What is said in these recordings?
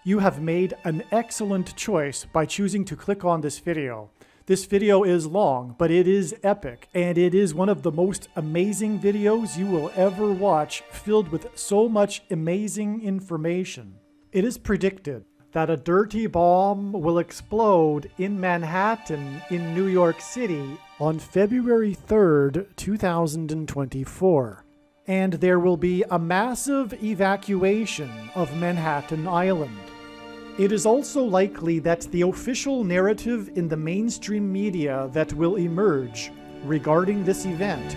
You have made an excellent choice by choosing to click on this video. This video is long, but it is epic, and it is one of the most amazing videos you will ever watch, filled with so much amazing information. It is predicted that a dirty bomb will explode in Manhattan in New York City on February 3rd, 2024. And there will be a massive evacuation of Manhattan Island. It is also likely that the official narrative in the mainstream media that will emerge regarding this event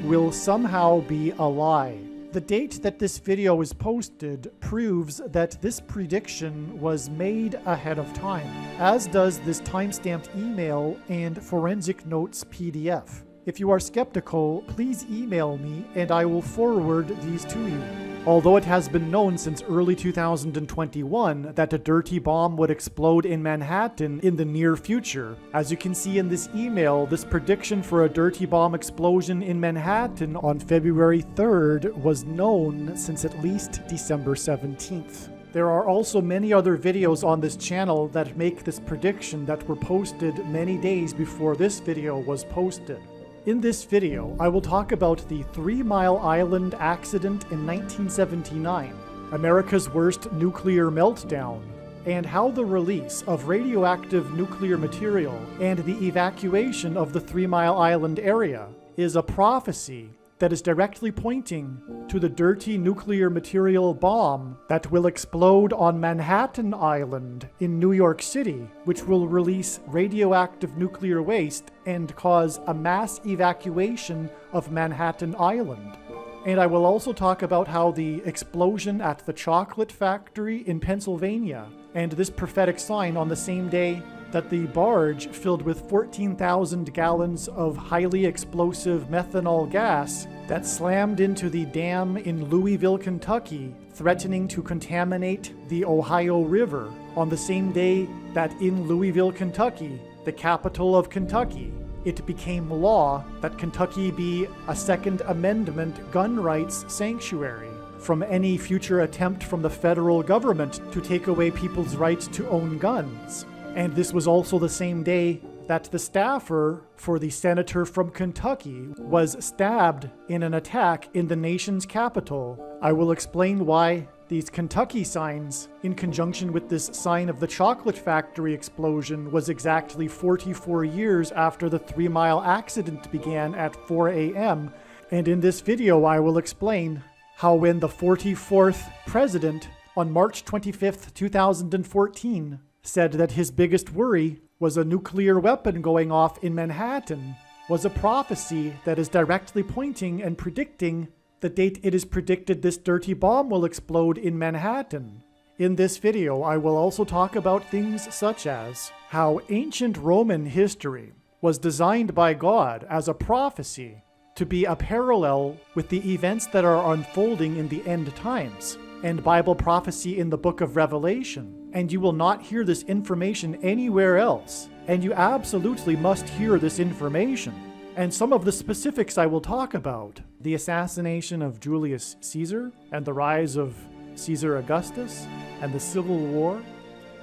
will somehow be a lie. The date that this video is posted proves that this prediction was made ahead of time, as does this timestamped email and forensic notes PDF. If you are skeptical, please email me and I will forward these to you. Although it has been known since early 2021 that a dirty bomb would explode in Manhattan in the near future, as you can see in this email, this prediction for a dirty bomb explosion in Manhattan on February 3rd was known since at least December 17th. There are also many other videos on this channel that make this prediction that were posted many days before this video was posted. In this video, I will talk about the 3 Mile Island accident in 1979, America's worst nuclear meltdown, and how the release of radioactive nuclear material and the evacuation of the 3 Mile Island area is a prophecy that is directly pointing to the dirty nuclear material bomb that will explode on Manhattan Island in New York City, which will release radioactive nuclear waste and cause a mass evacuation of Manhattan Island. And I will also talk about how the explosion at the chocolate factory in Pennsylvania and this prophetic sign on the same day that the barge filled with 14,000 gallons of highly explosive methanol gas that slammed into the dam in Louisville, Kentucky, threatening to contaminate the Ohio River on the same day that in Louisville, Kentucky, the capital of Kentucky, it became law that Kentucky be a Second Amendment gun rights sanctuary from any future attempt from the federal government to take away people's rights to own guns. And this was also the same day that the staffer for the senator from Kentucky was stabbed in an attack in the nation's capital. I will explain why these Kentucky signs, in conjunction with this sign of the chocolate factory explosion, was exactly 44 years after the 3 Mile accident began at 4 a.m. And in this video, I will explain how when the 44th president on March 25th, 2014, said that his biggest worry was a nuclear weapon going off in Manhattan, was a prophecy that is directly pointing and predicting the date it is predicted this dirty bomb will explode in Manhattan. In this video, I will also talk about things such as how ancient Roman history was designed by God as a prophecy to be a parallel with the events that are unfolding in the end times, and Bible prophecy in the book of Revelation. And you will not hear this information anywhere else. And you absolutely must hear this information. And some of the specifics I will talk about: the assassination of Julius Caesar, and the rise of Caesar Augustus, and the Civil War,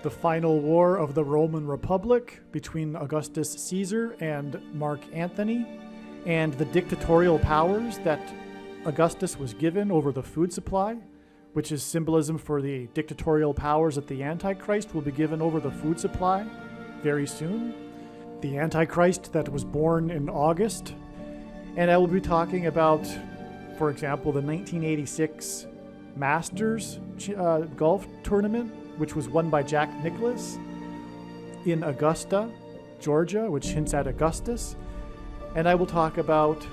the final war of the Roman Republic between Augustus Caesar and Mark Antony, and the dictatorial powers that Augustus was given over the food supply, which is symbolism for the dictatorial powers that the Antichrist will be given over the food supply very soon. The Antichrist that was born in August. And I will be talking about, for example, the 1986 Masters golf tournament, which was won by Jack Nicklaus in Augusta, Georgia, which hints at Augustus. And I will talk about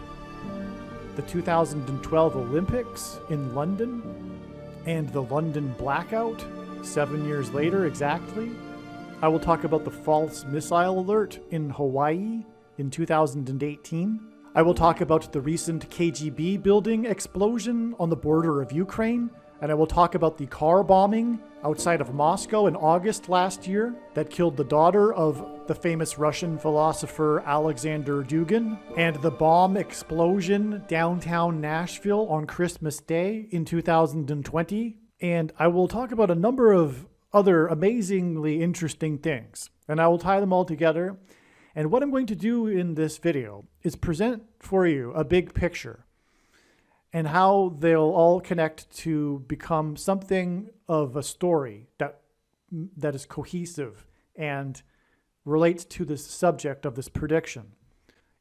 the 2012 Olympics in London, and the London blackout 7 years later exactly. I will talk about the false missile alert in Hawaii in 2018. I will talk about the recent KGB building explosion on the border of Ukraine, and I will talk about the car bombing outside of Moscow in August last year that killed the daughter of the famous Russian philosopher Alexander Dugin, and the bomb explosion downtown Nashville on Christmas Day in 2020. And I will talk about a number of other amazingly interesting things. And I will tie them all together. And what I'm going to do in this video is present for you a big picture and how they'll all connect to become something of a story that is cohesive and relates to the subject of this prediction.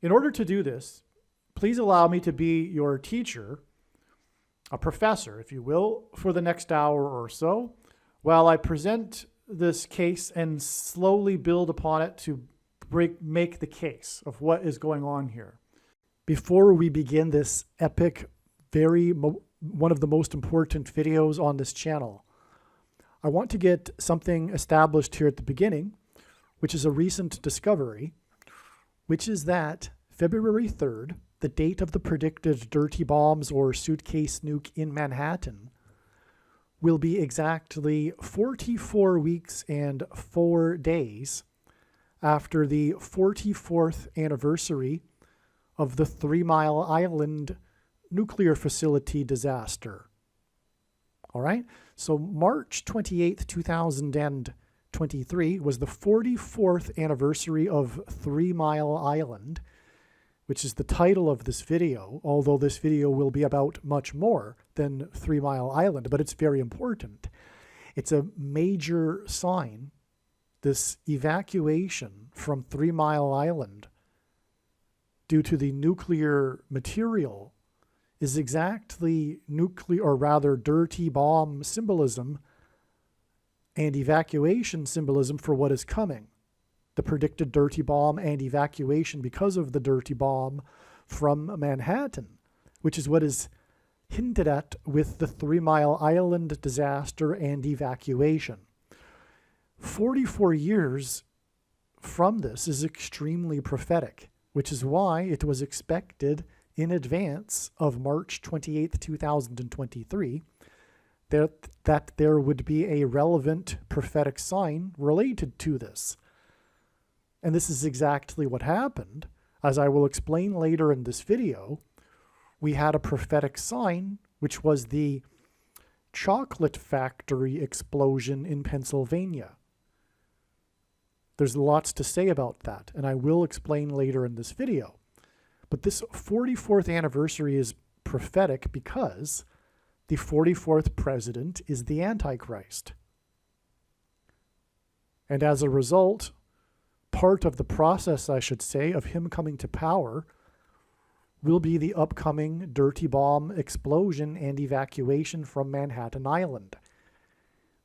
In order to do this, please allow me to be your teacher, a professor, if you will, for the next hour or so, while I present this case and slowly build upon it to make the case of what is going on here. Before we begin this epic, one of the most important videos on this channel, I want to get something established here at the beginning, which is a recent discovery, which is that February 3rd, the date of the predicted dirty bombs or suitcase nuke in Manhattan, will be exactly 44 weeks and 4 days after the 44th anniversary of the 3 Mile Island nuclear facility disaster. All right, so March 28th, 2023 was the 44th anniversary of 3 Mile Island, which is the title of this video, although this video will be about much more than 3 Mile Island, but it's very important. It's a major sign. This evacuation from 3 Mile Island due to the nuclear material is exactly nuclear, or rather dirty bomb symbolism and evacuation symbolism for what is coming. The predicted dirty bomb and evacuation because of the dirty bomb from Manhattan, which is what is hinted at with the 3 Mile Island disaster and evacuation. 44 years from this is extremely prophetic, which is why it was expected in advance of March 28th, 2023, that there would be a relevant prophetic sign related to this. And this is exactly what happened. As I will explain later in this video, we had a prophetic sign, which was the chocolate factory explosion in Pennsylvania. There's lots to say about that, and I will explain later in this video. But this 44th anniversary is prophetic because the 44th president is the Antichrist. And as a result, part of the process, I should say, of him coming to power will be the upcoming dirty bomb explosion and evacuation from Manhattan Island,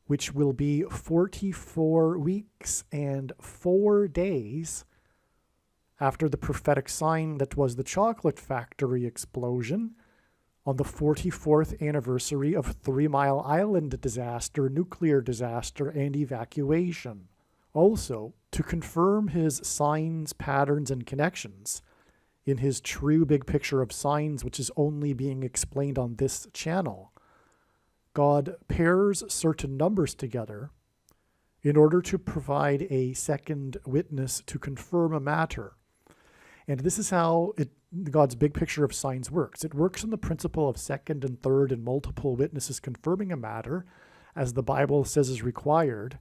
which will be 44 weeks and 4 days after the prophetic sign that was the chocolate factory explosion on the 44th anniversary of 3 Mile Island disaster, nuclear disaster, and evacuation. Also, to confirm his signs, patterns, and connections in his true big picture of signs, which is only being explained on this channel, God pairs certain numbers together in order to provide a second witness to confirm a matter. And this is how God's big picture of signs works. It works on the principle of second and third and multiple witnesses confirming a matter, as the Bible says is required.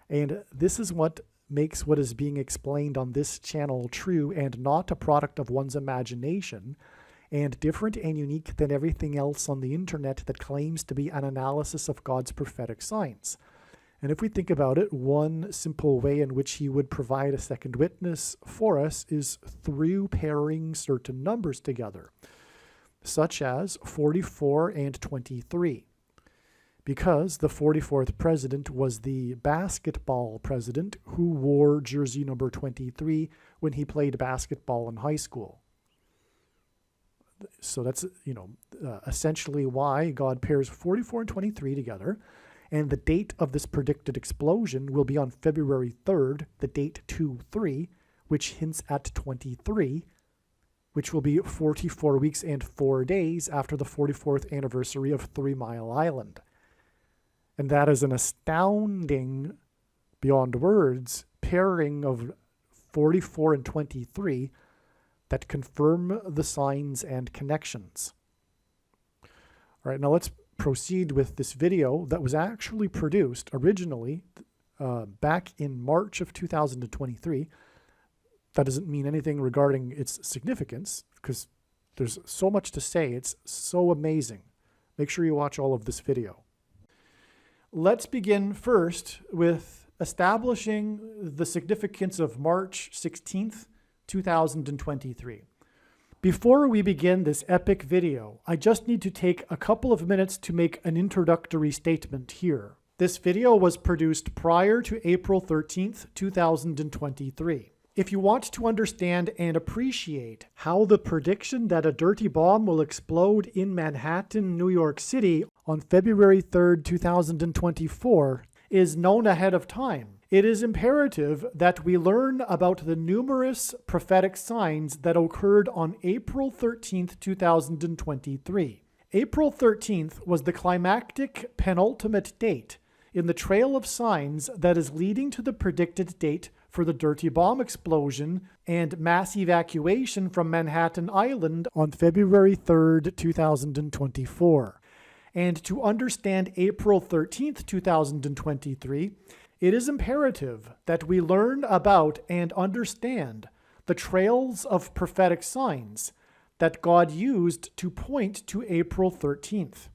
And this is what makes what is being explained on this channel true and not a product of one's imagination, and different and unique than everything else on the internet that claims to be an analysis of God's prophetic signs. And if we think about it, one simple way in which he would provide a second witness for us is through pairing certain numbers together, such as 44 and 23. Because the 44th president was the basketball president who wore jersey number 23 when he played basketball in high school. So that's, essentially why God pairs 44 and 23 together. And the date of this predicted explosion will be on February 3rd, the date 2-3, which hints at 23, which will be 44 weeks and 4 days after the 44th anniversary of 3 Mile Island. And that is an astounding, beyond words, pairing of 44 and 23 that confirm the signs and connections. All right, now let's proceed with this video that was actually produced originally back in March of 2023. That doesn't mean anything regarding its significance because there's so much to say. It's so amazing. Make sure you watch all of this video. Let's begin first with establishing the significance of March 16th, 2023. Before we begin this epic video, I just need to take a couple of minutes to make an introductory statement here. This video was produced prior to April 13th, 2023. If you want to understand and appreciate how the prediction that a dirty bomb will explode in Manhattan, New York City on February 3rd, 2024 is known ahead of time, it is imperative that we learn about the numerous prophetic signs that occurred on April 13th, 2023. April 13th was the climactic penultimate date in the trail of signs that is leading to the predicted date for the dirty bomb explosion and mass evacuation from Manhattan Island on February 3rd, 2024. And to understand April 13th, 2023, it is imperative that we learn about and understand the trails of prophetic signs that God used to point to April 13th.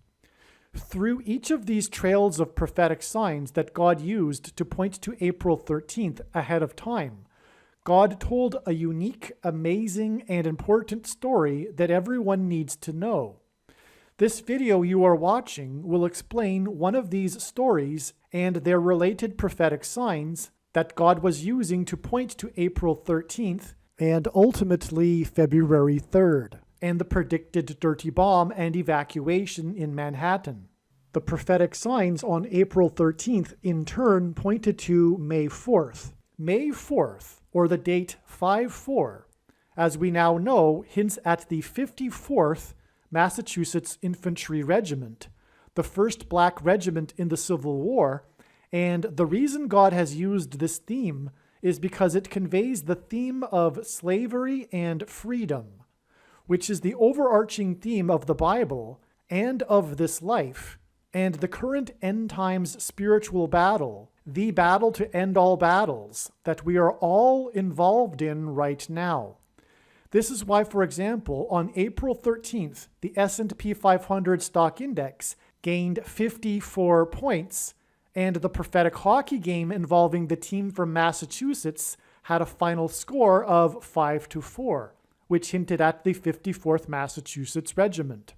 Through each of these trails of prophetic signs that God used to point to April 13th ahead of time, God told a unique, amazing, and important story that everyone needs to know. This video you are watching will explain one of these stories and their related prophetic signs that God was using to point to April 13th and ultimately February 3rd, and the predicted dirty bomb and evacuation in Manhattan. The prophetic signs on April 13th in turn pointed to May 4th. May 4th, or the date 5-4, as we now know, hints at the 54th Massachusetts Infantry Regiment, the first black regiment in the Civil War, and the reason God has used this theme is because it conveys the theme of slavery and freedom, which is the overarching theme of the Bible and of this life, and the current end times spiritual battle, the battle to end all battles that we are all involved in right now. This is why, for example, on April 13th, the S&P 500 stock index gained 54 points, and the prophetic hockey game involving the team from Massachusetts had a final score of 5-4, which hinted at the 54th Massachusetts Regiment.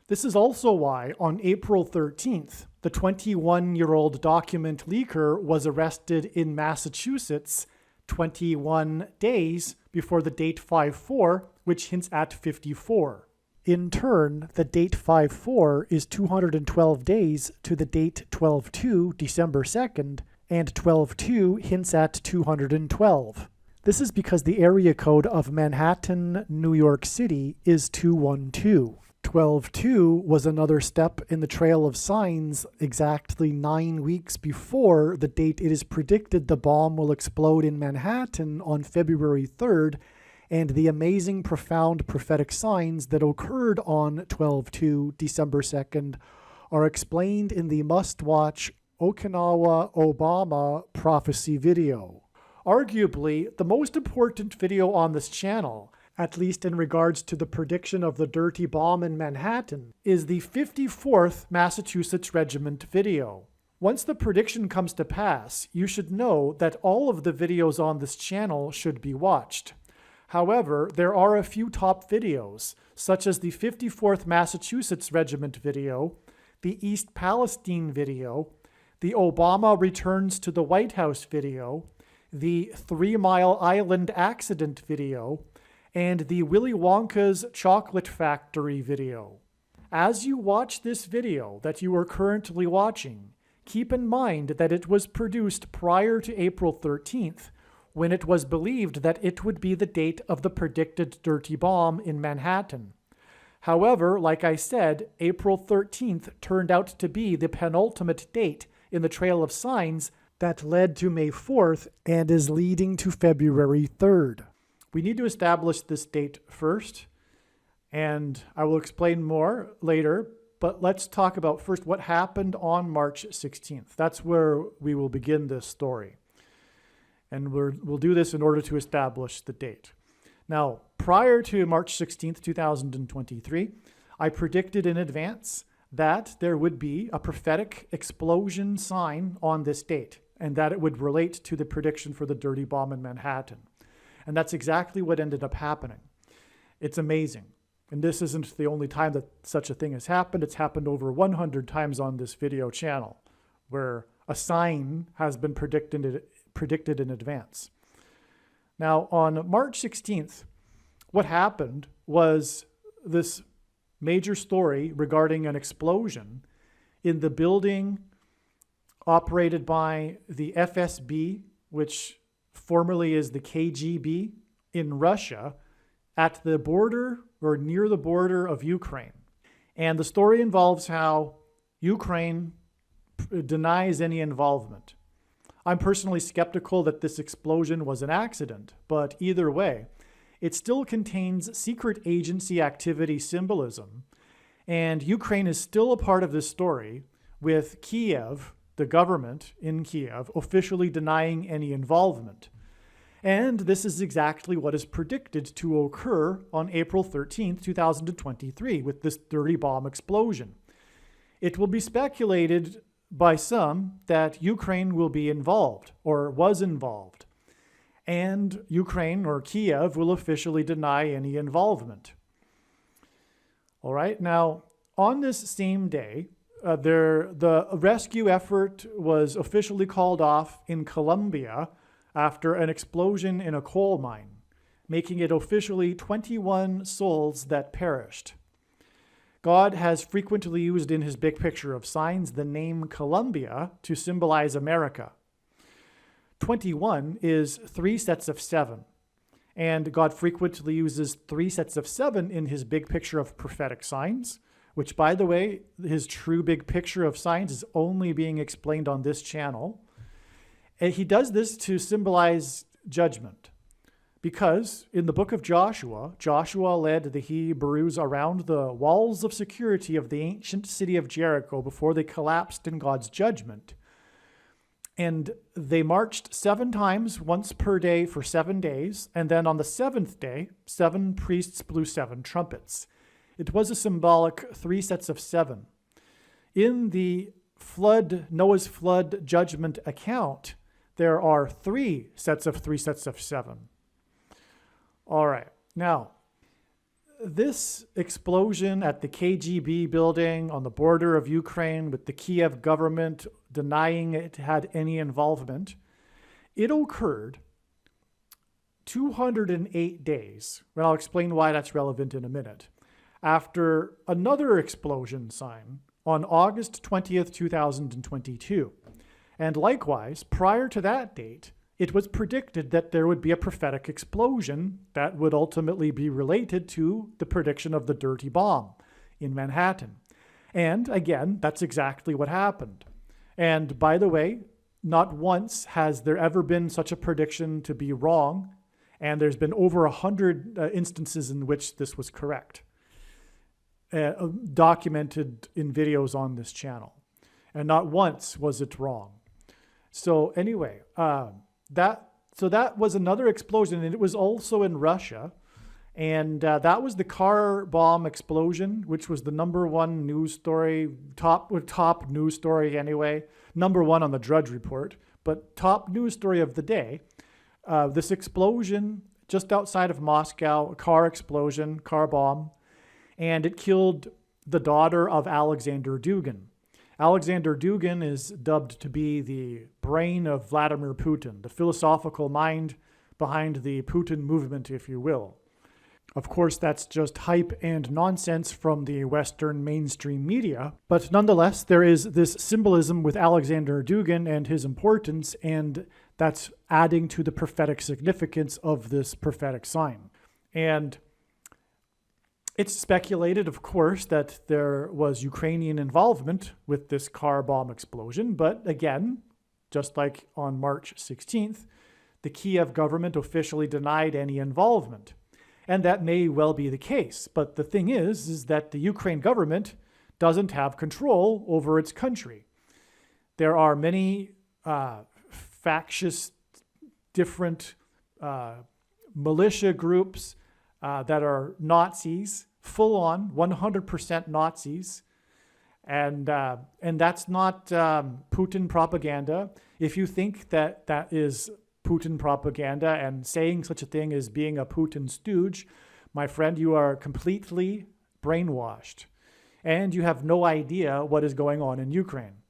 This is also why, on April 13th, the 21-year-old document leaker was arrested in Massachusetts 21 days before the date 5-4, which hints at 54. In turn, the date 5-4 is 212 days to the date 12-2, December 2nd, and 12-2 hints at 212. This is because the area code of Manhattan, New York City is 212. 12-2 was another step in the trail of signs exactly 9 weeks before the date it is predicted the bomb will explode in Manhattan on February 3rd, and the amazing, profound prophetic signs that occurred on 12-2, December 2nd, are explained in the must-watch Okinawa Obama prophecy video. Arguably, the most important video on this channel, at least in regards to the prediction of the dirty bomb in Manhattan, is the 54th Massachusetts Regiment video. Once the prediction comes to pass, you should know that all of the videos on this channel should be watched. However, there are a few top videos, such as the 54th Massachusetts Regiment video, the East Palestine video, the Obama Returns to the White House video, the 3 Mile Island accident video, and the Willy Wonka's Chocolate Factory video. As you watch this video that you are currently watching, keep in mind that it was produced prior to April 13th, when it was believed that it would be the date of the predicted dirty bomb in Manhattan. However, like I said, April 13th turned out to be the penultimate date in the trail of signs that led to May 4th and is leading to February 3rd. We need to establish this date first, and I will explain more later, but let's talk about first what happened on March 16th. That's where we will begin this story. And we'll do this in order to establish the date. Now, prior to March 16th, 2023, I predicted in advance that there would be a prophetic explosion sign on this date, and that it would relate to the prediction for the dirty bomb in Manhattan. And that's exactly what ended up happening. It's amazing. And this isn't the only time that such a thing has happened. It's happened over 100 times on this video channel, where a sign has been predicted in advance. Now, on March 16th, what happened was this major story regarding an explosion in the building operated by the FSB, which formerly is the KGB, in Russia, at the border or near the border of Ukraine. And the story involves how Ukraine denies any involvement. I'm personally skeptical that this explosion was an accident, but either way, it still contains secret agency activity symbolism, and Ukraine is still a part of this story, with Kiev, the government in Kiev, officially denying any involvement. And this is exactly what is predicted to occur on April 13th, 2023, with this dirty bomb explosion. It will be speculated by some that Ukraine will be involved, or was involved, and Ukraine or Kiev will officially deny any involvement. All right, now on this same day, the rescue effort was officially called off in Colombia after an explosion in a coal mine, making it officially 21 souls that perished. God has frequently used in his big picture of signs the name Colombia to symbolize America. 21 is 3 sets of 7, and God frequently uses 3 sets of 7 in his big picture of prophetic signs, which, by the way, his true big picture of signs is only being explained on this channel. And he does this to symbolize judgment, because in the book of Joshua, Joshua led the Hebrews around the walls of security of the ancient city of Jericho before they collapsed in God's judgment. And they marched 7 times, once per day for 7 days. And then on the 7th day, 7 priests blew 7 trumpets. It was a symbolic 3 sets of 7. In the Noah's flood judgment account, there are 3 sets of 7. All right. Now, this explosion at the KGB building on the border of Ukraine, with the Kiev government denying it had any involvement, it occurred 208 days, and I'll explain why that's relevant in a minute, after another explosion sign on August 20th, 2022. And likewise, prior to that date, it was predicted that there would be a prophetic explosion that would ultimately be related to the prediction of the dirty bomb in Manhattan. And again, that's exactly what happened. And by the way, not once has there ever been such a prediction to be wrong, and there's been over 100 instances in which this was correct, documented in videos on this channel. And not once was it wrong. So anyway, that was another explosion, and it was also in Russia. And that was the car bomb explosion, which was the #1 news story, top news story anyway, #1 on the Drudge Report, but top news story of the day. This explosion just outside of Moscow, a car explosion, car bomb, and it killed the daughter of Alexander Dugin. Alexander Dugin is dubbed to be the brain of Vladimir Putin, the philosophical mind behind the Putin movement, if you will. Of course, that's just hype and nonsense from the Western mainstream media, but nonetheless, there is this symbolism with Alexander Dugin and his importance, and that's adding to the prophetic significance of this prophetic sign. And it's speculated, of course, that there was Ukrainian involvement with this car bomb explosion, but again, just like on March 16th, the Kiev government officially denied any involvement. And that may well be the case, but the thing is that the Ukraine government doesn't have control over its country. There are many factious, different militia groups that are Nazis, full-on 100% Nazis, and that's not Putin propaganda. If you think that that is Putin propaganda and saying such a thing as being a Putin stooge, my friend, you are completely brainwashed, and you have no idea what is going on in Ukraine,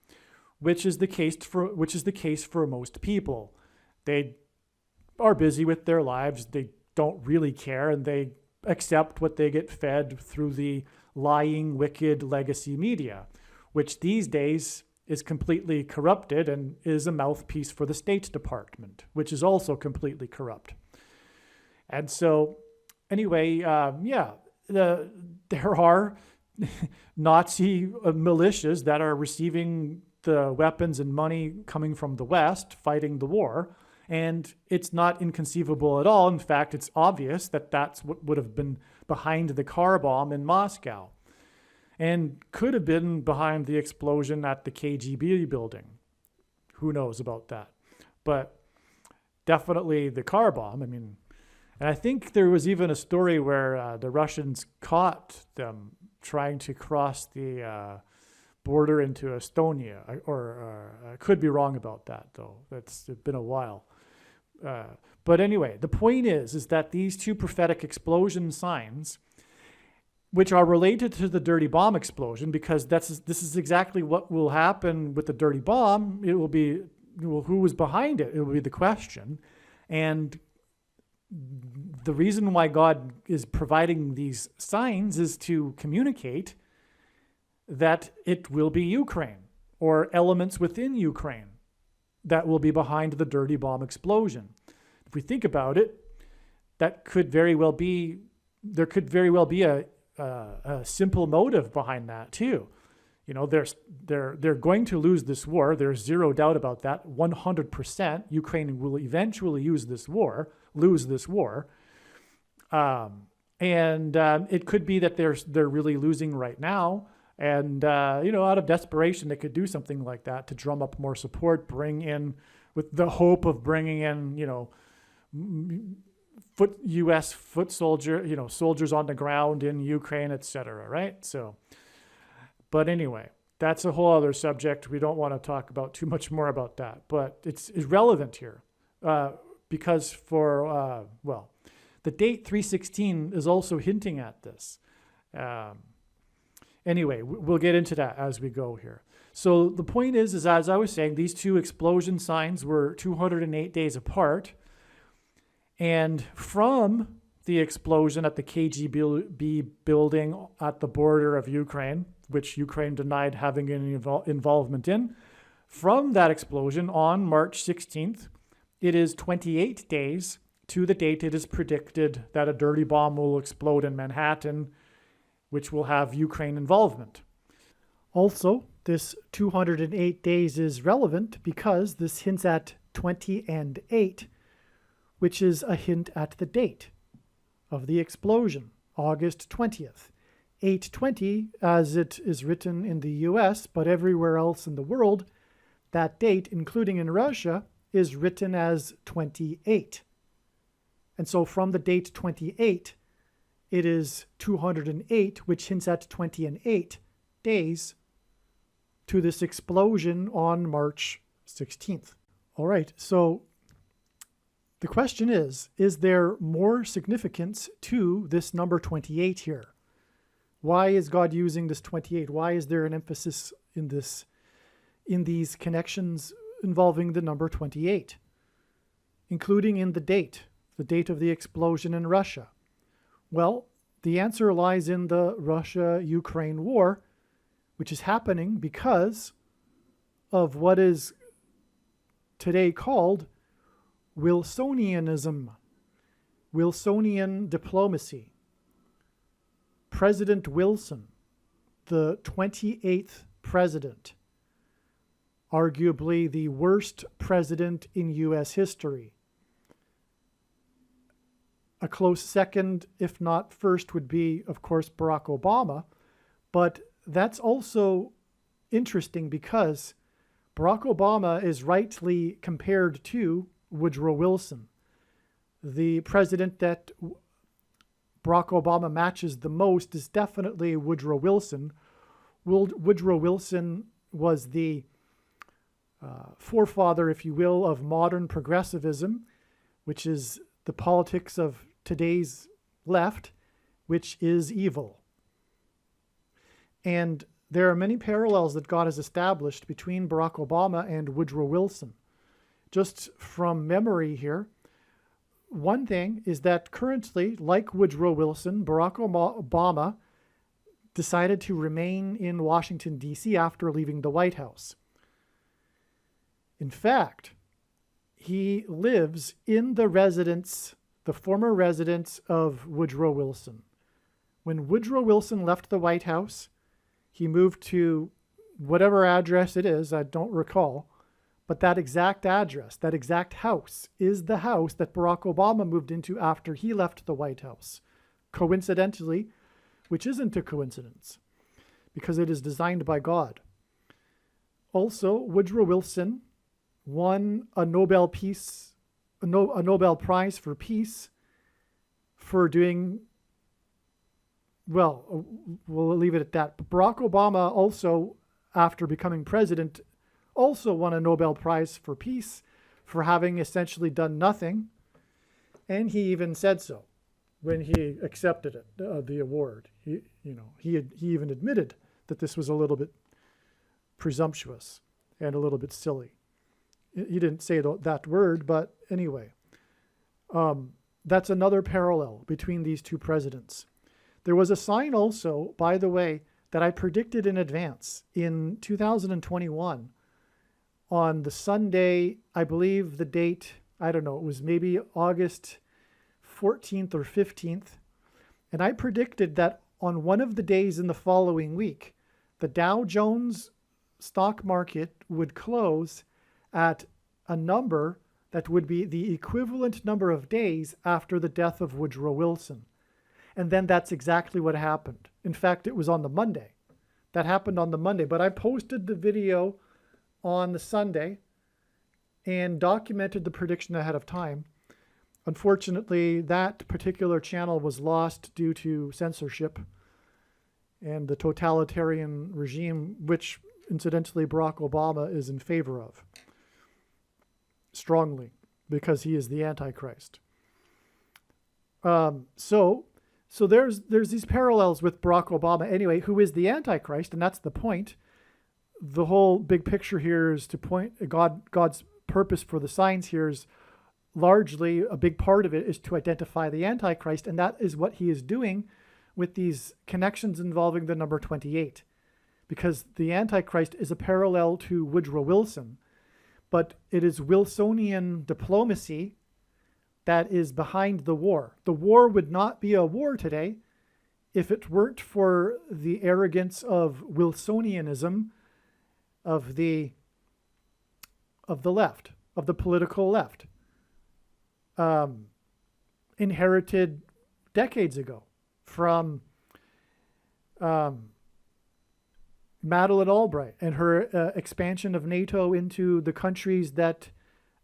which is the case for most people. They are busy with their lives. They don't really care, and they accept what they get fed through the lying, wicked legacy media, which these days is completely corrupted and is a mouthpiece for the State Department, which is also completely corrupt. And so, anyway, there are Nazi militias that are receiving the weapons and money coming from the West, fighting the war, and it's not inconceivable at all. In fact, it's obvious that that's what would have been behind the car bomb in Moscow, and could have been behind the explosion at the KGB building. Who knows about that? But definitely the car bomb. I mean, and I think there was even a story where the Russians caught them trying to cross the border into Estonia. I could be wrong about that, though. It's been a while. But anyway, the point is that these two prophetic explosion signs, which are related to the dirty bomb explosion, because this is exactly what will happen with the dirty bomb. It will be, well, who was behind it? It will be the question. And the reason why God is providing these signs is to communicate that it will be Ukraine or elements within Ukraine that will be behind the dirty bomb explosion. If we think about it, that could very well be, there could very well be a simple motive behind that too. You know, they're going to lose this war. There's zero doubt about that. 100%, Ukraine will eventually lose this war. It could be that they're really losing right now. And, out of desperation, they could do something like that to drum up more support, bring in, with the hope of bringing in, U.S. foot soldier, soldiers on the ground in Ukraine, etc. Right? So, but anyway, that's a whole other subject. We don't want to talk about too much more about that, but it's relevant here because the date 316 is also hinting at this. Anyway, we'll get into that as we go here. So the point is as I was saying, these two explosion signs were 208 days apart. And from the explosion at the KGB building at the border of Ukraine, which Ukraine denied having any involvement in, from that explosion on March 16th, it is 28 days to the date it is predicted that a dirty bomb will explode in Manhattan, which will have Ukraine involvement. Also, this 208 days is relevant because this hints at 20 and 8, which is a hint at the date of the explosion, August 20th. 8/20, as it is written in the US, but everywhere else in the world, that date, including in Russia, is written as 28. And so from the date 28, it is 208, which hints at 20 and 8 days to this explosion on March 16th. All right, so the question is there more significance to this number 28 here? Why is God using this 28? Why is there an emphasis in these connections involving the number 28, including in the date of the explosion in Russia? Well, the answer lies in the Russia-Ukraine war, which is happening because of what is today called Wilsonianism, Wilsonian diplomacy. President Wilson, the 28th president, arguably the worst president in U.S. history. A close second, if not first, would be, of course, Barack Obama. But that's also interesting because Barack Obama is rightly compared to Woodrow Wilson. The president that Barack Obama matches the most is definitely Woodrow Wilson. Woodrow Wilson was the forefather, if you will, of modern progressivism, which is the politics of today's left, which is evil. And there are many parallels that God has established between Barack Obama and Woodrow Wilson. Just from memory here, one thing is that currently, like Woodrow Wilson, Barack Obama decided to remain in Washington, D.C. after leaving the White House. In fact, he lives in the residence, the former residence of Woodrow Wilson. When Woodrow Wilson left the White House, he moved to whatever address it is, I don't recall, but that exact address, that exact house, is the house that Barack Obama moved into after he left the White House. Coincidentally, which isn't a coincidence, because it is designed by God. Also, Woodrow Wilson won a Nobel Prize for Peace for doing, well, we'll leave it at that. But Barack Obama also, after becoming president, also won a Nobel Prize for Peace for having essentially done nothing. And he even said so when he accepted it, the award. He even admitted that this was a little bit presumptuous and a little bit silly. He didn't say that word, but anyway, that's another parallel between these two presidents. There was a sign also, by the way, that I predicted in advance in 2021 on the Sunday, I believe the date, I don't know, it was maybe August 14th or 15th. And I predicted that on one of the days in the following week, the Dow Jones stock market would close at a number that would be the equivalent number of days after the death of Woodrow Wilson. And then that's exactly what happened. In fact, it was on the Monday. That happened on the Monday. But I posted the video on the Sunday and documented the prediction ahead of time. Unfortunately, that particular channel was lost due to censorship and the totalitarian regime, which incidentally Barack Obama is in favor of strongly because he is the Antichrist. So there's these parallels with Barack Obama anyway, who is the Antichrist, and that's the point. The whole big picture here is to point God's purpose for the signs here is largely a big part of it is to identify the Antichrist, and that is what he is doing with these connections involving the number 28, because the Antichrist is a parallel to Woodrow Wilson, but it is Wilsonian diplomacy that is behind the war. The war would not be a war today if it weren't for the arrogance of Wilsonianism of the left, of the political left, inherited decades ago from Madeleine Albright and her expansion of NATO into the countries that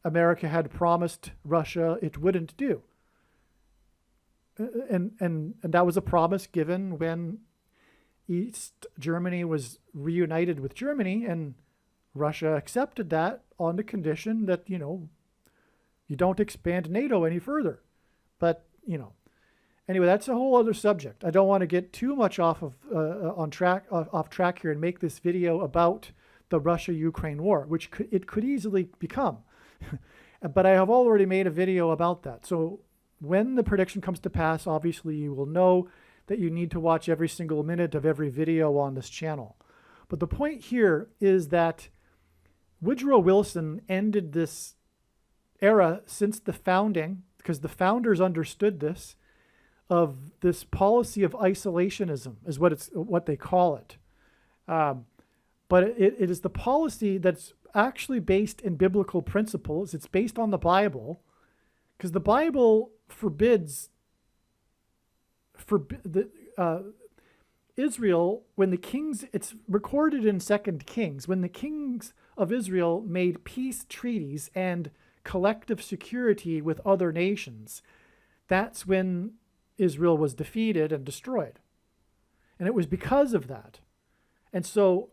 America had promised Russia it wouldn't do. And that was a promise given when East Germany was reunited with Germany, and Russia accepted that on the condition that, you don't expand NATO any further. But, anyway, that's a whole other subject. I don't want to get too much off track here and make this video about the Russia-Ukraine war, which it could easily become. But I have already made a video about that. So when the prediction comes to pass, obviously you will know that you need to watch every single minute of every video on this channel. But the point here is that Woodrow Wilson ended this era since the founding, because the founders understood this, of this policy of isolationism is what they call it. But it is the policy that's actually based in biblical principles. It's based on the Bible, because the Bible forbids Israel, when the kings, it's recorded in Second Kings, when the kings of Israel made peace treaties and collective security with other nations, that's when Israel was defeated and destroyed. And it was because of that. And so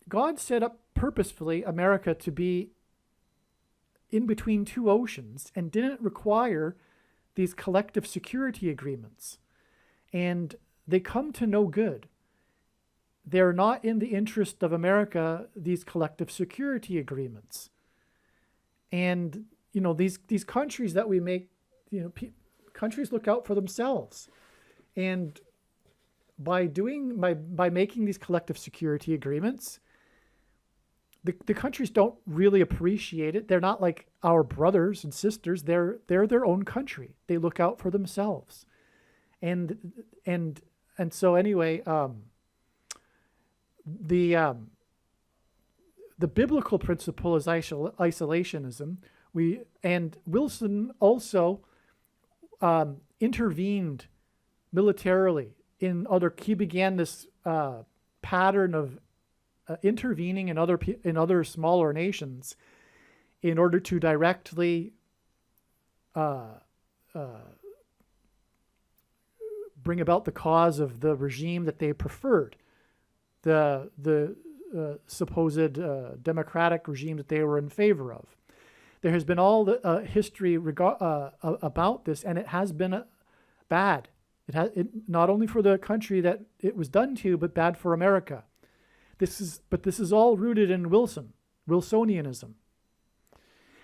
God set up purposefully America to be in between two oceans and didn't require these collective security agreements. And they come to no good. They're not in the interest of America, these collective security agreements. And, you know, these countries that we make, you know, countries look out for themselves. And by making these collective security agreements, the countries don't really appreciate it. They're not like our brothers and sisters. They're their own country. They look out for themselves. And so anyway, the biblical principle is isolationism. And Wilson also intervened militarily he began this pattern of intervening in other smaller nations in order to directly bring about the cause of the regime that they preferred, the supposed democratic regime that they were in favor of. There has been all the history about this, and it has been bad. It not only for the country that it was done to, but bad for America. This is all rooted in Wilsonianism.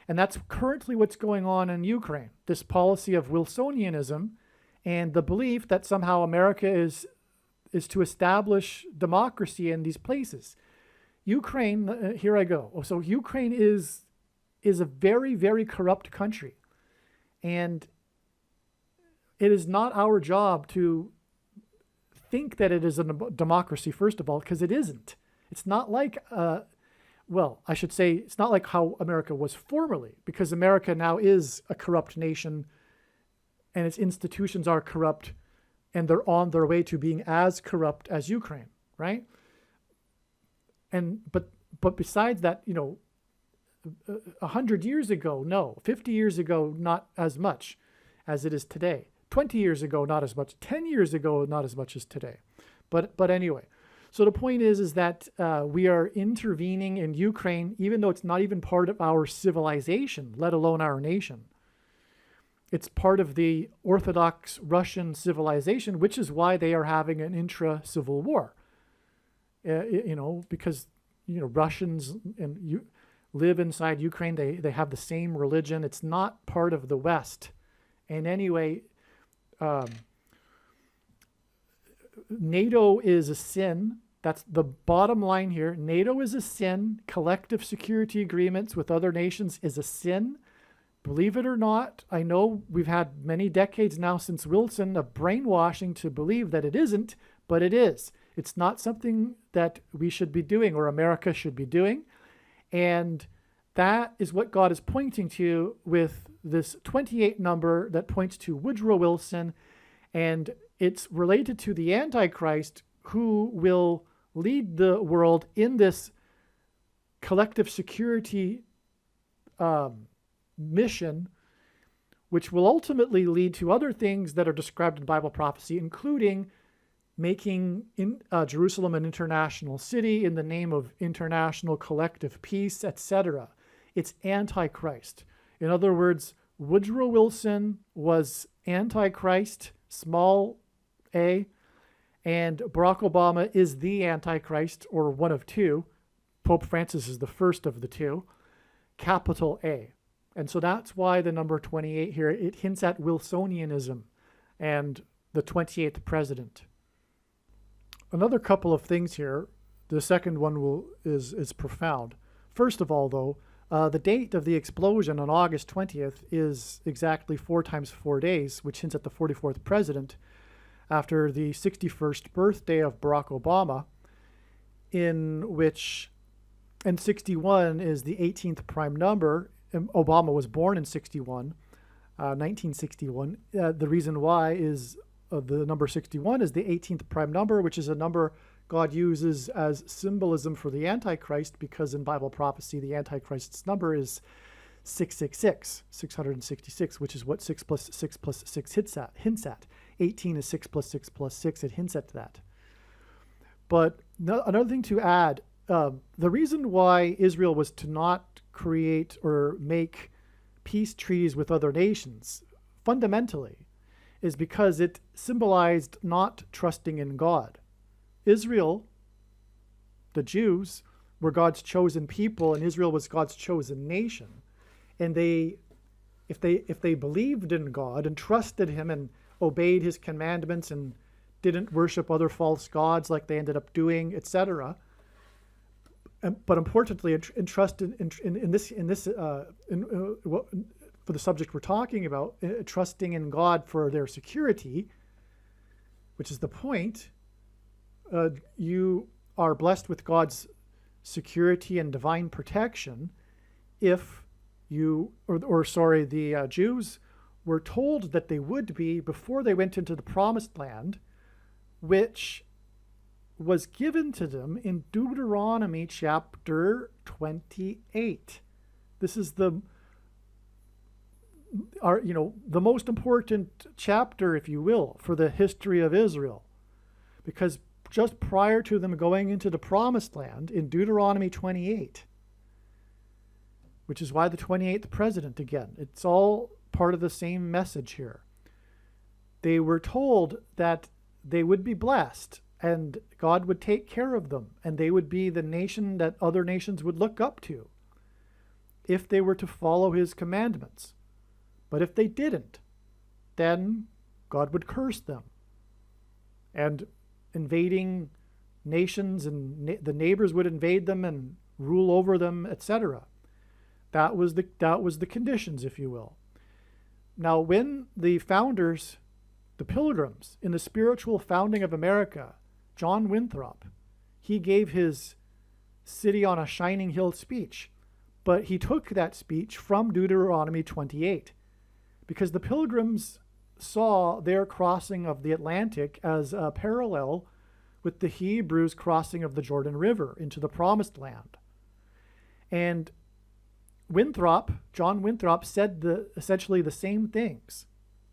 And that's currently what's going on in Ukraine, this policy of Wilsonianism and the belief that somehow America is to establish democracy in these places. Ukraine, here I go. So Ukraine is a very, very corrupt country. And it is not our job to think that it is a democracy, first of all, because it isn't. It's not like, I should say, it's not like how America was formerly, because America now is a corrupt nation and its institutions are corrupt and they're on their way to being as corrupt as Ukraine, right? But besides that, 100 years ago, no. 50 years ago, not as much as it is today. 20 years ago, not as much. 10 years ago, not as much as today. But anyway, so the point is that we are intervening in Ukraine, even though it's not even part of our civilization, let alone our nation. It's part of the Orthodox Russian civilization, which is why they are having an intra-civil war. Because Russians live inside Ukraine. They have the same religion. It's not part of the West. And anyway, NATO is a sin. That's the bottom line here. NATO is a sin. Collective security agreements with other nations is a sin. Believe it or not, I know we've had many decades now since Wilson of brainwashing to believe that it isn't, but it is. It's not something that we should be doing or America should be doing. And that is what God is pointing to with this 28 number that points to Woodrow Wilson. And it's related to the Antichrist, who will lead the world in this collective security mission, which will ultimately lead to other things that are described in Bible prophecy, including making Jerusalem an international city in the name of international collective peace, etc. It's Antichrist. In other words, Woodrow Wilson was Antichrist, small a, and Barack Obama is the Antichrist, or one of two. Pope Francis is the first of the two, capital A. And so that's why the number 28 here, it hints at Wilsonianism and the 28th president. Another couple of things here. The second one is profound. First of all, though, the date of the explosion on August 20th is exactly 4 times 4 days, which hints at the 44th president, after the 61st birthday of Barack Obama, and 61 is the 18th prime number. Obama was born in 1961. The reason why is the number 61 is the 18th prime number, which is a number God uses as symbolism for the Antichrist, because in Bible prophecy, the Antichrist's number is 666, 666, which is what 6 plus 6 plus 6 hints at. 18 is 6 plus 6 plus 6. It hints at that. But another thing to add, the reason why Israel was to not create or make peace treaties with other nations, fundamentally, is because it symbolized not trusting in God. Israel, the Jews, were God's chosen people, and Israel was God's chosen nation. And if they believed in God and trusted him and obeyed his commandments and didn't worship other false gods like they ended up doing, etc. But importantly, for the subject we're talking about, trusting in God for their security, which is the point, you are blessed with God's security and divine protection if you, the Jews were told that they would be before they went into the promised land, which was given to them in Deuteronomy chapter 28. This is the most important chapter, if you will, for the history of Israel, because just prior to them going into the promised land in Deuteronomy 28, which is why the 28th president, again, it's all part of the same message here. They were told that they would be blessed and God would take care of them, and they would be the nation that other nations would look up to if they were to follow his commandments. But if they didn't, then God would curse them. And invading nations and the neighbors would invade them and rule over them, etc. That was the conditions, if you will. Now, when the founders, the Pilgrims, in the spiritual founding of America, John Winthrop, he gave his City on a Shining Hill speech, but he took that speech from Deuteronomy 28, because the Pilgrims saw their crossing of the Atlantic as a parallel with the Hebrews' crossing of the Jordan River into the Promised Land. And John Winthrop said essentially the same things.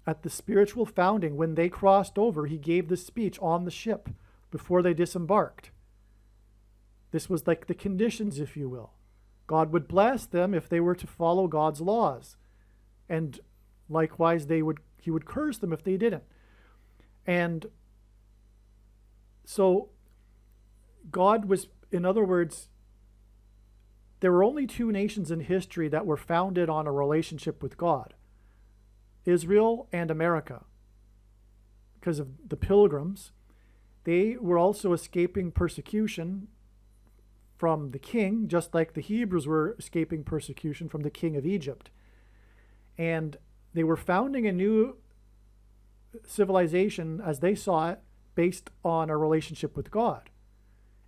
At the spiritual founding, when they crossed over, he gave this speech on the ship before they disembarked. This was like the conditions, if you will. God would bless them if they were to follow God's laws. And likewise, he would curse them if they didn't. And so God was, in other words, there were only two nations in history that were founded on a relationship with God: Israel and America. Because of the Pilgrims, they were also escaping persecution from the king, just like the Hebrews were escaping persecution from the king of Egypt. And they were founding a new civilization, as they saw it, based on a relationship with God.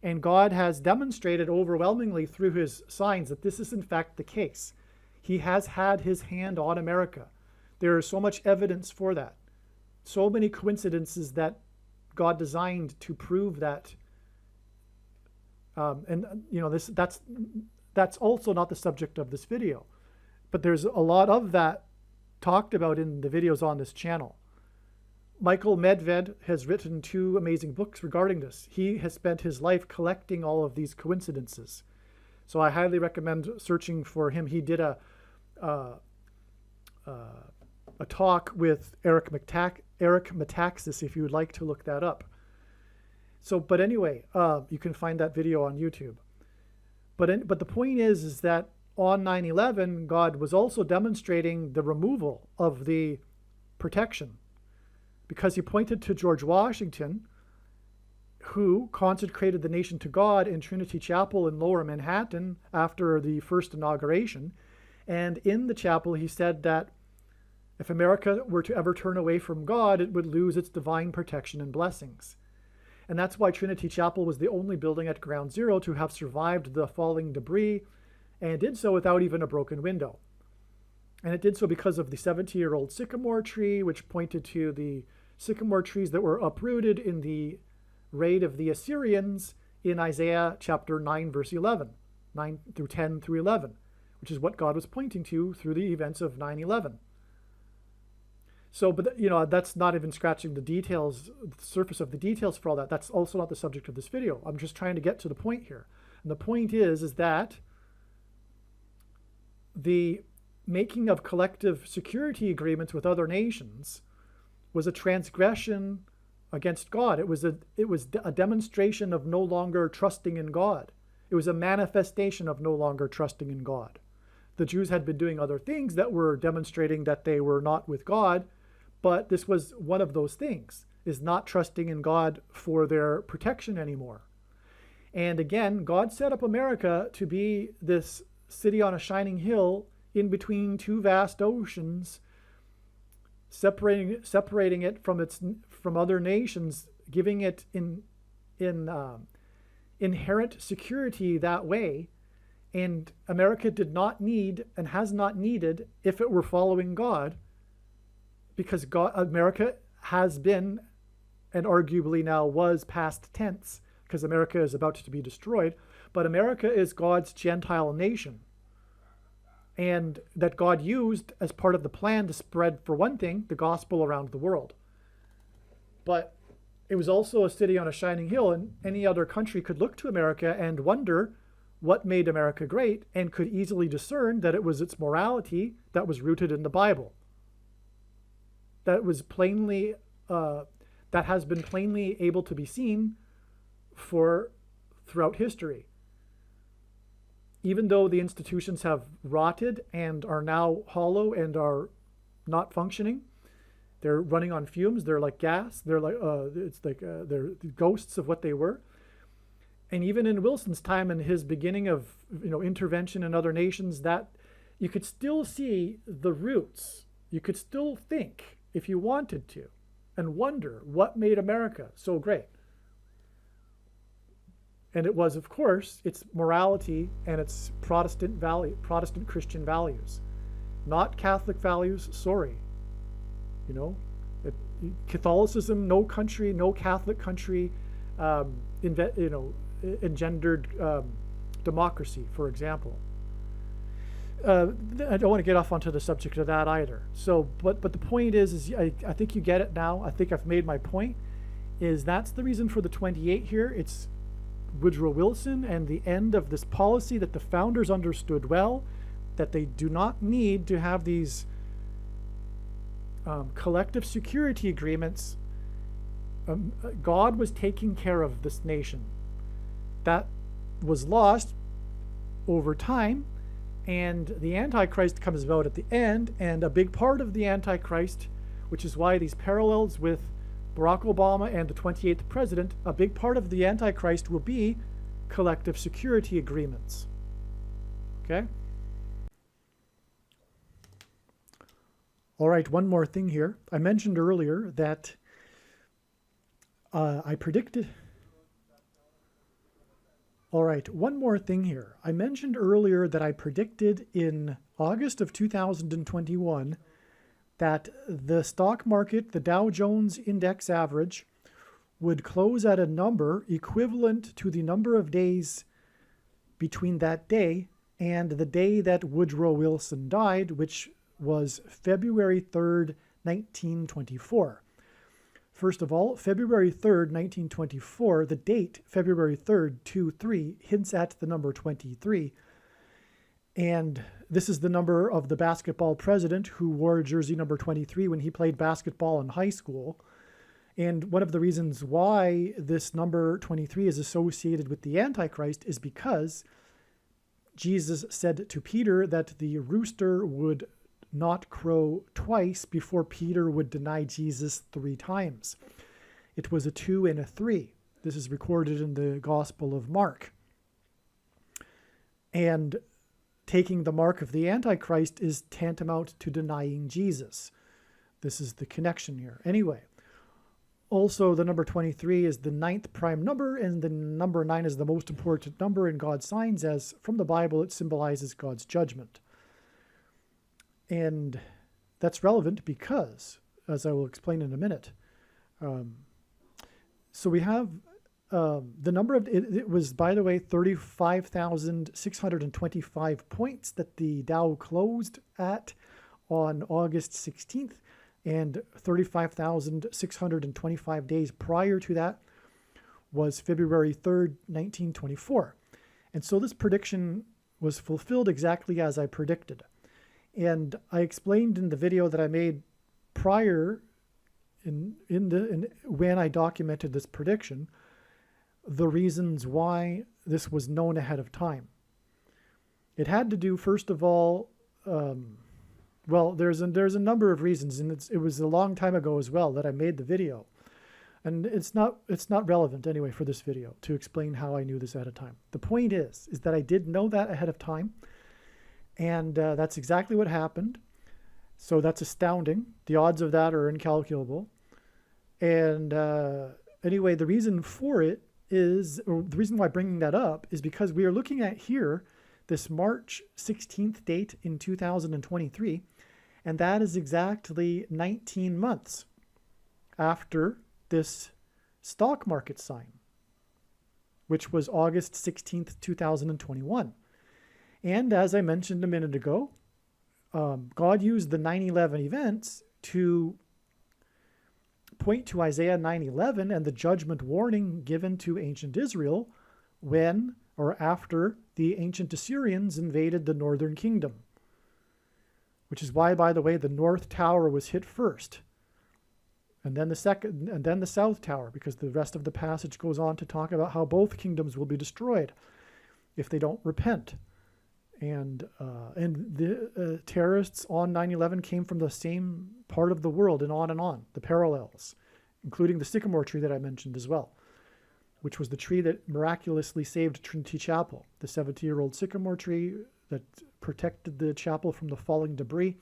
And God has demonstrated overwhelmingly through his signs that this is in fact the case. He has had his hand on America. There is so much evidence for that. So many coincidences that God designed to prove that. That's also not the subject of this video. But there's a lot of that talked about in the videos on this channel. Michael Medved has written 2 amazing books regarding this. He has spent his life collecting all of these coincidences. So I highly recommend searching for him. He did a talk with Eric Metaxas, if you would like to look that up. But anyway, you can find that video on YouTube. But the point is that on 9/11, God was also demonstrating the removal of the protection, because he pointed to George Washington, who consecrated the nation to God in Trinity Chapel in Lower Manhattan after the first inauguration. And in the chapel, he said that if America were to ever turn away from God, it would lose its divine protection and blessings. And that's why Trinity Chapel was the only building at Ground Zero to have survived the falling debris, and did so without even a broken window. And it did so because of the 70-year-old sycamore tree, which pointed to the sycamore trees that were uprooted in the raid of the Assyrians in Isaiah chapter 9, verse 11, 9 through 10 through 11, which is what God was pointing to through the events of 9/11. So, but that's not even scratching the details, the surface of the details for all that. That's also not the subject of this video. I'm just trying to get to the point here. And the point is that the making of collective security agreements with other nations was a transgression against God. It was a demonstration of no longer trusting in God. It was a manifestation of no longer trusting in God. The Jews had been doing other things that were demonstrating that they were not with God, but this was one of those things, is not trusting in God for their protection anymore. And again, God set up America to be this city on a shining hill in between two vast oceans, separating it from other nations, giving it inherent security that way. And America did not need and has not needed, if it were following God, because America has been, and arguably now was past tense, because America is about to be destroyed, but America is God's Gentile nation. And that God used as part of the plan to spread, for one thing, the gospel around the world. But it was also a city on a shining hill, and any other country could look to America and wonder what made America great, and could easily discern that it was its morality that was rooted in the Bible. That was plainly, that has been plainly able to be seen throughout history. Even though the institutions have rotted and are now hollow and are not functioning, they're running on fumes. They're like gas. They're like they're ghosts of what they were. And even in Wilson's time and his beginning of intervention in other nations, that you could still see the roots. You could still think, if you wanted to, and wonder what made America so great. And it was, of course, its morality and its Protestant Christian values, not Catholic values. Sorry, Catholicism, no country, no Catholic country, engendered democracy, for example. I don't want to get off onto the subject of that either. So, but the point is I think you get it now. I think I've made my point. Is that's the reason for the 28 here. It's Woodrow Wilson and the end of this policy that the founders understood well, that they do not need to have these collective security agreements. God was taking care of this nation. That was lost over time, and the Antichrist comes about at the end, and a big part of the Antichrist, which is why these parallels with Barack Obama and the 28th president, a big part of the Antichrist will be collective security agreements. Okay? All right, one more thing here. I mentioned earlier that I predicted... All right, one more thing here. I mentioned earlier that I predicted in August of 2021 that the stock market, the Dow Jones Index average, would close at a number equivalent to the number of days between that day and the day that Woodrow Wilson died, which was February 3rd, 1924. First of all, February 3rd, 1924, the date, February 3rd, 23, hints at the number 23. And this is the number of the basketball president who wore jersey number 23 when he played basketball in high school. And one of the reasons why this number 23 is associated with the Antichrist is because Jesus said to Peter that the rooster would not crow twice before Peter would deny Jesus 3 times. It was a 2 and a 3. This is recorded in the Gospel of Mark. And taking the mark of the Antichrist is tantamount to denying Jesus. This is the connection here. Anyway, also the number 23 is the 9th prime number, and the number 9 is the most important number in God's signs, as from the Bible it symbolizes God's judgment. And that's relevant because, as I will explain in a minute, So we have the number of, it was, by the way, 35,625 points that the Dow closed at on August 16th, and 35,625 days prior to that was February 3rd, 1924. And so this prediction was fulfilled exactly as I predicted. And I explained in the video that I made prior when I documented this prediction, the reasons why this was known ahead of time. It had to do, first of all, well, there's a number of reasons, and it was a long time ago as well that I made the video, and it's not relevant anyway for this video to explain how I knew this ahead of time. The point is that I did know that ahead of time, and that's exactly what happened. So that's astounding. The odds of that are incalculable. And anyway, the reason for it is, or the reason why bringing that up is because we are looking at here this March 16th date in 2023, and that is exactly 19 months after this stock market sign, which was August 16th, 2021. And as I mentioned a minute ago, God used the 9/11 events to point to Isaiah 9:11 and the judgment warning given to ancient Israel when or after the ancient Assyrians invaded the northern kingdom, which is why, by the way, the North Tower was hit first, and then the second, and then the South Tower, because the rest of the passage goes on to talk about how both kingdoms will be destroyed if they don't repent. And the terrorists on 9/11 came from the same part of the world, and on, the parallels, including the sycamore tree that I mentioned as well, which was the tree that miraculously saved Trinity Chapel, the 70-year-old sycamore tree that protected the chapel from the falling debris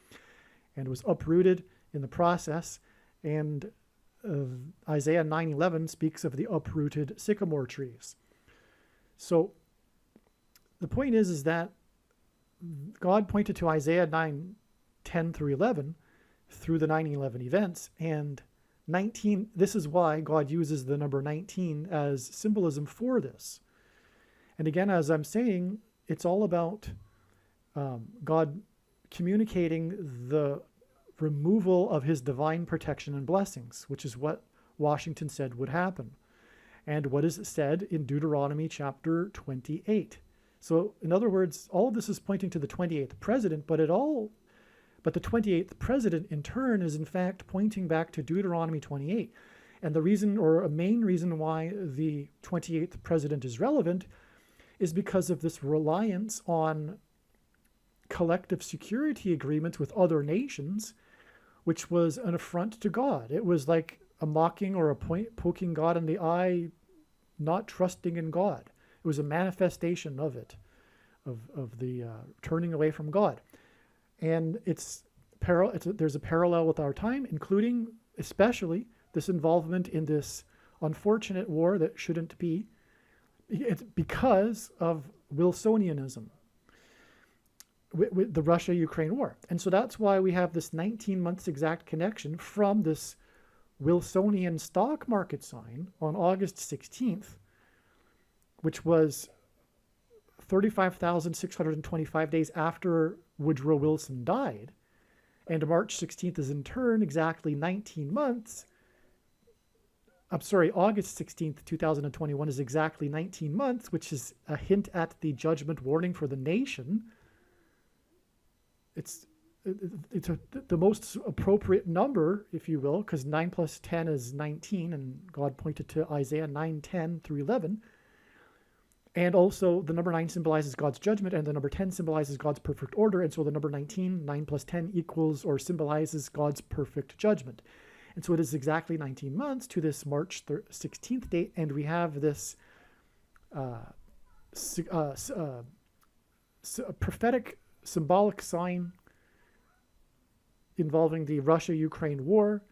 and was uprooted in the process. And Isaiah 9:11 speaks of the uprooted sycamore trees. So the point is that God pointed to Isaiah 9:10 through 11 through the 9/11 events, and 19. This is why God uses the number 19 as symbolism for this. And again, as I'm saying, it's all about God communicating the removal of his divine protection and blessings, which is what Washington said would happen, and what is said in Deuteronomy chapter 28. So in other words, all of this is pointing to the 28th president, but the 28th president in turn is in fact pointing back to Deuteronomy 28. And the reason, or a main reason why the 28th president is relevant, is because of this reliance on collective security agreements with other nations, which was an affront to God. It was like a mocking or a poking God in the eye, not trusting in God. It was a manifestation of it, of the turning away from God. And there's a parallel with our time, including especially this involvement in this unfortunate war that shouldn't be. It's because of Wilsonianism, with the Russia-Ukraine war. And so that's why we have this 19 months exact connection from this Wilsonian stock market sign on August 16th, which was 35,625 days after Woodrow Wilson died. And March 16th is in turn exactly 19 months. August 16th, 2021 is exactly 19 months, which is a hint at the judgment warning for the nation. It's the most appropriate number, if you will, because 9 plus 10 is 19, and God pointed to Isaiah 9:10 through 11. And also the number 9 symbolizes God's judgment, and the number 10 symbolizes God's perfect order. And so the number 19, 9 plus 10 equals or symbolizes God's perfect judgment. And so it is exactly 19 months to this March 16th date. And we have this prophetic symbolic sign involving the Russia-Ukraine war.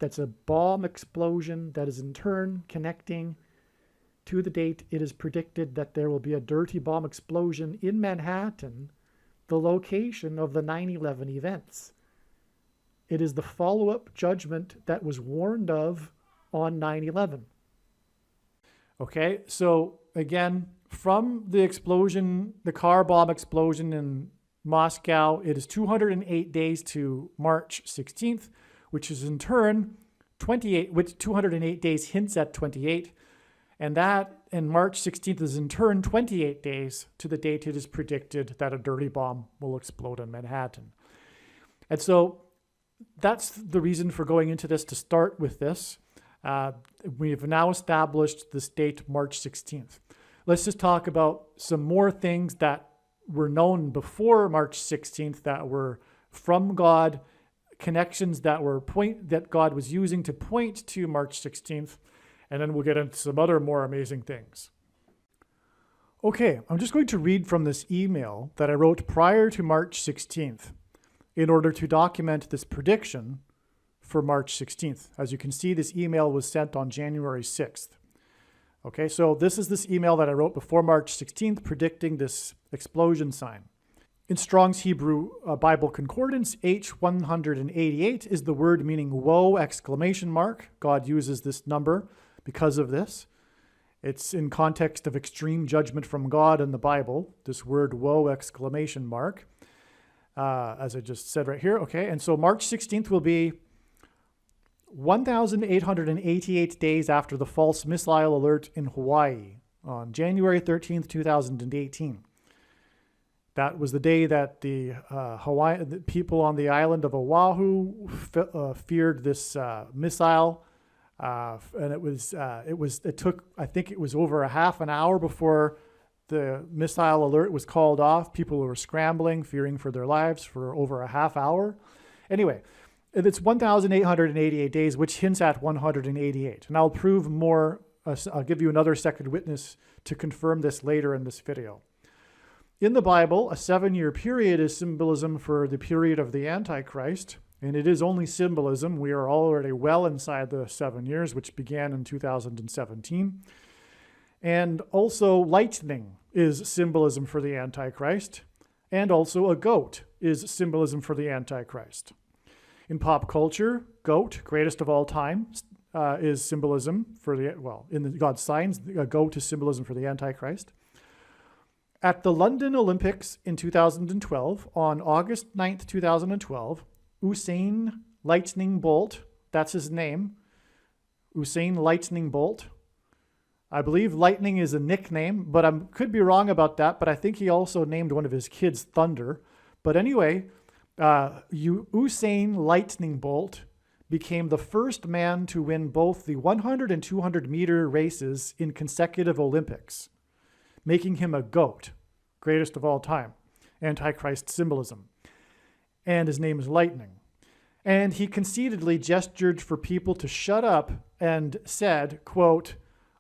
That's a bomb explosion that is in turn connecting to the date it is predicted that there will be a dirty bomb explosion in Manhattan, the location of the 9/11 events. It is the follow-up judgment that was warned of on 9/11. Okay, so again, from the explosion, the car bomb explosion in Moscow, it is 208 days to March 16th, which is in turn 28, which 208 days hints at 28. And March 16th is in turn 28 days to the date it is predicted that a dirty bomb will explode in Manhattan. And so that's the reason for going into this, to start with this. We've now established this date, March 16th. Let's just talk about some more things that were known before March 16th that were from God, connections that God was using to point to March 16th, and then we'll get into some other more amazing things. Okay, I'm just going to read from this email that I wrote prior to March 16th in order to document this prediction for March 16th. As you can see, this email was sent on January 6th. Okay, so this is this email that I wrote before March 16th predicting this explosion sign. In Strong's Hebrew Bible Concordance, H188 is the word meaning woe, exclamation mark. God uses this number because of this. It's in context of extreme judgment from God in the Bible, this word woe, exclamation mark, as I just said right here. Okay, and so March 16th will be 1,888 days after the false missile alert in Hawaii on January 13th, 2018. That was the day that the people on the island of Oahu feared this missile, and it took, I think it was over a half an hour before the missile alert was called off. People were scrambling, fearing for their lives for over a half hour. Anyway, it's 1,888 days, which hints at 188. And I'll prove more. I'll give you another second witness to confirm this later in this video. In the Bible, a 7-year period is symbolism for the period of the Antichrist, and it is only symbolism. We are already well inside the 7 years, which began in 2017. And also lightning is symbolism for the Antichrist, and also a goat is symbolism for the Antichrist. In pop culture, goat, greatest of all time, is symbolism for in God's signs, a goat is symbolism for the Antichrist. At the London Olympics in 2012, on August 9th, 2012, Usain Lightning Bolt, that's his name, Usain Lightning Bolt. I believe Lightning is a nickname, but I could be wrong about that, but I think he also named one of his kids Thunder. But anyway, Usain Lightning Bolt became the first man to win both the 100 and 200 meter races in consecutive Olympics, making him a GOAT, greatest of all time, Antichrist symbolism. And his name is Lightning. And he conceitedly gestured for people to shut up and said, quote,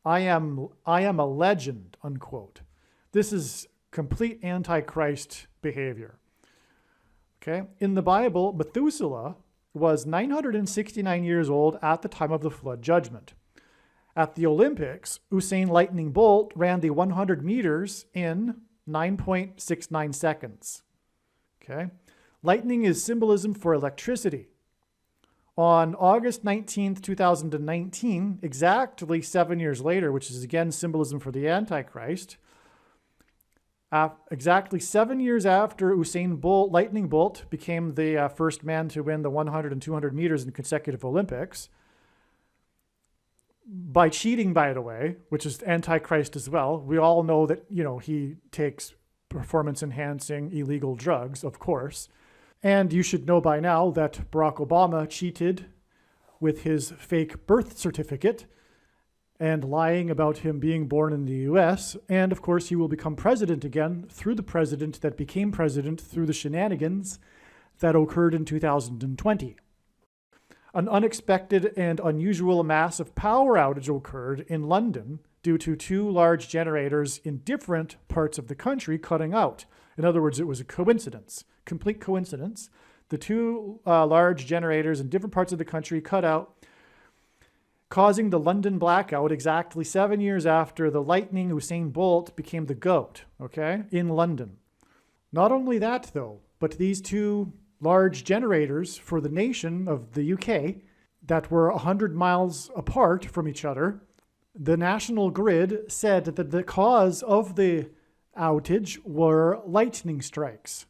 I am a legend, unquote. This is complete Antichrist behavior. Okay. In the Bible, Methuselah was 969 years old at the time of the flood judgment. At the Olympics, Usain Lightning Bolt ran the 100 meters in 9.69 seconds. Okay. Lightning is symbolism for electricity. On August 19th, 2019, exactly 7 years later, which is again symbolism for the Antichrist, exactly 7 years after Lightning Bolt became the first man to win the 100 and 200 meters in consecutive Olympics, by cheating, by the way, which is Antichrist as well. We all know that, he takes performance-enhancing illegal drugs, of course. And you should know by now that Barack Obama cheated with his fake birth certificate and lying about him being born in the US. And of course, he will become president again through the president that became president through the shenanigans that occurred in 2020. An unexpected and unusual massive power outage occurred in London due to 2 large generators in different parts of the country cutting out. In other words, it was a coincidence, complete coincidence. The 2 large generators in different parts of the country cut out, causing the London blackout exactly 7 years after the Lightning Usain Bolt became the GOAT, okay, in London. Not only that, though, but these 2 large generators for the nation of the UK that were 100 miles apart from each other. The National Grid said that the cause of the outage were lightning strikes.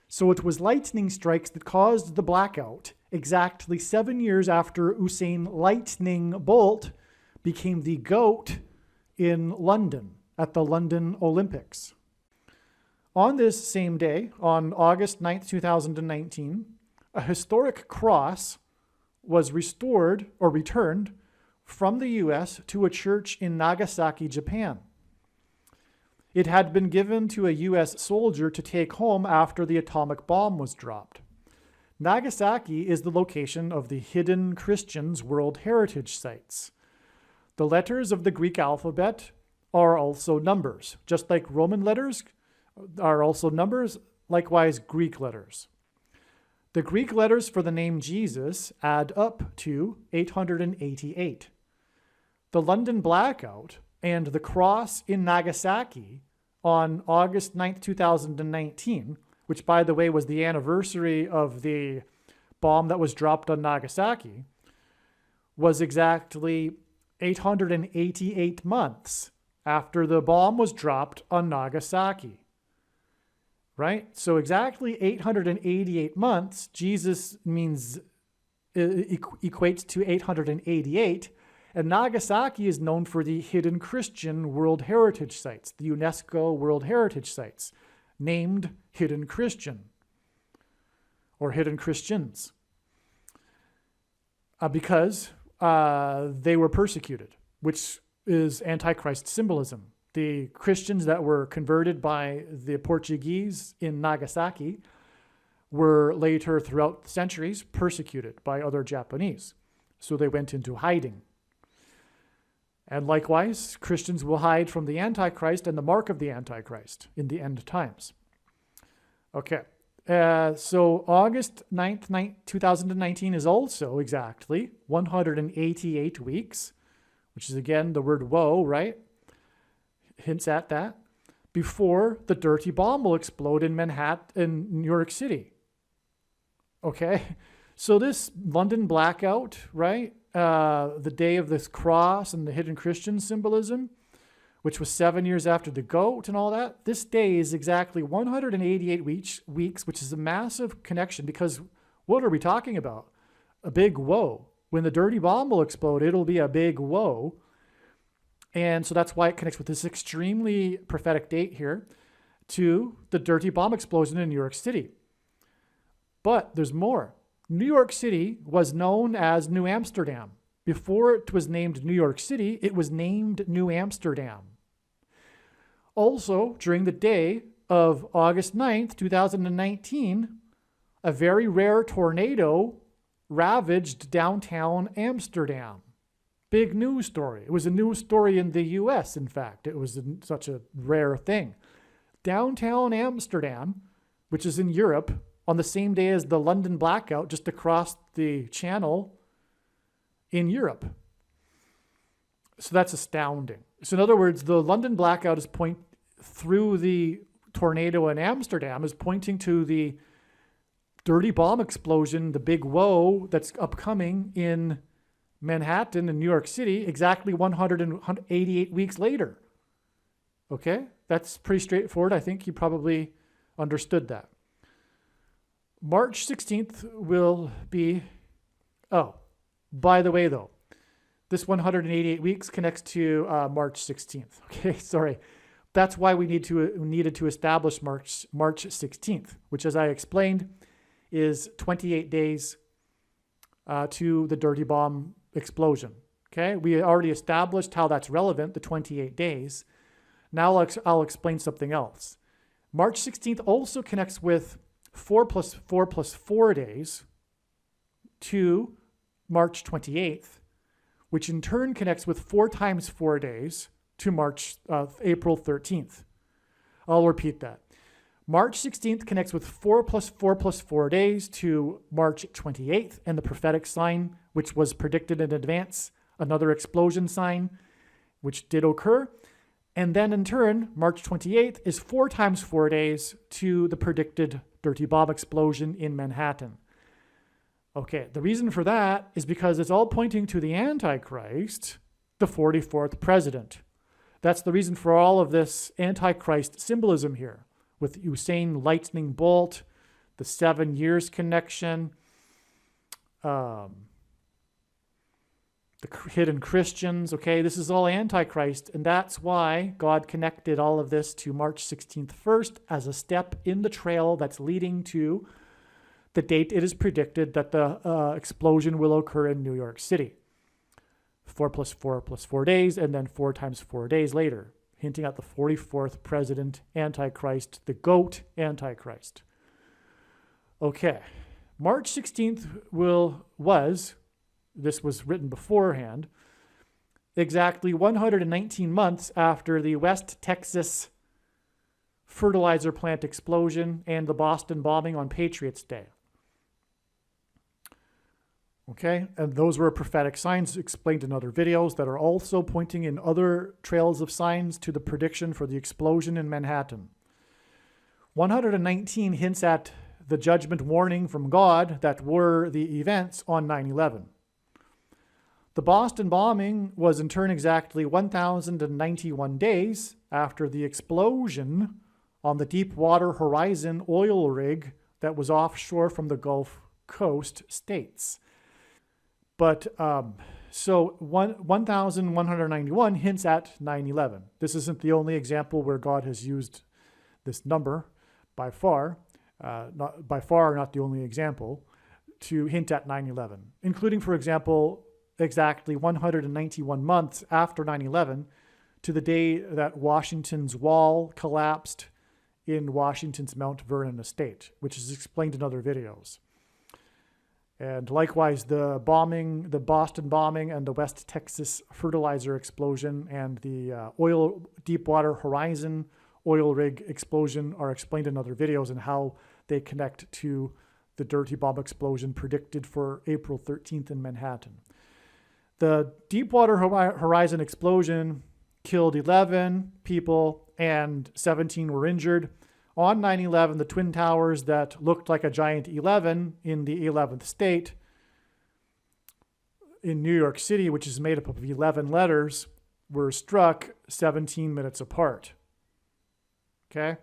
So it was lightning strikes that caused the blackout exactly 7 years after Usain Lightning Bolt became the GOAT in London at the London Olympics. On this same day, on August 9th, 2019, a historic cross was restored or returned from the US to a church in Nagasaki, Japan. It had been given to a US soldier to take home after the atomic bomb was dropped. Nagasaki is the location of the Hidden Christians World Heritage Sites. The letters of the Greek alphabet are also numbers. Just like Roman letters are also numbers, likewise Greek letters. The Greek letters for the name Jesus add up to 888. The London blackout and the cross in Nagasaki on August 9th, 2019, which, by the way, was the anniversary of the bomb that was dropped on Nagasaki, was exactly 888 months after the bomb was dropped on Nagasaki. Right? So exactly 888 months, Jesus means equates to 888. And Nagasaki is known for the Hidden Christian World Heritage Sites, the UNESCO World Heritage Sites, named Hidden Christian or Hidden Christians, because they were persecuted, which is Antichrist symbolism. The Christians that were converted by the Portuguese in Nagasaki were later, throughout the centuries, persecuted by other Japanese. So they went into hiding. And likewise, Christians will hide from the Antichrist and the mark of the Antichrist in the end times. Okay, so August 9th, 2019 is also exactly 188 weeks, which is again the word woe, right? Hints at that, before the dirty bomb will explode in Manhattan, in New York City. Okay, so this London blackout, right? The day of this cross and the hidden Christian symbolism, which was 7 years after the GOAT and all that, this day is exactly 188 weeks, which is a massive connection, because what are we talking about? A big woe. When the dirty bomb will explode, it'll be a big woe. And so that's why it connects with this extremely prophetic date here to the dirty bomb explosion in New York City. But there's more. New York City was known as New Amsterdam. Before it was named New York City, it was named New Amsterdam. Also, during the day of August 9th, 2019, a very rare tornado ravaged downtown Amsterdam. Big news story. It was a news story in the US, in fact. It was such a rare thing. Downtown Amsterdam, which is in Europe, on the same day as the London blackout, just across the channel in Europe. So that's astounding. So in other words, the London blackout is through the tornado in Amsterdam is pointing to the dirty bomb explosion, the big woe that's upcoming in Manhattan and New York City exactly 188 weeks later. Okay? That's pretty straightforward. I think you probably understood that. March 16th will be... Oh, by the way, though, this 188 weeks connects to March 16th. Okay, sorry. That's why we needed to establish March 16th, which, as I explained, is 28 days to the dirty bomb explosion. Okay, we already established how that's relevant, the 28 days. Now I'll explain something else. March 16th also connects with 4 plus 4 plus 4 days to March 28th, which in turn connects with 4 times 4 days to April 13th. I'll repeat that. March 16th connects with 4 plus 4 plus 4 days to March 28th and the prophetic sign, which was predicted in advance, another explosion sign, which did occur. And then in turn, March 28th is 4 times 4 days to the predicted dirty bomb explosion in Manhattan. Okay, the reason for that is because it's all pointing to the Antichrist, the 44th president. That's the reason for all of this Antichrist symbolism here, with Usain lightning bolt, the 7 years connection, the hidden Christians. Okay, this is all Antichrist, and that's why God connected all of this to March 16th first as a step in the trail that's leading to the date it is predicted that the explosion will occur in New York City. 4 plus 4 plus 4 days, and then 4 times 4 days later, hinting at the 44th president, Antichrist, the GOAT Antichrist. Okay, March 16th this was written beforehand, exactly 119 months after the West Texas fertilizer plant explosion and the Boston bombing on Patriots' Day. Okay, and those were prophetic signs explained in other videos that are also pointing in other trails of signs to the prediction for the explosion in Manhattan. 119 hints at the judgment warning from God that were the events on 9/11. The Boston bombing was in turn exactly 1,091 days after the explosion on the Deepwater Horizon oil rig that was offshore from the Gulf Coast states. But so 1,191 hints at 9/11. This isn't the only example where God has used this number by far, not the only example, to hint at 9/11, including, for example, exactly 191 months after 9/11 to the day that Washington's wall collapsed in Washington's Mount Vernon estate, which is explained in other videos. And likewise, the Boston bombing and the West Texas fertilizer explosion and the Deepwater Horizon oil rig explosion are explained in other videos and how they connect to the dirty bomb explosion predicted for April 13th in Manhattan. The Deepwater Horizon explosion killed 11 people and 17 were injured. On 9/11, the Twin Towers that looked like a giant 11 in the 11th state in New York City, which is made up of 11 letters, were struck 17 minutes apart. Okay?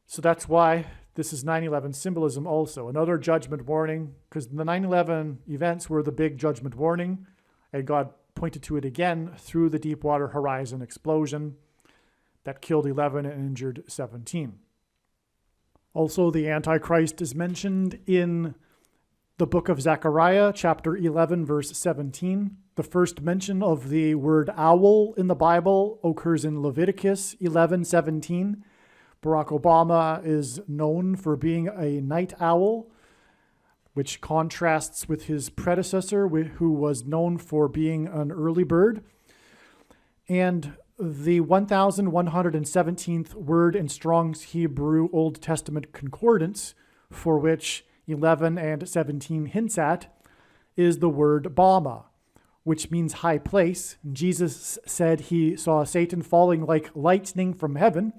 So that's why this is 9/11 symbolism also. Another judgment warning, because the 9/11 events were the big judgment warning, and God pointed to it again through the Deepwater Horizon explosion that killed 11 and injured 17. Also, the Antichrist is mentioned in the book of Zechariah, chapter 11, verse 17. The first mention of the word owl in the Bible occurs in Leviticus 11:17. Barack Obama is known for being a night owl, which contrasts with his predecessor, who was known for being an early bird. And the 1,117th word in Strong's Hebrew Old Testament Concordance, for which 11 and 17 hints at, is the word Bama, which means high place. Jesus said he saw Satan falling like lightning from heaven,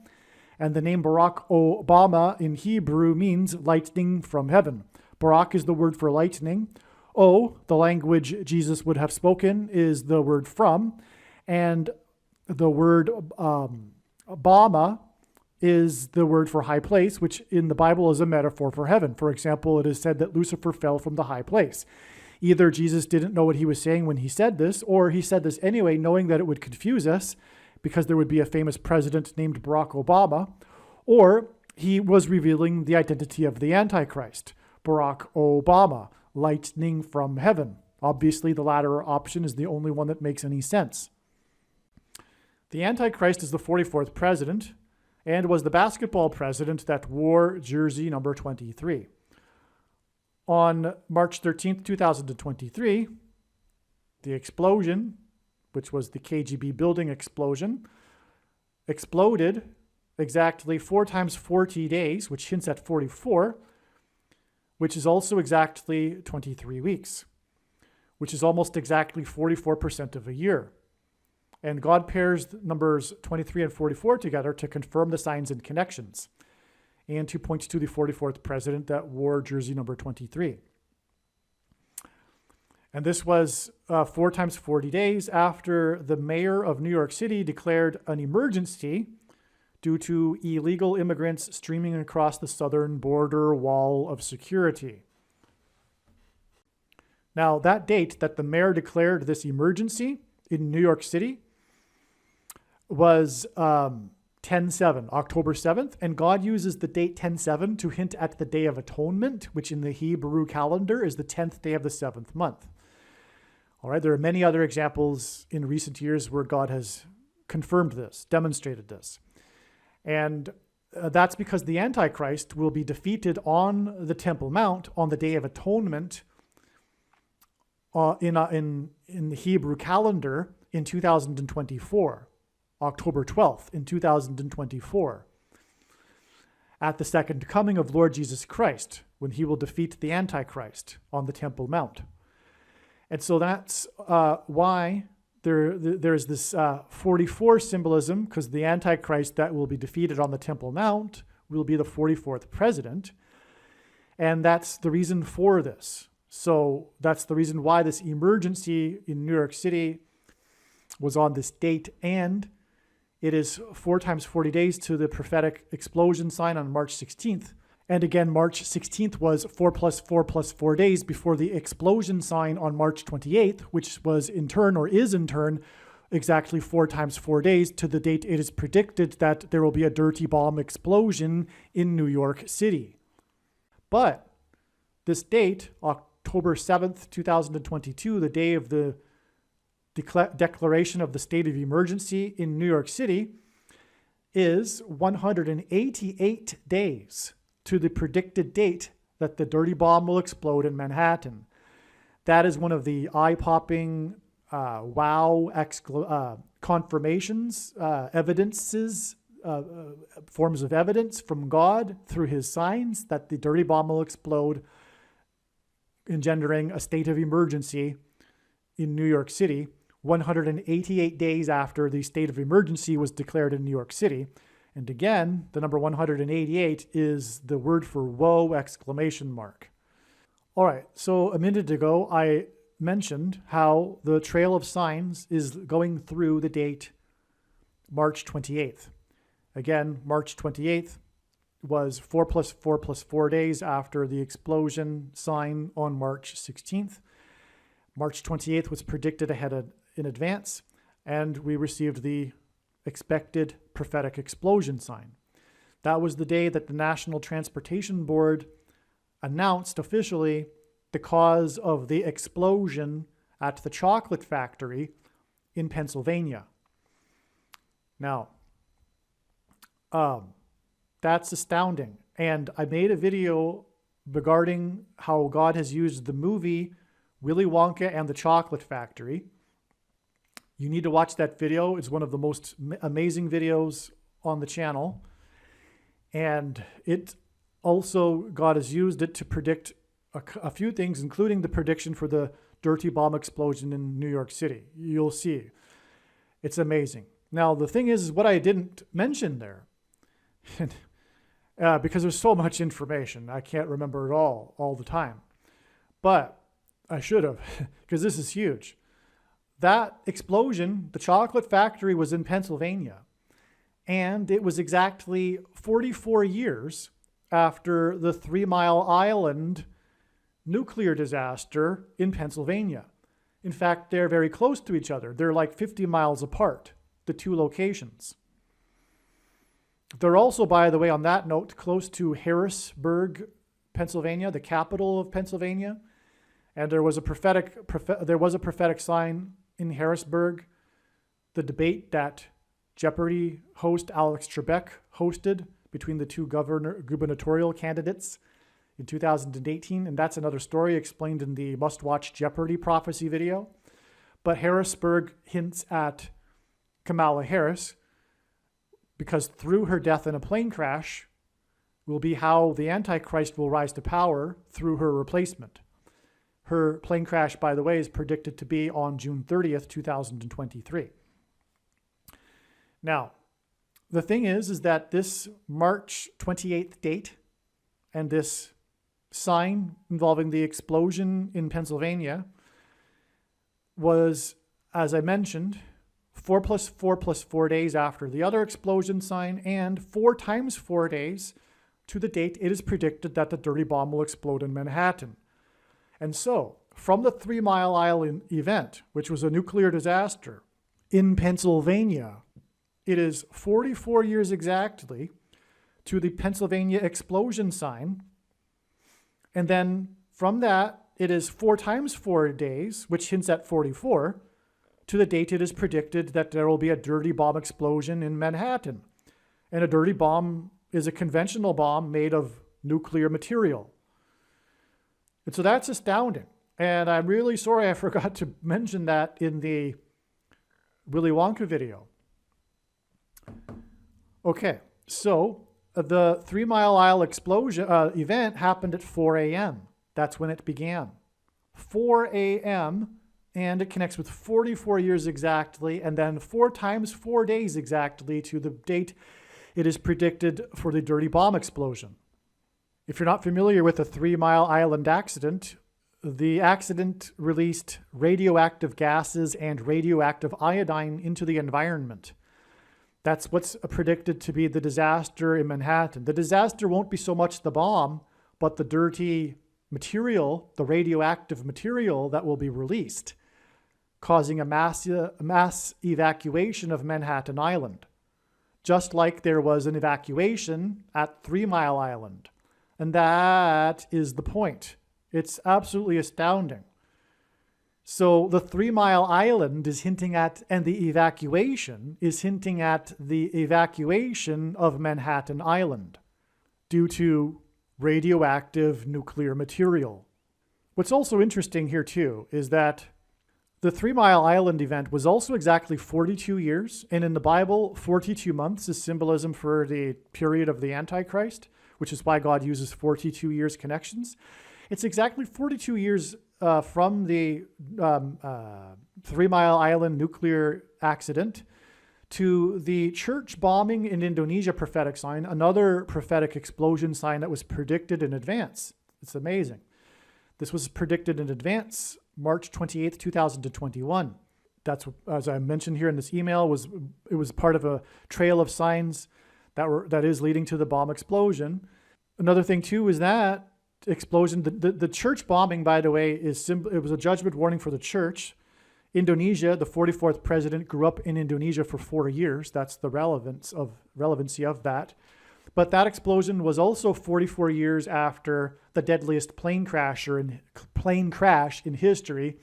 and the name Barack Obama in Hebrew means lightning from heaven. Barak is the word for lightning. The language Jesus would have spoken, is the word from, and the word Bama is the word for high place, which in the Bible is a metaphor for heaven. For example, it is said that Lucifer fell from the high place. Either Jesus didn't know what he was saying when he said this, or he said this anyway, knowing that it would confuse us because there would be a famous president named Barack Obama, or he was revealing the identity of the Antichrist, Barack Obama, lightning from heaven. Obviously, the latter option is the only one that makes any sense. The Antichrist is the 44th president and was the basketball president that wore jersey number 23. On March 13th, 2023, the explosion, which was the KGB building explosion, exploded exactly 4 times 40 days, which hints at 44, which is also exactly 23 weeks, which is almost exactly 44% of a year. And God pairs numbers 23 and 44 together to confirm the signs and connections and to point to the 44th president that wore jersey number 23. And this was 4 times 40 days after the mayor of New York City declared an emergency due to illegal immigrants streaming across the southern border wall of security. Now, that date that the mayor declared this emergency in New York City was 10/7, October 7th, and God uses the date 10/7 to hint at the Day of Atonement, which in the Hebrew calendar is the 10th day of the 7th month. All right, there are many other examples in recent years where God has confirmed this, demonstrated this. And that's because the Antichrist will be defeated on the Temple Mount on the Day of Atonement in the Hebrew calendar in 2024, October 12th in 2024, at the second coming of Lord Jesus Christ, when he will defeat the Antichrist on the Temple Mount. And so that's why there's this 44 symbolism, because the Antichrist that will be defeated on the Temple Mount will be the 44th president. And that's the reason for this. So that's the reason why this emergency in New York City was on this date. And it is 4 times 40 days to the prophetic explosion sign on March 16th. And again, March 16th was 4 plus 4 plus 4 days before the explosion sign on March 28th, which was in turn, or is in turn, exactly 4 times 4 days to the date it is predicted that there will be a dirty bomb explosion in New York City. But this date, October 7th, 2022, the day of the declaration of the state of emergency in New York City, is 188 days to the predicted date that the dirty bomb will explode in Manhattan. That is one of the eye-popping confirmations, evidences, forms of evidence from God through his signs that the dirty bomb will explode, engendering a state of emergency in New York City 188 days after the state of emergency was declared in New York City. And again, the number 188 is the word for woe, exclamation mark. All right, so a minute ago, I mentioned how the trail of signs is going through the date March 28th. Again, March 28th was 4 plus 4 plus 4 days after the explosion sign on March 16th. March 28th was predicted in advance, and we received the expected prophetic explosion sign. That was the day that the National Transportation Board announced officially the cause of the explosion at the chocolate factory in Pennsylvania. Now, that's astounding. And I made a video regarding how God has used the movie Willy Wonka and the Chocolate Factory. You need to watch that video. It's one of the most amazing videos on the channel. And it also, God has used it to predict a few things, including the prediction for the dirty bomb explosion in New York City. You'll see. It's amazing. Now, the thing is what I didn't mention there, because there's so much information, I can't remember it all the time. But I should have, because this is huge. That explosion, the chocolate factory, was in Pennsylvania. And it was exactly 44 years after the 3 Mile Island nuclear disaster in Pennsylvania. In fact, they're very close to each other. They're like 50 miles apart, the two locations. They're also, by the way, on that note, close to Harrisburg, Pennsylvania, the capital of Pennsylvania. And there was a prophetic sign in Harrisburg, the debate that Jeopardy host Alex Trebek hosted between the two gubernatorial candidates in 2018. And that's another story explained in the must-watch Jeopardy prophecy video. But Harrisburg hints at Kamala Harris, because through her death in a plane crash will be how the Antichrist will rise to power through her replacement. Her plane crash, by the way, is predicted to be on June 30th, 2023. Now, the thing is that this March 28th date and this sign involving the explosion in Pennsylvania was, as I mentioned, 4 plus 4 plus 4 days after the other explosion sign, and 4 times 4 days to the date it is predicted that the dirty bomb will explode in Manhattan. And so, from the 3 Mile Island event, which was a nuclear disaster in Pennsylvania, it is 44 years exactly to the Pennsylvania explosion sign. And then from that, it is 4 times 4 days, which hints at 44, to the date it is predicted that there will be a dirty bomb explosion in Manhattan. And a dirty bomb is a conventional bomb made of nuclear material. And so that's astounding. And I'm really sorry I forgot to mention that in the Willy Wonka video. Okay, so the 3 Mile Isle explosion event happened at 4 a.m. That's when it began. 4 a.m. and it connects with 44 years exactly, and then 4 times 4 days exactly to the date it is predicted for the dirty bomb explosion. If you're not familiar with the 3 Mile Island accident, the accident released radioactive gases and radioactive iodine into the environment. That's what's predicted to be the disaster in Manhattan. The disaster won't be so much the bomb, but the dirty material, the radioactive material that will be released, causing a mass evacuation of Manhattan Island, just like there was an evacuation at 3 Mile Island. And that is the point. It's absolutely astounding. So the 3 Mile Island is hinting at, and the evacuation is hinting at the evacuation of Manhattan Island due to radioactive nuclear material. What's also interesting here too is that the 3 Mile Island event was also exactly 42 years, and in the Bible, 42 months is symbolism for the period of the Antichrist, which is why God uses 42 years connections. It's exactly 42 years from the 3 Mile Island nuclear accident to the church bombing in Indonesia prophetic sign, another prophetic explosion sign that was predicted in advance. It's amazing. This was predicted in advance, March 28th, 2021. That's, as I mentioned here in this email, it was part of a trail of signs that is leading to the bomb explosion. Another thing too is that explosion, the church bombing, by the way, it was a judgment warning for the church. Indonesia, the 44th president grew up in Indonesia for 4 years. That's the relevancy of that. But that explosion was also 44 years after the deadliest plane crash in history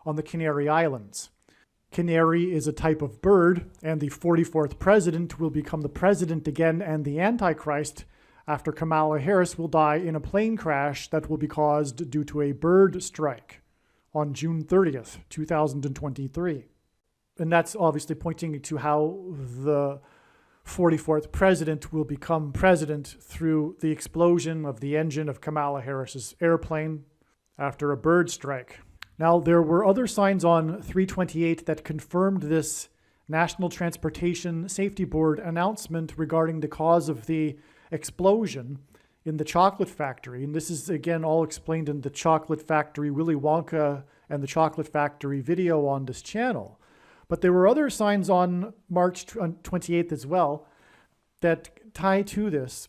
on the Canary Islands. Canary is a type of bird, and the 44th president will become the president again, and the Antichrist, after Kamala Harris, will die in a plane crash that will be caused due to a bird strike on June 30th, 2023. And that's obviously pointing to how the 44th president will become president through the explosion of the engine of Kamala Harris's airplane after a bird strike. Now, there were other signs on 3/28 that confirmed this National Transportation Safety Board announcement regarding the cause of the explosion in the chocolate factory. And this is, again, all explained in the Chocolate Factory, Willy Wonka and the Chocolate Factory video on this channel. But there were other signs on March 28th as well that tie to this.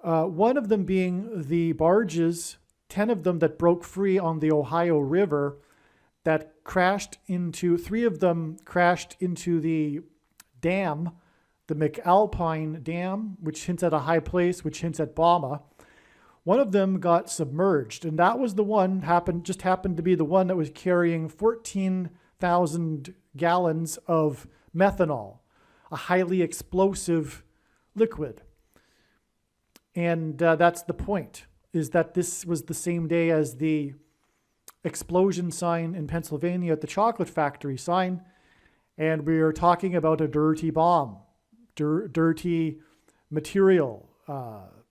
One of them being the barges, 10 of them that broke free on the Ohio River, that three of them crashed into the dam, the McAlpine Dam, which hints at a high place, which hints at Bama. One of them got submerged, and that was the one, happened to be the one that was carrying 14,000 gallons of methanol, a highly explosive liquid. And that's the point, is that this was the same day as the explosion sign in Pennsylvania at the chocolate factory sign, and we are talking about a dirty bomb, dirty material,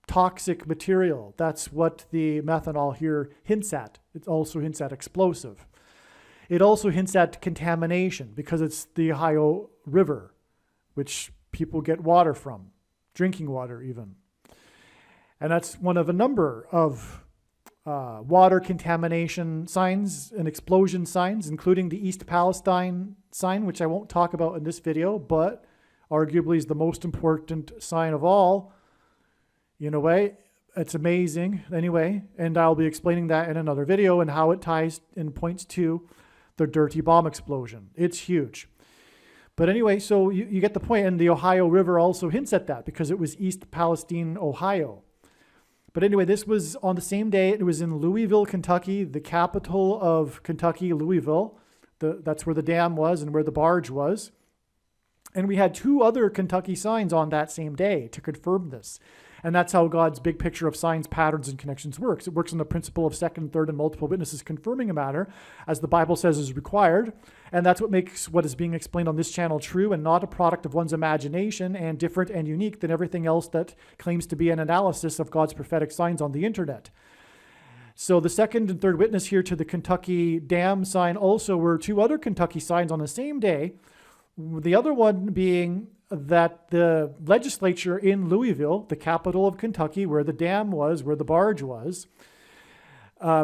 toxic material. That's what the methanol here hints at. It also hints at explosive. It also hints at contamination because it's the Ohio River, which people get water from, drinking water even. And that's one of a number of water contamination signs and explosion signs, including the East Palestine sign, which I won't talk about in this video, but arguably is the most important sign of all. In a way, it's amazing anyway, and I'll be explaining that in another video and how it ties and points to the dirty bomb explosion. It's huge. But anyway, so you get the point, and the Ohio River also hints at that because it was East Palestine, Ohio. But anyway, this was on the same day. It was in Louisville, Kentucky, the capital of Kentucky, Louisville. That's where the dam was and where the barge was. And we had 2 other Kentucky signs on that same day to confirm this. And that's how God's big picture of signs, patterns, and connections works. It works on the principle of second, third, and multiple witnesses confirming a matter, as the Bible says is required. And that's what makes what is being explained on this channel true and not a product of one's imagination and different and unique than everything else that claims to be an analysis of God's prophetic signs on the internet. So the second and third witness here to the Kentucky dam sign also were 2 other Kentucky signs on the same day. The other one being that the legislature in Louisville, the capital of Kentucky, where the dam was, where the barge was, by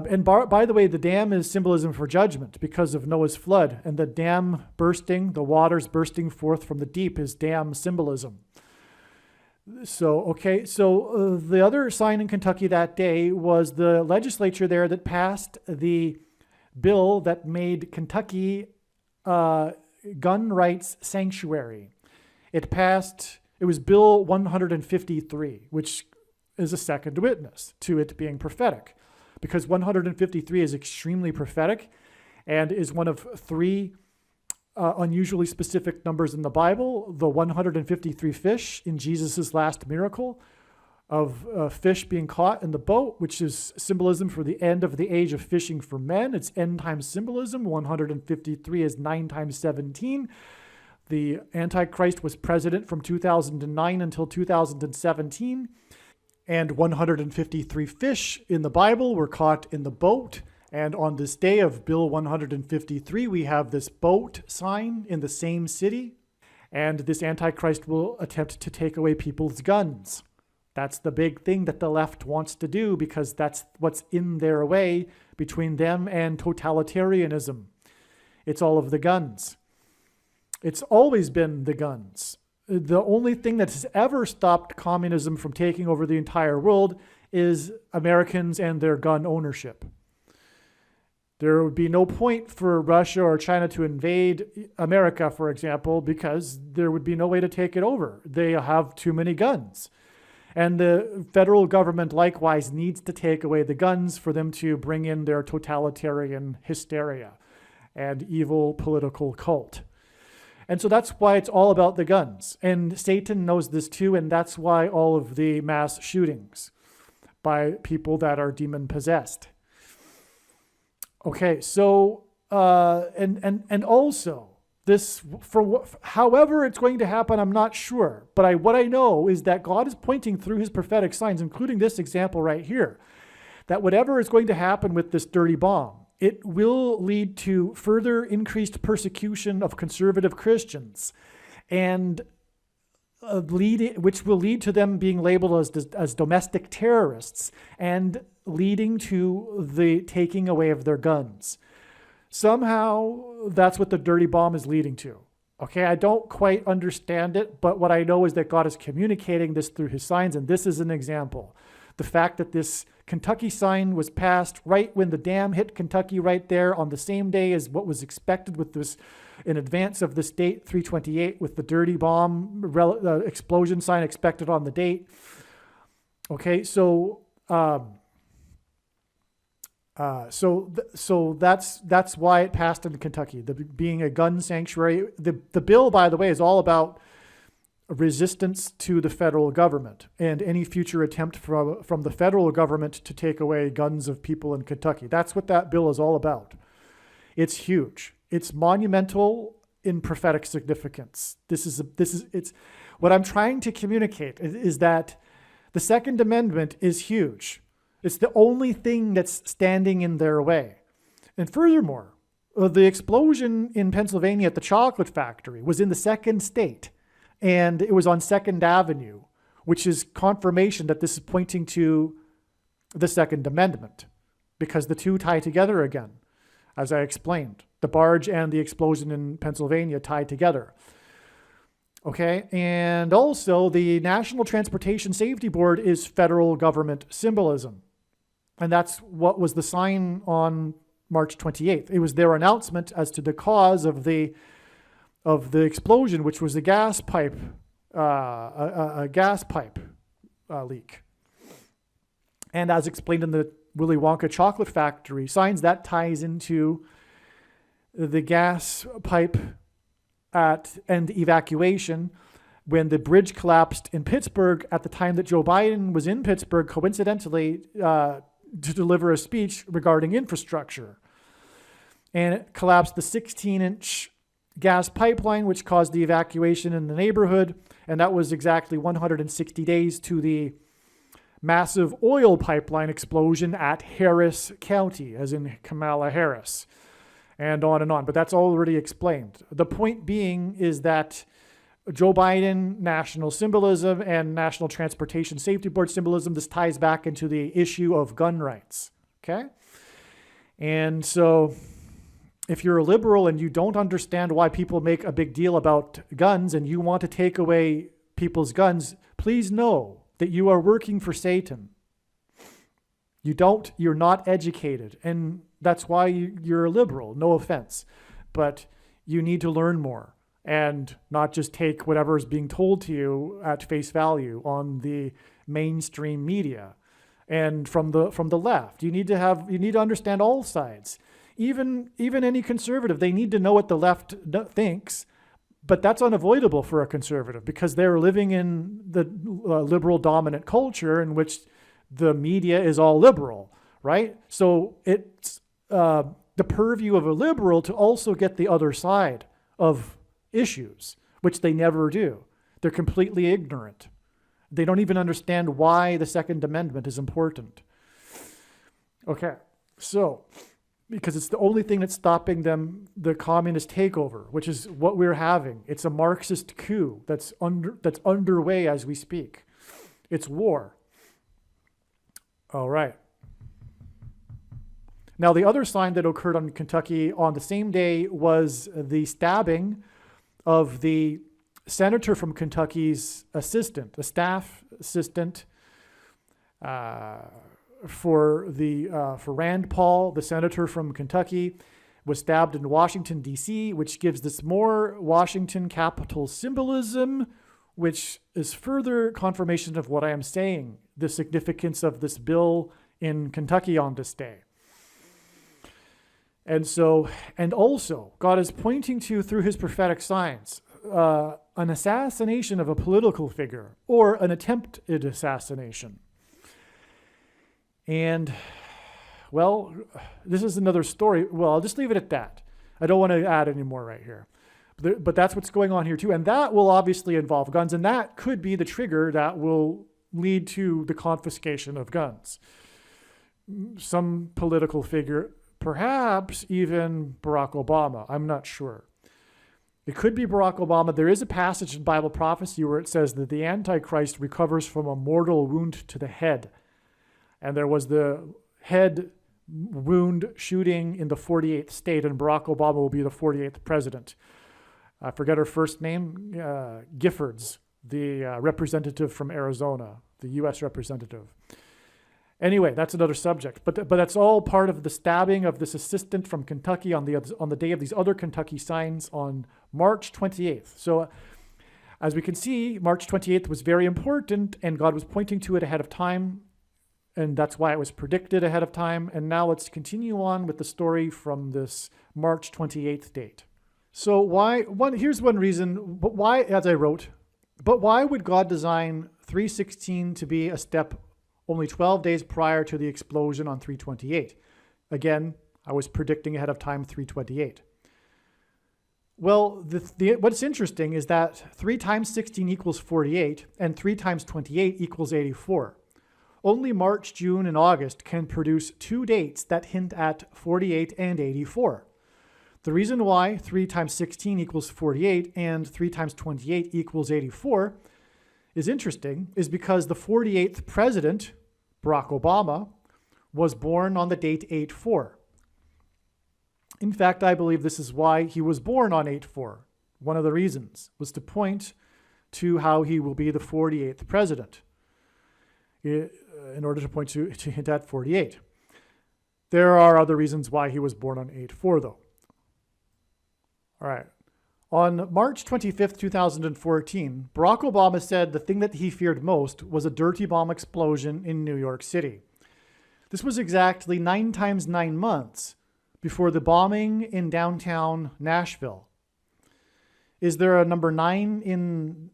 the way, the dam is symbolism for judgment because of Noah's flood, and the dam bursting, the waters bursting forth from the deep is dam symbolism. So the other sign in Kentucky that day was the legislature there that passed the bill that made Kentucky gun rights sanctuary. It was Bill 153, which is a second witness to it being prophetic, because 153 is extremely prophetic and is one of 3 unusually specific numbers in the Bible. The 153 fish in Jesus' last miracle of fish being caught in the boat, which is symbolism for the end of the age of fishing for men. It's end time symbolism. 153 is 9 times 17. The Antichrist was president from 2009 until 2017. And 153 fish in the Bible were caught in the boat. And on this day of Bill 153, we have this boat sign in the same city. And this Antichrist will attempt to take away people's guns. That's the big thing that the left wants to do, because that's what's in their way between them and totalitarianism. It's all of the guns. It's always been the guns. The only thing that has ever stopped communism from taking over the entire world is Americans and their gun ownership. There would be no point for Russia or China to invade America, for example, because there would be no way to take it over. They have too many guns. And the federal government likewise needs to take away the guns for them to bring in their totalitarian hysteria and evil political cult. And so that's why it's all about the guns. And Satan knows this too, and that's why all of the mass shootings by people that are demon-possessed. Okay, so, and also, this, however it's going to happen, I'm not sure. But what I know is that God is pointing through his prophetic signs, including this example right here, that whatever is going to happen with this dirty bomb, it will lead to further increased persecution of conservative Christians, and which will lead to them being labeled as domestic terrorists and leading to the taking away of their guns. Somehow, that's what the dirty bomb is leading to. Okay, I don't quite understand it, but what I know is that God is communicating this through his signs, and this is an example. The fact that this Kentucky sign was passed right when the dam hit Kentucky, right there on the same day as what was expected with this, in advance of this date, 3/28, with the dirty bomb explosion sign expected on the date. Okay, so that's why it passed in Kentucky, being a gun sanctuary. The bill, by the way, is all about resistance to the federal government and any future attempt from the federal government to take away guns of people in Kentucky. That's what that bill is all about. It's huge. It's monumental in prophetic significance. It's what I'm trying to communicate is that the Second Amendment is huge. It's the only thing that's standing in their way. And furthermore, the explosion in Pennsylvania at the chocolate factory was in the second state. And it was on 2nd Avenue, which is confirmation that this is pointing to the Second Amendment. because the two tie together again, as I explained. The barge and the explosion in Pennsylvania tied together. Okay, and also the National Transportation Safety Board is federal government symbolism. And that's what was the sign on March 28th. It was their announcement as to the cause of the explosion, which was a gas pipe, leak. And as explained in the Willy Wonka chocolate factory signs, that ties into the gas pipe and evacuation when the bridge collapsed in Pittsburgh at the time that Joe Biden was in Pittsburgh, coincidentally, to deliver a speech regarding infrastructure. And it collapsed the 16-inch gas pipeline, which caused the evacuation in the neighborhood. And that was exactly 160 days to the massive oil pipeline explosion at Harris County, as in Kamala Harris, and on and on. But that's already explained. The point being is that Joe Biden, national symbolism, and National Transportation Safety Board symbolism, this ties back into the issue of gun rights, okay? And so if you're a liberal and you don't understand why people make a big deal about guns and you want to take away people's guns, please know that you are working for Satan. You're not educated, and that's why you're a liberal, no offense. But you need to learn more and not just take whatever is being told to you at face value on the mainstream media and from the left. You need to understand all sides. Even any conservative, they need to know what the left thinks, but that's unavoidable for a conservative because they're living in the liberal dominant culture in which the media is all liberal, right? So it's the purview of a liberal to also get the other side of issues, which they never do. They're completely ignorant. They don't even understand why the Second Amendment is important. Okay, so because it's the only thing that's stopping them, the communist takeover, which is what we're having. It's a Marxist coup that's underway as we speak. It's war. All right. Now, the other sign that occurred in Kentucky on the same day was the stabbing of the senator from Kentucky's assistant, the staff assistant for Rand Paul, the senator from Kentucky, was stabbed in Washington, D.C., which gives this more Washington Capitol symbolism, which is further confirmation of what I am saying, the significance of this bill in Kentucky on this day. And also, God is pointing to, through his prophetic signs, an assassination of a political figure or an attempted assassination. And, well, this is another story. Well, I'll just leave it at that. I don't want to add any more right here. But that's what's going on here too. And that will obviously involve guns. And that could be the trigger that will lead to the confiscation of guns. Some political figure, perhaps even Barack Obama. I'm not sure. It could be Barack Obama. There is a passage in Bible prophecy where it says that the Antichrist recovers from a mortal wound to the head. And there was the head wound shooting in the 48th state, and Barack Obama will be the 48th president. I forget her first name, Giffords, the representative from Arizona, the U.S. representative. Anyway, that's another subject. But that's all part of the stabbing of this assistant from Kentucky on the day of these other Kentucky signs on March 28th. So as we can see, March 28th was very important, and God was pointing to it ahead of time. And that's why it was predicted ahead of time. And now let's continue on with the story from this March 28th date. So here's one reason, but why, as I wrote, but why would God design 316 to be a step only 12 days prior to the explosion on 328? Again, I was predicting ahead of time 328. Well, what's interesting is that 3 times 16 equals 48, and 3 times 28 equals 84. Only March, June, and August can produce 2 dates that hint at 48 and 84. The reason why 3 times 16 equals 48 and 3 times 28 equals 84 is interesting is because the 48th president, Barack Obama, was born on the date 8/4. In fact, I believe this is why he was born on 8/4. One of the reasons was to point to how he will be the 48th president, in order to point to hint at 48. There are other reasons why he was born on 8/4, though. All right. On March 25th, 2014, Barack Obama said the thing that he feared most was a dirty bomb explosion in New York City. This was exactly 9 times 9 months before the bombing in downtown Nashville. Is there a number 9 in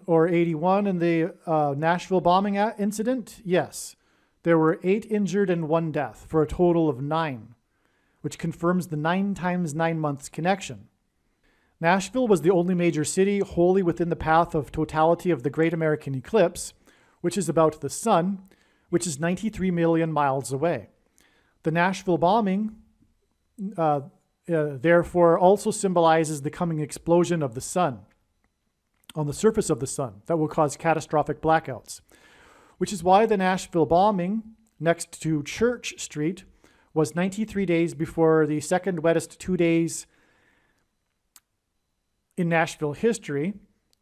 or 81 in the Nashville bombing incident? Yes. There were 8 injured and 1 death for a total of 9, which confirms the 9 times 9 months connection. Nashville was the only major city wholly within the path of totality of the Great American Eclipse, which is about the sun, which is 93 million miles away. The Nashville bombing, therefore, also symbolizes the coming explosion of the sun on the surface of the sun that will cause catastrophic blackouts, which is why the Nashville bombing next to Church Street was 93 days before the second wettest 2 days in Nashville history,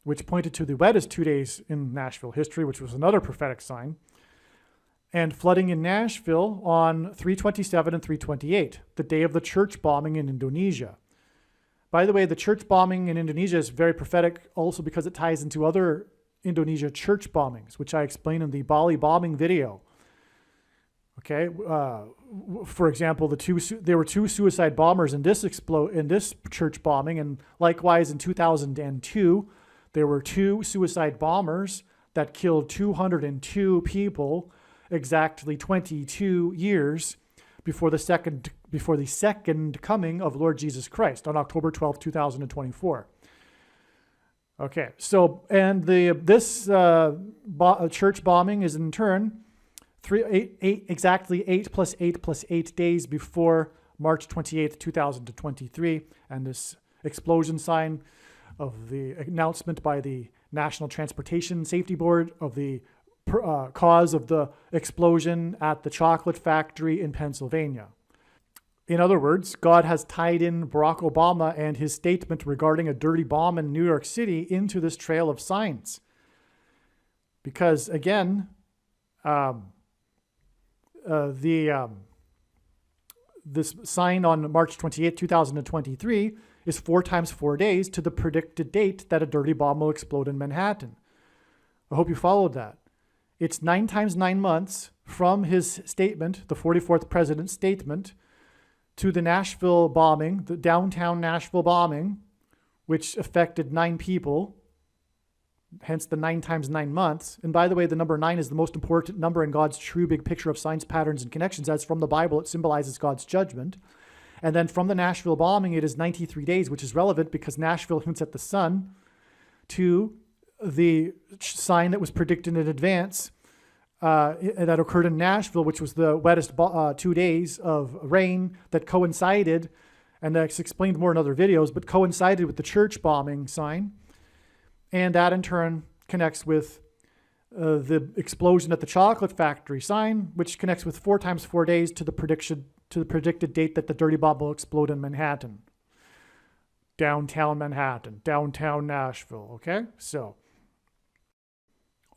which pointed to the wettest 2 days in Nashville history, which was another prophetic sign, and flooding in Nashville on 3/27 and 3/28, the day of the church bombing in Indonesia. By the way, the church bombing in Indonesia is very prophetic also because it ties into other Indonesia church bombings, which I explain in the Bali bombing video. Okay, for example, there were 2 suicide bombers in this church bombing, and likewise in 2002, there were 2 suicide bombers that killed 202 people exactly 22 years before the second coming of Lord Jesus Christ on October 12, 2024. Okay, so and this church bombing is in turn exactly 8 plus 8 plus 8 days before March 28th, 2023, and this explosion sign of the announcement by the National Transportation Safety Board of the cause of the explosion at the chocolate factory in Pennsylvania. In other words, God has tied in Barack Obama and his statement regarding a dirty bomb in New York City into this trail of signs. Because again, this sign on March 28, 2023 is 4 times 4 days to the predicted date that a dirty bomb will explode in Manhattan. I hope you followed that. It's 9 times 9 months from his statement, the 44th president's statement, to the Nashville bombing, the downtown Nashville bombing, which affected 9 people, hence the 9 times 9 months. And by the way, the number 9 is the most important number in God's true big picture of signs, patterns, and connections. As from the Bible, it symbolizes God's judgment. And then from the Nashville bombing, it is 93 days, which is relevant because Nashville hints at the sun, to the sign that was predicted in advance that occurred in Nashville, which was the wettest 2 days of rain that coincided, and that's explained more in other videos, but coincided with the church bombing sign. And that in turn connects with the explosion at the chocolate factory sign, which connects with 4 times 4 days to the predicted date that the dirty bomb will explode in Manhattan. Downtown Manhattan, downtown Nashville, okay? So,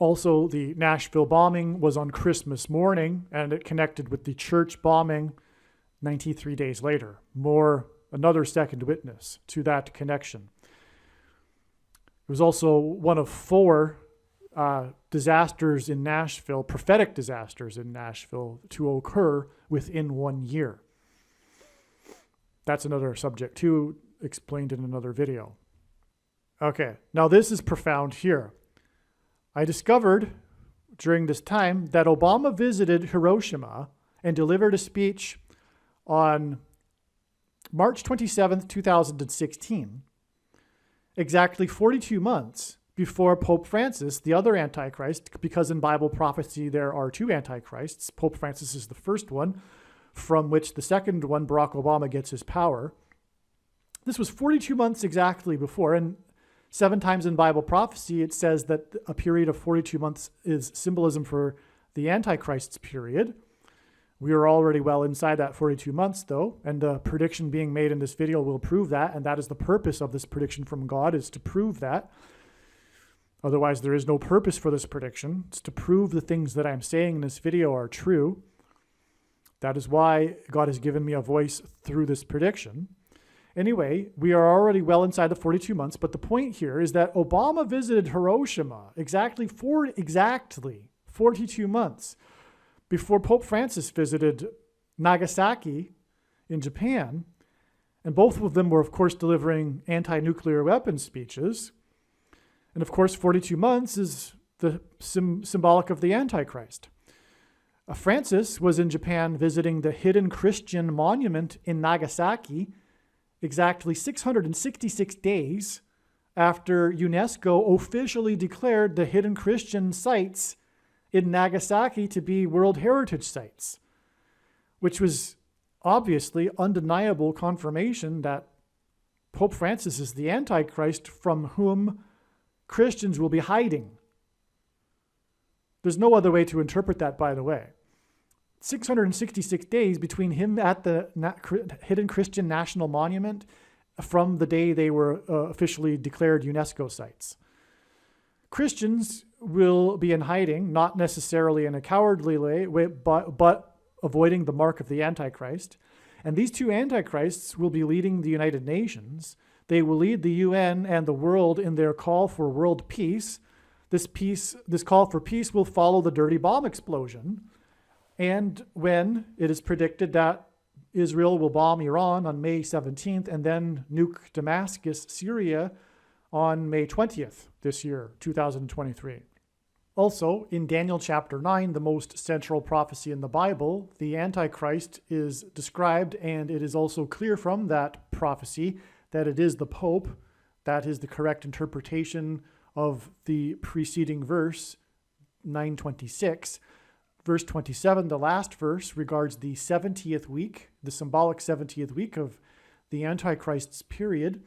also the Nashville bombing was on Christmas morning, and it connected with the church bombing 93 days later. Another second witness to that connection. It was also one of 4 disasters in Nashville, prophetic disasters in Nashville, to occur within 1 year. That's another subject too, explained in another video. Okay, now this is profound here. I discovered during this time that Obama visited Hiroshima and delivered a speech on March 27th, 2016, exactly 42 months before Pope Francis, the other Antichrist, because in Bible prophecy there are 2 Antichrists. Pope Francis is the first one, from which the second one, Barack Obama, gets his power. This was 42 months exactly before, and 7 times in Bible prophecy it says that a period of 42 months is symbolism for the Antichrist's period. We are already well inside that 42 months, though, and the prediction being made in this video will prove that, and that is the purpose of this prediction from God, is to prove that. Otherwise, there is no purpose for this prediction. It's to prove the things that I'm saying in this video are true. That is why God has given me a voice through this prediction. Anyway, we are already well inside the 42 months, but the point here is that Obama visited Hiroshima exactly 42 months before Pope Francis visited Nagasaki in Japan. And both of them were, of course, delivering anti-nuclear weapons speeches. And of course, 42 months is the symbolic of the Antichrist. Francis was in Japan visiting the hidden Christian monument in Nagasaki exactly 666 days after UNESCO officially declared the hidden Christian sites in Nagasaki to be World Heritage Sites, which was obviously undeniable confirmation that Pope Francis is the Antichrist from whom Christians will be hiding. There's no other way to interpret that, by the way. 666 days between him at the Hidden Christian National Monument from the day they were officially declared UNESCO sites. Christians will be in hiding, not necessarily in a cowardly way, but avoiding the mark of the Antichrist. And these two Antichrists will be leading the United Nations. They will lead the UN and the world in their call for world peace. This call for peace will follow the dirty bomb explosion. And when it is predicted that Israel will bomb Iran on May 17th and then nuke Damascus, Syria on May 20th this year, 2023. Also, in Daniel chapter 9, the most central prophecy in the Bible, the Antichrist is described, and it is also clear from that prophecy that it is the Pope. That is the correct interpretation of the preceding verse, 9:26. Verse 27, the last verse, regards the 70th week, the symbolic 70th week of the Antichrist's period.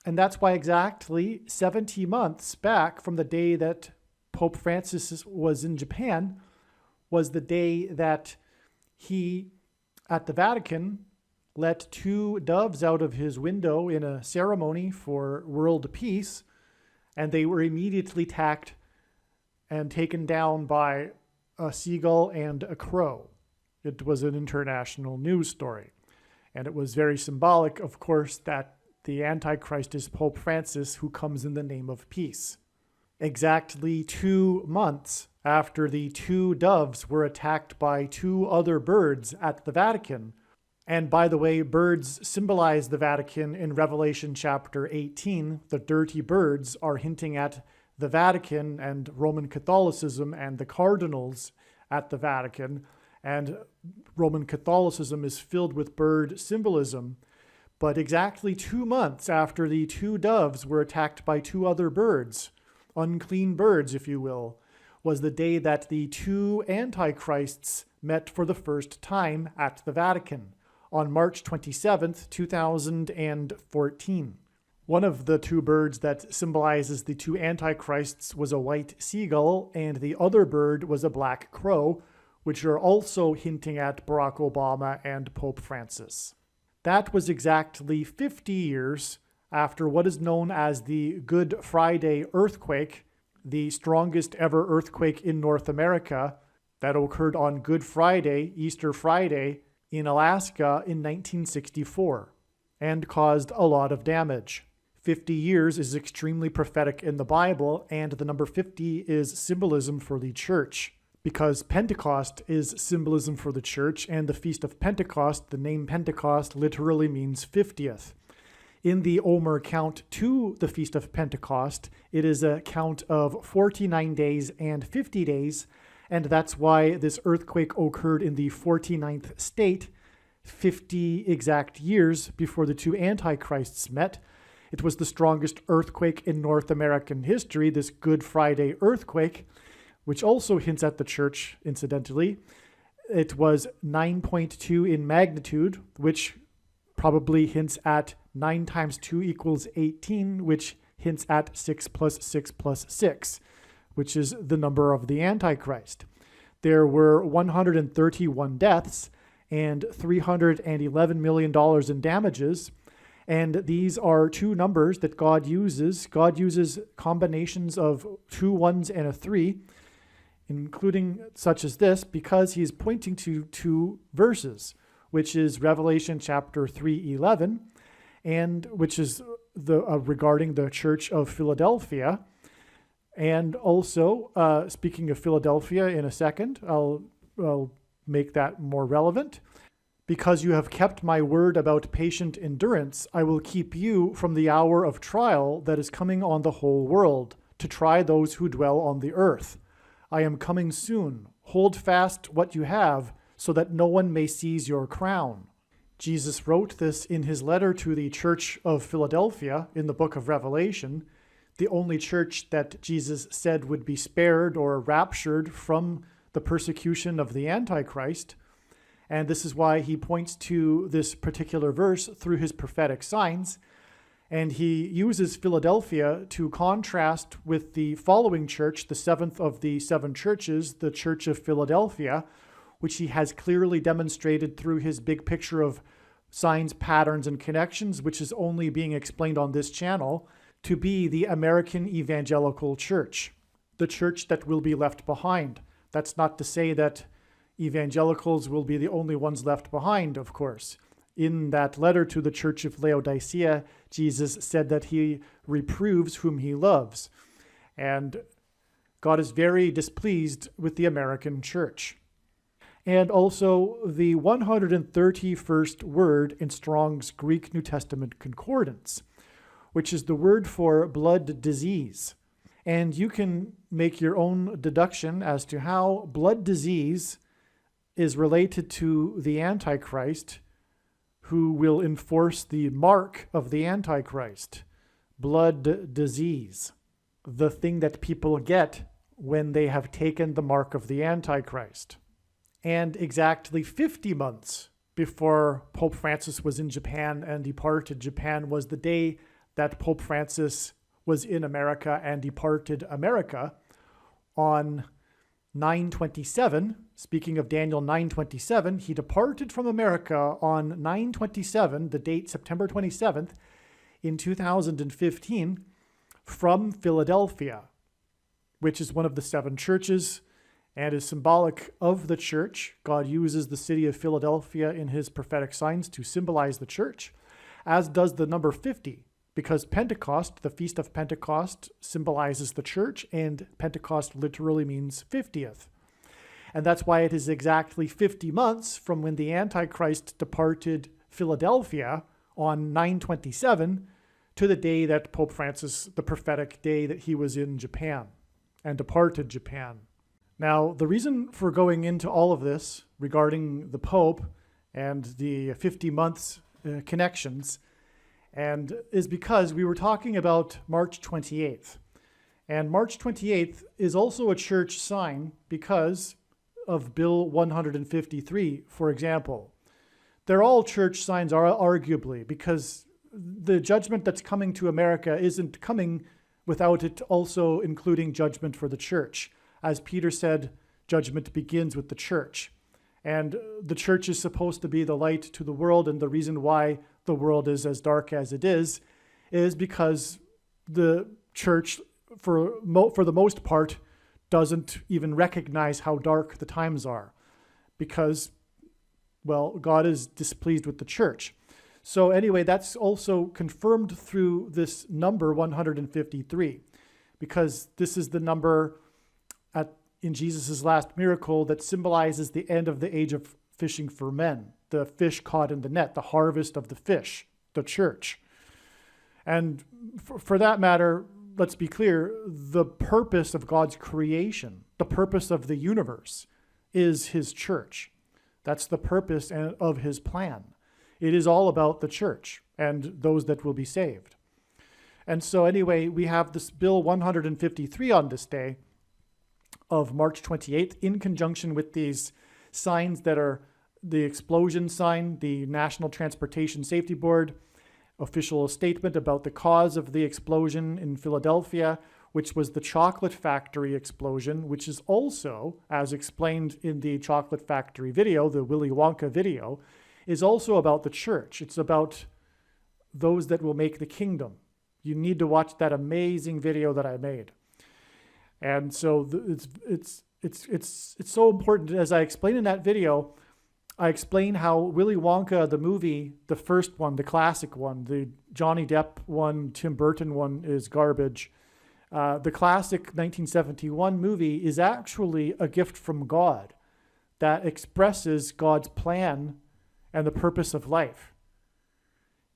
And that's why exactly 70 months back from the day that Pope Francis was in Japan was the day that he, at the Vatican, let two doves out of his window in a ceremony for world peace, and they were immediately attacked and taken down by a seagull and a crow. It was an international news story. And it was very symbolic, of course, that the Antichrist is Pope Francis, who comes in the name of peace. Exactly 2 months after the two doves were attacked by two other birds at the Vatican. And by the way, birds symbolize the Vatican in Revelation chapter 18. The dirty birds are hinting at the Vatican and Roman Catholicism and the cardinals at the Vatican. And Roman Catholicism is filled with bird symbolism. But exactly 2 months after the two doves were attacked by two other birds, unclean birds, if you will, was the day that the two Antichrists met for the first time at the Vatican on March 27th, 2014. One of the two birds that symbolizes the two Antichrists was a white seagull, and the other bird was a black crow, which are also hinting at Barack Obama and Pope Francis. That was exactly 50 years after what is known as the Good Friday earthquake, the strongest ever earthquake in North America that occurred on Good Friday, Easter Friday, in Alaska in 1964 and caused a lot of damage. 50 years is extremely prophetic in the Bible, and the number 50 is symbolism for the church, because Pentecost is symbolism for the church, and the Feast of Pentecost, the name Pentecost, literally means 50th. In the Omer count to the Feast of Pentecost, it is a count of 49 days and 50 days, and that's why this earthquake occurred in the 49th state, 50 exact years before the two Antichrists met. It was the strongest earthquake in North American history, this Good Friday earthquake, which also hints at the church, incidentally. It was 9.2 in magnitude, which probably hints at 9 times 2 equals 18, which hints at 6 plus 6 plus 6, which is the number of the Antichrist. there were 131 deaths and $311 million in damages. And these are two numbers that God uses. God uses combinations of 2 1s and a 3, including such as this, because he's pointing to 2 verses, which is Revelation chapter 3:11, and which is regarding the church of Philadelphia. And also, speaking of Philadelphia in a second, I'll make that more relevant. Because you have kept my word about patient endurance, I will keep you from the hour of trial that is coming on the whole world, to try those who dwell on the earth. I am coming soon. Hold fast what you have, so that no one may seize your crown. Jesus wrote this in his letter to the church of Philadelphia in the book of Revelation, the only church that Jesus said would be spared or raptured from the persecution of the Antichrist. And this is why he points to this particular verse through his prophetic signs. And he uses Philadelphia to contrast with the following church, the 7th of the 7 churches, the Church of Philadelphia, which he has clearly demonstrated through his big picture of signs, patterns, and connections, which is only being explained on this channel, to be the American Evangelical Church, the church that will be left behind. That's not to say that evangelicals will be the only ones left behind, of course. In that letter to the church of Laodicea, Jesus said that he reproves whom he loves. And God is very displeased with the American church. And also the 131st word in Strong's Greek New Testament Concordance, which is the word for blood disease. And you can make your own deduction as to how blood disease is related to the Antichrist, who will enforce the mark of the Antichrist, blood disease, the thing that people get when they have taken the mark of the Antichrist. And exactly 50 months before Pope Francis was in Japan and departed Japan was the day that Pope Francis was in America and departed America on 9/27. Speaking of Daniel 9/27, he departed from America on 9/27, the date September 27th, in 2015, from Philadelphia, which is one of the 7 churches and is symbolic of the church. God uses the city of Philadelphia in his prophetic signs to symbolize the church, as does the number 50, because Pentecost, the Feast of Pentecost, symbolizes the church, and Pentecost literally means 50th. And that's why it is exactly 50 months from when the Antichrist departed Philadelphia on 9/27 to the day that Pope Francis, the prophetic day that he was in Japan and departed Japan. Now, the reason for going into all of this regarding the Pope and the 50 months connections and is because we were talking about March 28th. And March 28th is also a church sign because of Bill 153, for example. They're all church signs, arguably, because the judgment that's coming to America isn't coming without it also including judgment for the church. As Peter said, judgment begins with the church. And the church is supposed to be the light to the world, and the reason why the world is as dark as it is because the church, for the most part, doesn't even recognize how dark the times are because, well, God is displeased with the church. So anyway, that's also confirmed through this number 153, because this is the number in Jesus' last miracle that symbolizes the end of the age of fishing for men, the fish caught in the net, the harvest of the fish, the church. And for that matter, let's be clear, the purpose of God's creation, the purpose of the universe is his church. That's the purpose of his plan. It is all about the church and those that will be saved. And so anyway, we have this Bill 153 on this day of March 28th in conjunction with these signs that are the explosion sign, the National Transportation Safety Board official statement about the cause of the explosion in Philadelphia, which was the chocolate factory explosion, which is also, as explained in the chocolate factory video, the Willy Wonka video, is also about the church. It's about those that will make the kingdom. You need to watch that amazing video that I made. And so it's so important. As I explain in that video, I explain how Willy Wonka, the movie, the first one, the classic one, the Johnny Depp one, Tim Burton one is garbage. The classic 1971 movie is actually a gift from God that expresses God's plan and the purpose of life.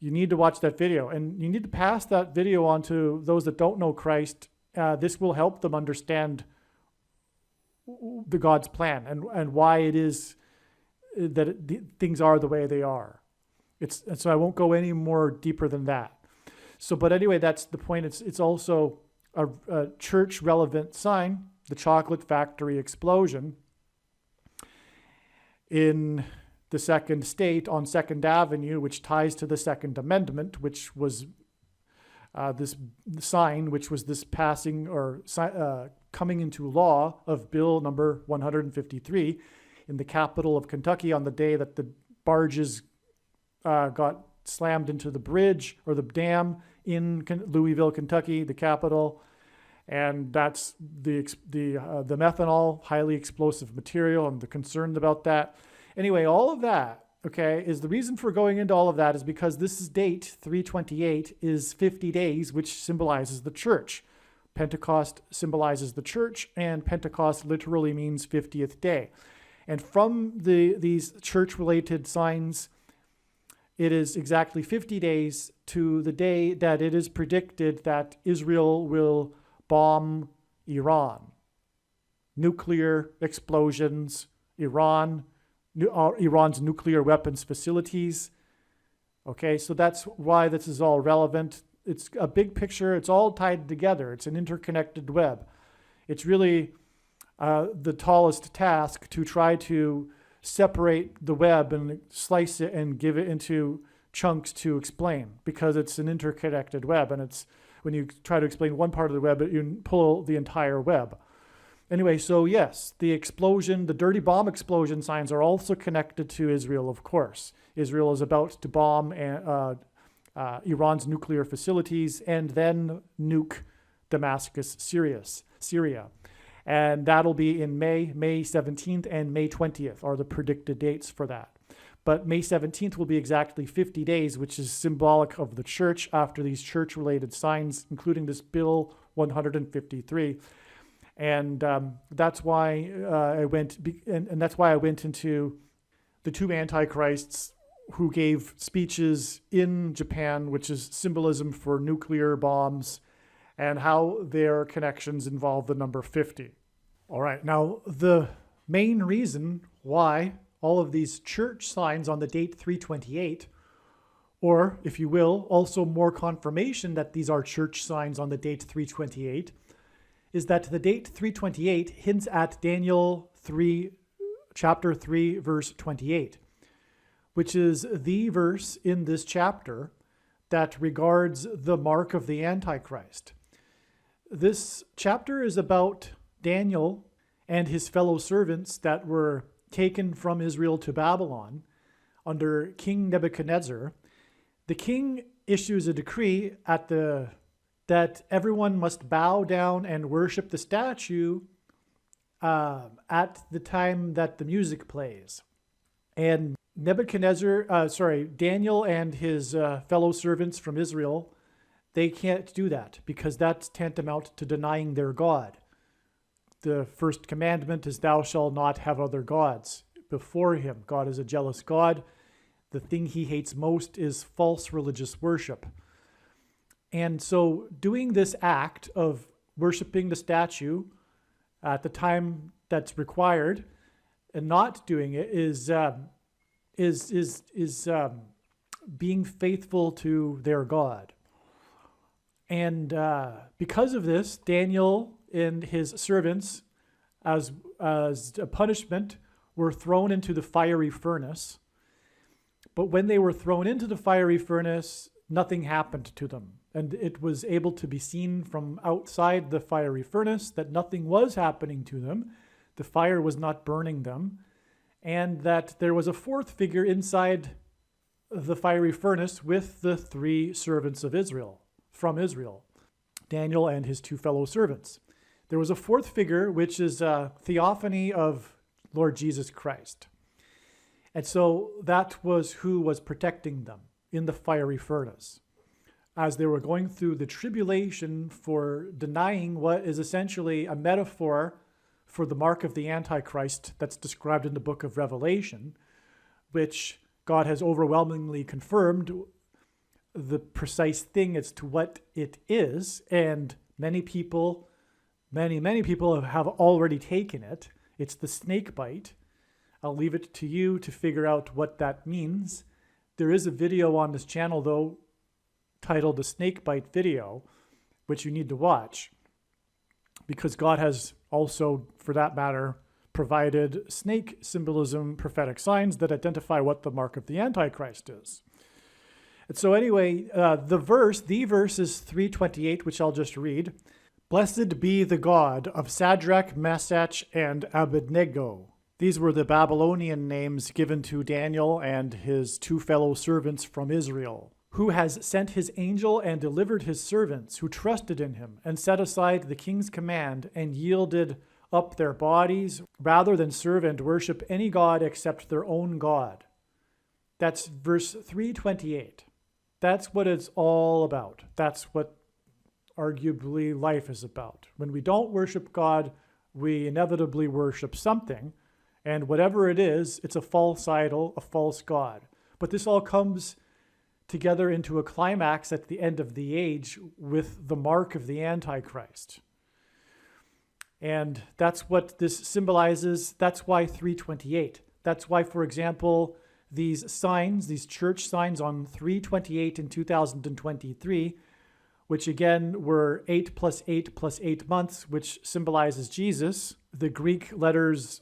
You need to watch that video, and you need to pass that video on to those that don't know Christ. This will help them understand the God's plan and why it is that things are the way they are. And so I won't go any more deeper than that. So, but anyway, that's the point. It's also a church relevant sign, the chocolate factory explosion in the second state on 2nd Avenue, which ties to the Second Amendment, which was this sign, which was this passing or coming into law of Bill number 153 in the capital of Kentucky on the day that the barges got slammed into the bridge or the dam in Louisville, Kentucky, the capital. And that's the methanol, highly explosive material, and the concern about that. Anyway, all of that, okay, is the reason for going into all of that is because this is date 328 is 50 days, which symbolizes the church. Pentecost symbolizes the church, and Pentecost literally means 50th day. And from these church-related signs, it is exactly 50 days to the day that it is predicted that Israel will bomb Iran. Nuclear explosions, Iran's nuclear weapons facilities. Okay, so that's why this is all relevant. It's a big picture. It's all tied together. It's an interconnected web. It's really the tallest task to try to separate the web and slice it and give it into chunks to explain, because it's an interconnected web, and it's when you try to explain one part of the web, you pull the entire web. Anyway, so yes, the explosion, the dirty bomb explosion signs are also connected to Israel, of course. Israel is about to bomb Iran's nuclear facilities and then nuke Damascus, Syria. And that'll be in May 17th and May 20th are the predicted dates for that. But May 17th will be exactly 50 days, which is symbolic of the church after these church-related signs, including this Bill 153. And that's why I went into the two antichrists who gave speeches in Japan, which is symbolism for nuclear bombs, and how their connections involve the number 50. All right, now the main reason why all of these church signs on the date 328, or if you will, also more confirmation that these are church signs on the date 328, is that the date 328 hints at Daniel 3, chapter 3, verse 28, which is the verse in this chapter that regards the mark of the Antichrist. This chapter is about Daniel and his fellow servants that were taken from Israel to Babylon under King Nebuchadnezzar. The king issues a decree that everyone must bow down and worship the statue at the time that the music plays. And Daniel and his fellow servants from Israel, they can't do that because that's tantamount to denying their God. The first commandment is thou shalt not have other gods before him. God is a jealous God. The thing he hates most is false religious worship. And so doing this act of worshiping the statue at the time that's required and not doing it is being faithful to their God. And because of this, Daniel and his servants, as a punishment, were thrown into the fiery furnace. But when they were thrown into the fiery furnace, nothing happened to them. And it was able to be seen from outside the fiery furnace that nothing was happening to them. The fire was not burning them. And that there was a fourth figure inside the fiery furnace with the three servants of Israel, from Israel, Daniel and his two fellow servants. There was a fourth figure, which is a theophany of Lord Jesus Christ. And so that was who was protecting them in the fiery furnace as they were going through the tribulation for denying what is essentially a metaphor for the mark of the Antichrist that's described in the book of Revelation, which God has overwhelmingly confirmed the precise thing as to what it is. And many people have already taken it. It's the snake bite. I'll leave it to you to figure out what that means. There is a video on this channel, though, titled the Snake Bite Video, which you need to watch, because God has also, for that matter, provided snake symbolism, prophetic signs that identify what the mark of the Antichrist is. And so anyway, the verse is 3:28, which I'll just read. Blessed be the God of Shadrach, Meshach, and Abednego. These were the Babylonian names given to Daniel and his two fellow servants from Israel, who has sent his angel and delivered his servants who trusted in him and set aside the king's command and yielded up their bodies rather than serve and worship any god except their own God. That's verse 3:28. That's what it's all about. That's what arguably life is about. When we don't worship God, we inevitably worship something. And whatever it is, it's a false idol, a false god. But this all comes together into a climax at the end of the age with the mark of the Antichrist. And that's what this symbolizes. That's why 3:28. That's why, for example, these signs, these church signs on 3:28 in 2023, which again were 8 plus 8 plus 8 months, which symbolizes Jesus. The Greek letters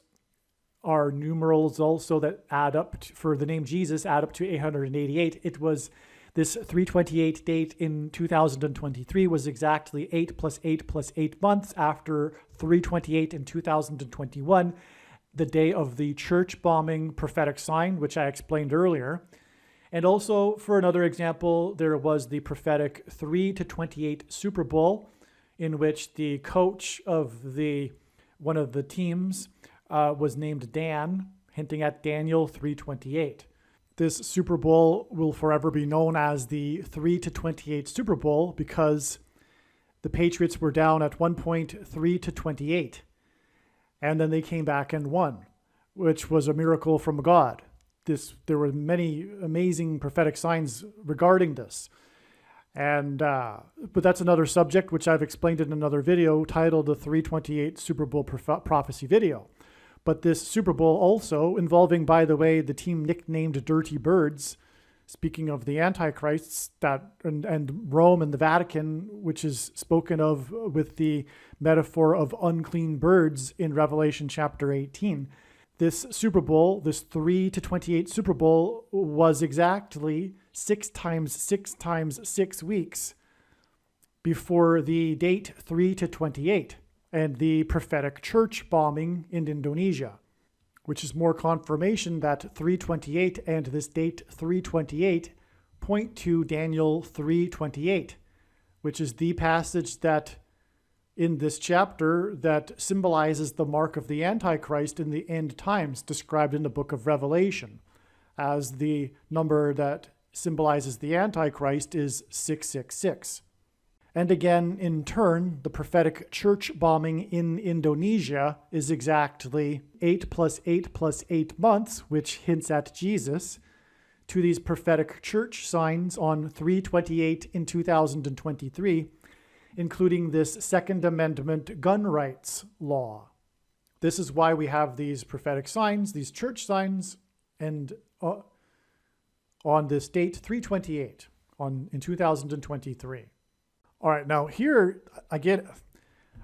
are numerals also that add up for the name Jesus, add up to 888. It was this 328 date in 2023 was exactly 8 plus 8 plus 8 months after 328 in 2021, the day of the church bombing prophetic sign, which I explained earlier. And also, for another example, there was the prophetic 3-28 Super Bowl, in which the coach of one of the teams was named Dan, hinting at Daniel 3:28. This Super Bowl will forever be known as the 3-28 Super Bowl because the Patriots were down at one point 3-28, and then they came back and won, which was a miracle from God. There were many amazing prophetic signs regarding this. And but that's another subject, which I've explained in another video titled the 328 Super Bowl Prophecy Video. But this Super Bowl also involving, by the way, the team nicknamed Dirty Birds, speaking of the Antichrists, and Rome and the Vatican, which is spoken of with the metaphor of unclean birds in Revelation chapter 18. This Super Bowl, this 3-28 Super Bowl, was exactly 6 times 6 times 6 weeks before the date 3-28 and the prophetic church bombing in Indonesia, which is more confirmation that 328 and this date 328 point to Daniel 3:28, which is the passage that in this chapter that symbolizes the mark of the Antichrist in the end times, described in the book of Revelation, as the number that symbolizes the Antichrist is 666. And again, in turn, the prophetic church bombing in Indonesia is exactly 8 plus 8 plus 8 months, which hints at Jesus, to these prophetic church signs on 3/28 in 2023, including this Second Amendment gun rights law. This is why we have these prophetic signs, these church signs, and on this date 3/28 in 2023. All right, now here I get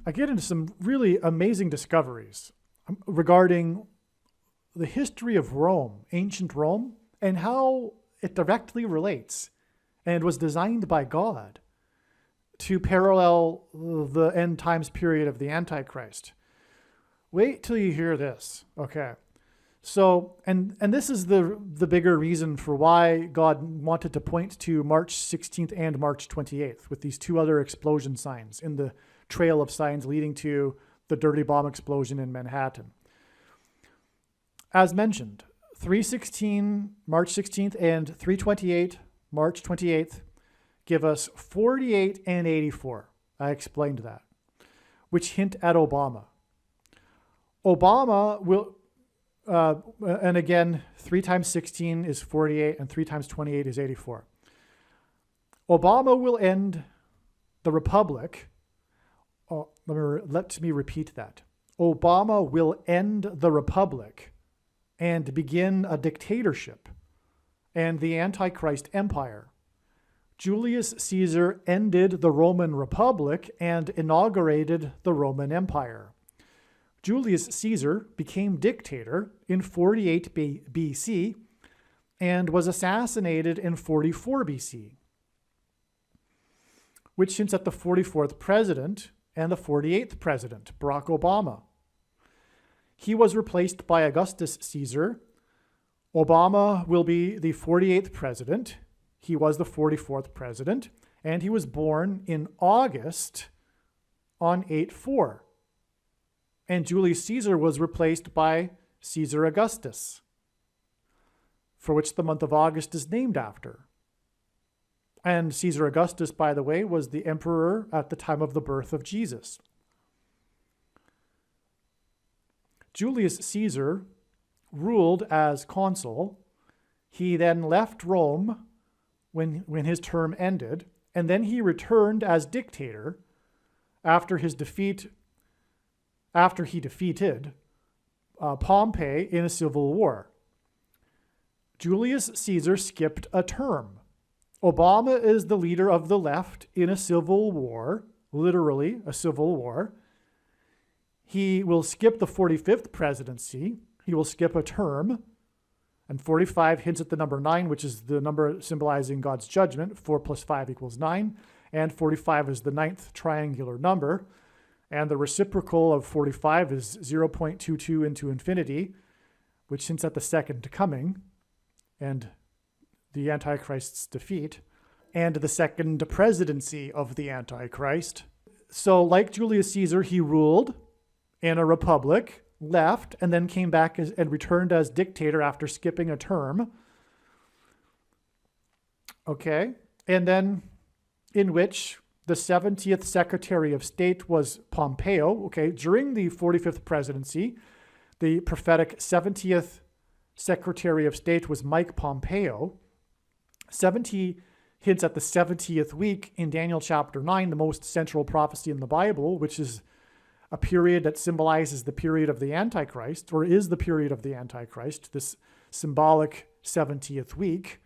into some really amazing discoveries regarding the history of Rome, ancient Rome, and how it directly relates and was designed by God to parallel the end times period of the Antichrist. Wait till you hear this. Okay. So, and this is the bigger reason for why God wanted to point to March 16th and March 28th with these two other explosion signs in the trail of signs leading to the dirty bomb explosion in Manhattan. As mentioned, 316, March 16th, and 328, March 28th, give us 48 and 84. I explained that, which hint at Obama. Obama will, and again, 3 times 16 is 48, and 3 times 28 is 84. Obama will end the republic. Oh, let me repeat that. Obama will end the republic and begin a dictatorship and the Antichrist empire. Julius Caesar ended the Roman Republic and inaugurated the Roman Empire. Julius Caesar became dictator in 48 BC and was assassinated in 44 BC, which hints at the 44th president and the 48th president, Barack Obama. He was replaced by Augustus Caesar. Obama will be the 48th president. He was the 44th president, and he was born in August on 8/4. And Julius Caesar was replaced by Caesar Augustus, for which the month of August is named after. And Caesar Augustus, by the way, was the emperor at the time of the birth of Jesus. Julius Caesar ruled as consul. He then left Rome when his term ended, and then he returned as dictator after he defeated Pompey in a civil war. Julius Caesar skipped a term. Obama is the leader of the left in a civil war, literally a civil war. He will skip the 45th presidency. He will skip a term. And 45 hints at the number 9, which is the number symbolizing God's judgment. 4 plus 5 equals 9. And 45 is the 9th triangular number. And the reciprocal of 45 is 0.22 into infinity, which hints at the second coming and the Antichrist's defeat, and the second presidency of the Antichrist. So like Julius Caesar, he ruled in a republic, left, and then came back and returned as dictator after skipping a term. Okay, and then in which the 70th Secretary of State was Pompeo. Okay, during the 45th presidency, the prophetic 70th Secretary of State was Mike Pompeo. 70 hints at the 70th week in Daniel chapter 9, the most central prophecy in the Bible, which is a period that symbolizes the period of the Antichrist, or is the period of the Antichrist, this symbolic 70th week.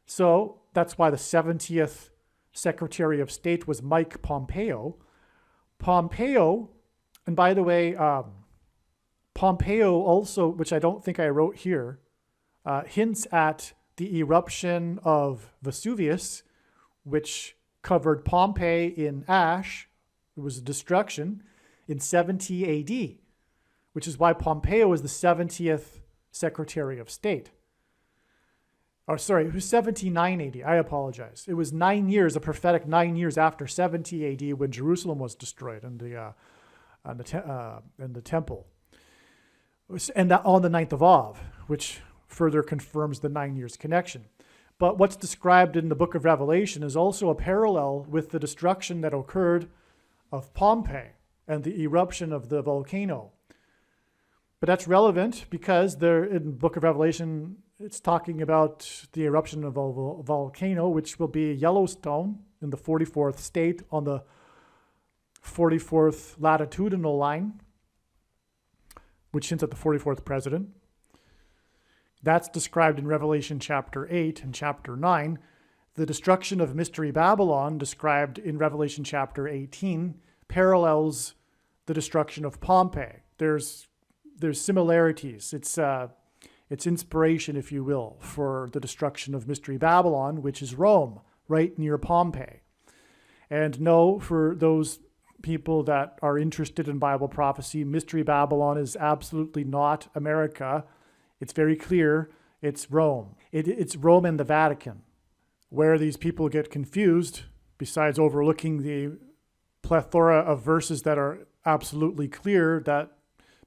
So that's why the 70th Secretary of State was Mike Pompeo. Pompeo, and by the way, Pompeo also, which I don't think I wrote here, hints at the eruption of Vesuvius, which covered Pompeii in ash. It was a destruction in 70 AD, which is why Pompeo was the 70th Secretary of State. Oh, sorry, it was 79 AD. I apologize. It was 9 years, a prophetic 9 years after 70 AD, when Jerusalem was destroyed and the temple, and that on the 9th of Av, which further confirms the 9 years connection. But what's described in the book of Revelation is also a parallel with the destruction that occurred of Pompeii and the eruption of the volcano. But that's relevant because there in the book of Revelation, it's talking about the eruption of a volcano, which will be Yellowstone in the 44th state on the 44th latitudinal line, which hints at the 44th president. That's described in Revelation chapter 8 and chapter 9. The destruction of Mystery Babylon, described in Revelation chapter 18, parallels the destruction of Pompeii. There's similarities. It's inspiration, if you will, for the destruction of Mystery Babylon, which is Rome, right near Pompeii. And no, for those people that are interested in Bible prophecy, Mystery Babylon is absolutely not America. It's very clear. It's Rome. It's Rome and the Vatican. Where these people get confused, besides overlooking the plethora of verses that are absolutely clear that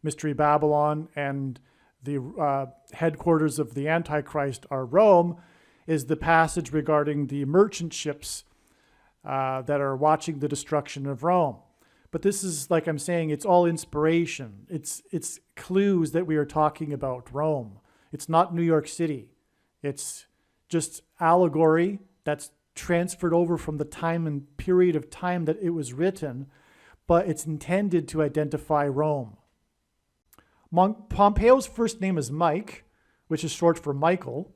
Mystery Babylon and the headquarters of the Antichrist are Rome, is the passage regarding the merchant ships that are watching the destruction of Rome. But this is, like I'm saying, it's all inspiration. It's clues that we are talking about Rome. It's not New York City. It's just allegory that's transferred over from the time and period of time that it was written, but it's intended to identify Rome. Pompeo's first name is Mike, which is short for Michael.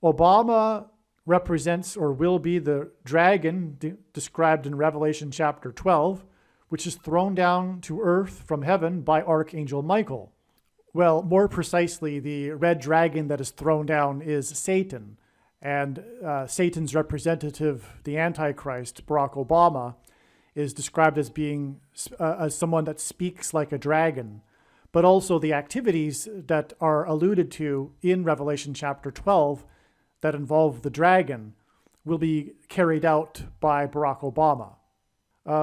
Obama represents or will be the dragon described in Revelation chapter 12, which is thrown down to earth from heaven by Archangel Michael. Well, more precisely, the red dragon that is thrown down is Satan. And Satan's representative, the Antichrist, Barack Obama, is described as being as someone that speaks like a dragon. But also the activities that are alluded to in Revelation chapter 12 that involve the dragon will be carried out by Barack Obama.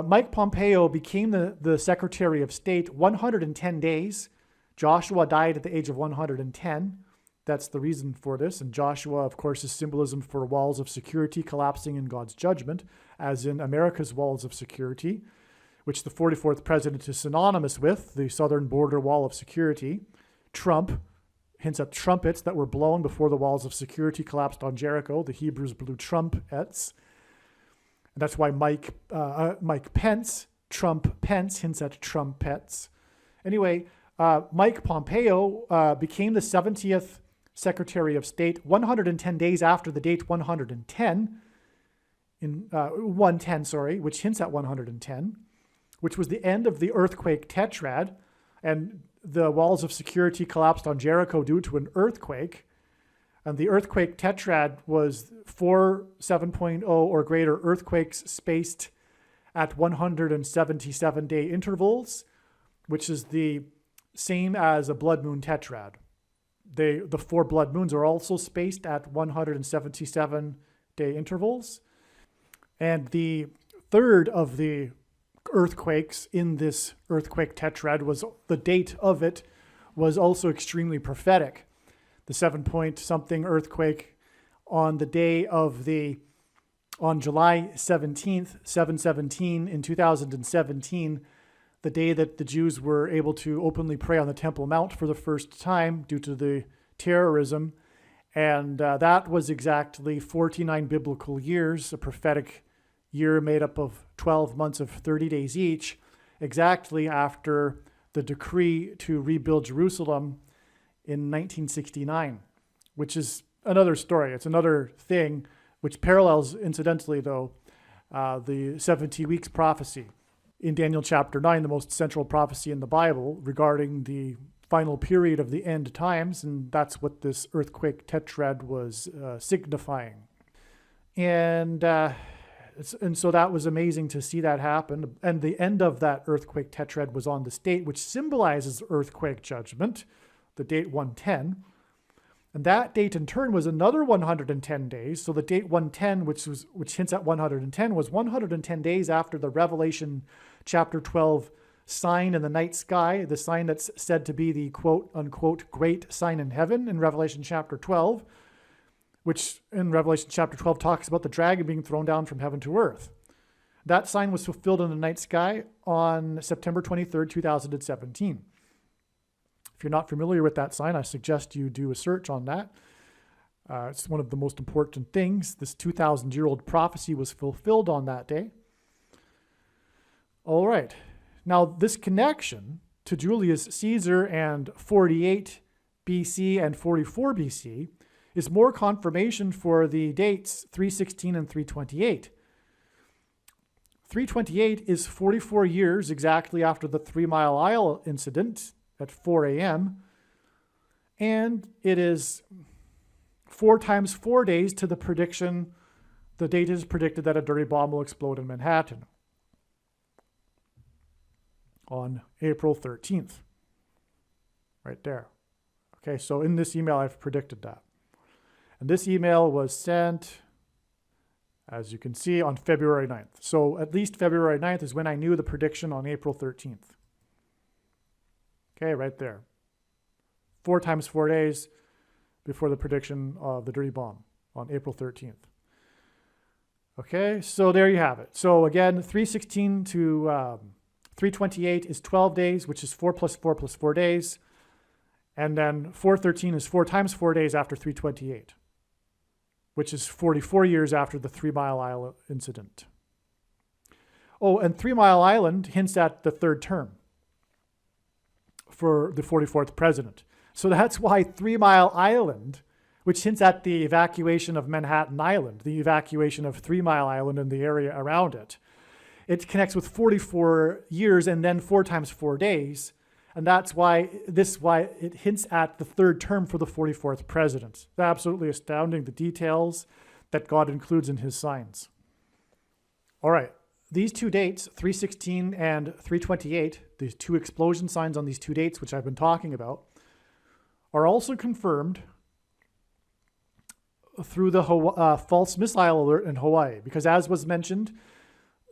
Mike Pompeo became the Secretary of State 110 days. Joshua died at the age of 110. That's the reason for this. And Joshua, of course, is symbolism for walls of security collapsing in God's judgment, as in America's walls of security, which the 44th president is synonymous with, the southern border wall of security. Trump hints at trumpets that were blown before the walls of security collapsed on Jericho. The Hebrews blew trumpets. And that's why Mike Pence, Trump Pence, hints at trumpets. Anyway, Mike Pompeo became the 70th Secretary of State 110 days after the date 110, which hints at 110, which was the end of the earthquake tetrad, and the walls of security collapsed on Jericho due to an earthquake. And the earthquake tetrad was 4 7.0 or greater earthquakes spaced at 177-day intervals, which is the same as a blood moon tetrad. The 4 blood moons are also spaced at 177-day intervals. And the third of the earthquakes in this earthquake tetrad was, the date of it was also extremely prophetic. The 7-point-something earthquake on the day of on July 17th, 717 in 2017, the day that the Jews were able to openly pray on the Temple Mount for the first time due to the terrorism. And that was exactly 49 biblical years, a prophetic year made up of 12 months of 30 days each, exactly after the decree to rebuild Jerusalem in 1969, which is another story. It's another thing which parallels, incidentally, though, the 70 weeks prophecy in Daniel chapter 9, the most central prophecy in the Bible regarding the final period of the end times, and that's what this earthquake tetrad was signifying. And so that was amazing to see that happen. And the end of that earthquake tetrad was on the state, which symbolizes earthquake judgment, the date 110. And that date in turn was another 110 days. So the date 110, which hints at 110, was 110 days after the Revelation chapter 12 sign in the night sky, the sign that's said to be the quote unquote great sign in heaven in Revelation chapter 12, which in Revelation chapter 12 talks about the dragon being thrown down from heaven to earth. That sign was fulfilled in the night sky on September 23rd, 2017. If you're not familiar with that sign, I suggest you do a search on that. It's one of the most important things. This 2,000-year-old prophecy was fulfilled on that day. All right. Now, this connection to Julius Caesar and 48 BC and 44 BC is more confirmation for the dates 316 and 328. 328 is 44 years exactly after the 3 Mile Isle incident at 4 a.m. And it is 4 times 4 days to the prediction the date is predicted that a dirty bomb will explode in Manhattan on April 13th. Right there. Okay, so in this email, I've predicted that. And this email was sent, as you can see, on February 9th. So at least February 9th is when I knew the prediction on April 13th. Okay, right there. 4 times 4 days before the prediction of the dirty bomb on April 13th. Okay, so there you have it. So again, 316 to 328 is 12 days, which is 4 plus 4 plus 4 days. And then 413 is 4 times 4 days after 328, which is 44 years after the 3 Mile Island incident. Oh, and 3 Mile Island hints at the third term for the 44th president. So that's why 3 Mile Island, which hints at the evacuation of Manhattan Island, the evacuation of 3 Mile Island and the area around it, it connects with 44 years and then 4 times 4 days. And that's why it hints at the third term for the 44th president. It's absolutely astounding, the details that God includes in his signs. All right, these two dates, 316 and 328, these two explosion signs on these two dates, which I've been talking about, are also confirmed through the false missile alert in Hawaii. Because as was mentioned,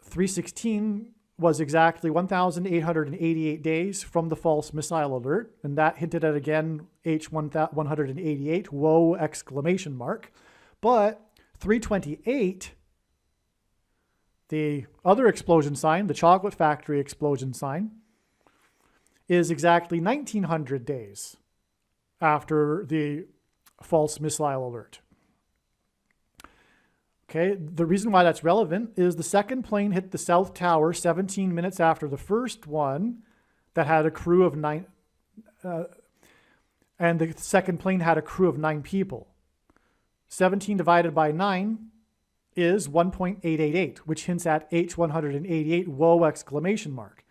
316 was exactly 1,888 days from the false missile alert. And that hinted at, again, H188, whoa, exclamation mark. But 328, the other explosion sign, the chocolate factory explosion sign, is exactly 1,900 days after the false missile alert. Okay, the reason why that's relevant is the second plane hit the South Tower 17 minutes after the first one that had a crew of 9, and the second plane had a crew of 9 people. 17 divided by 9 is 1.888, which hints at H188, whoa, exclamation mark.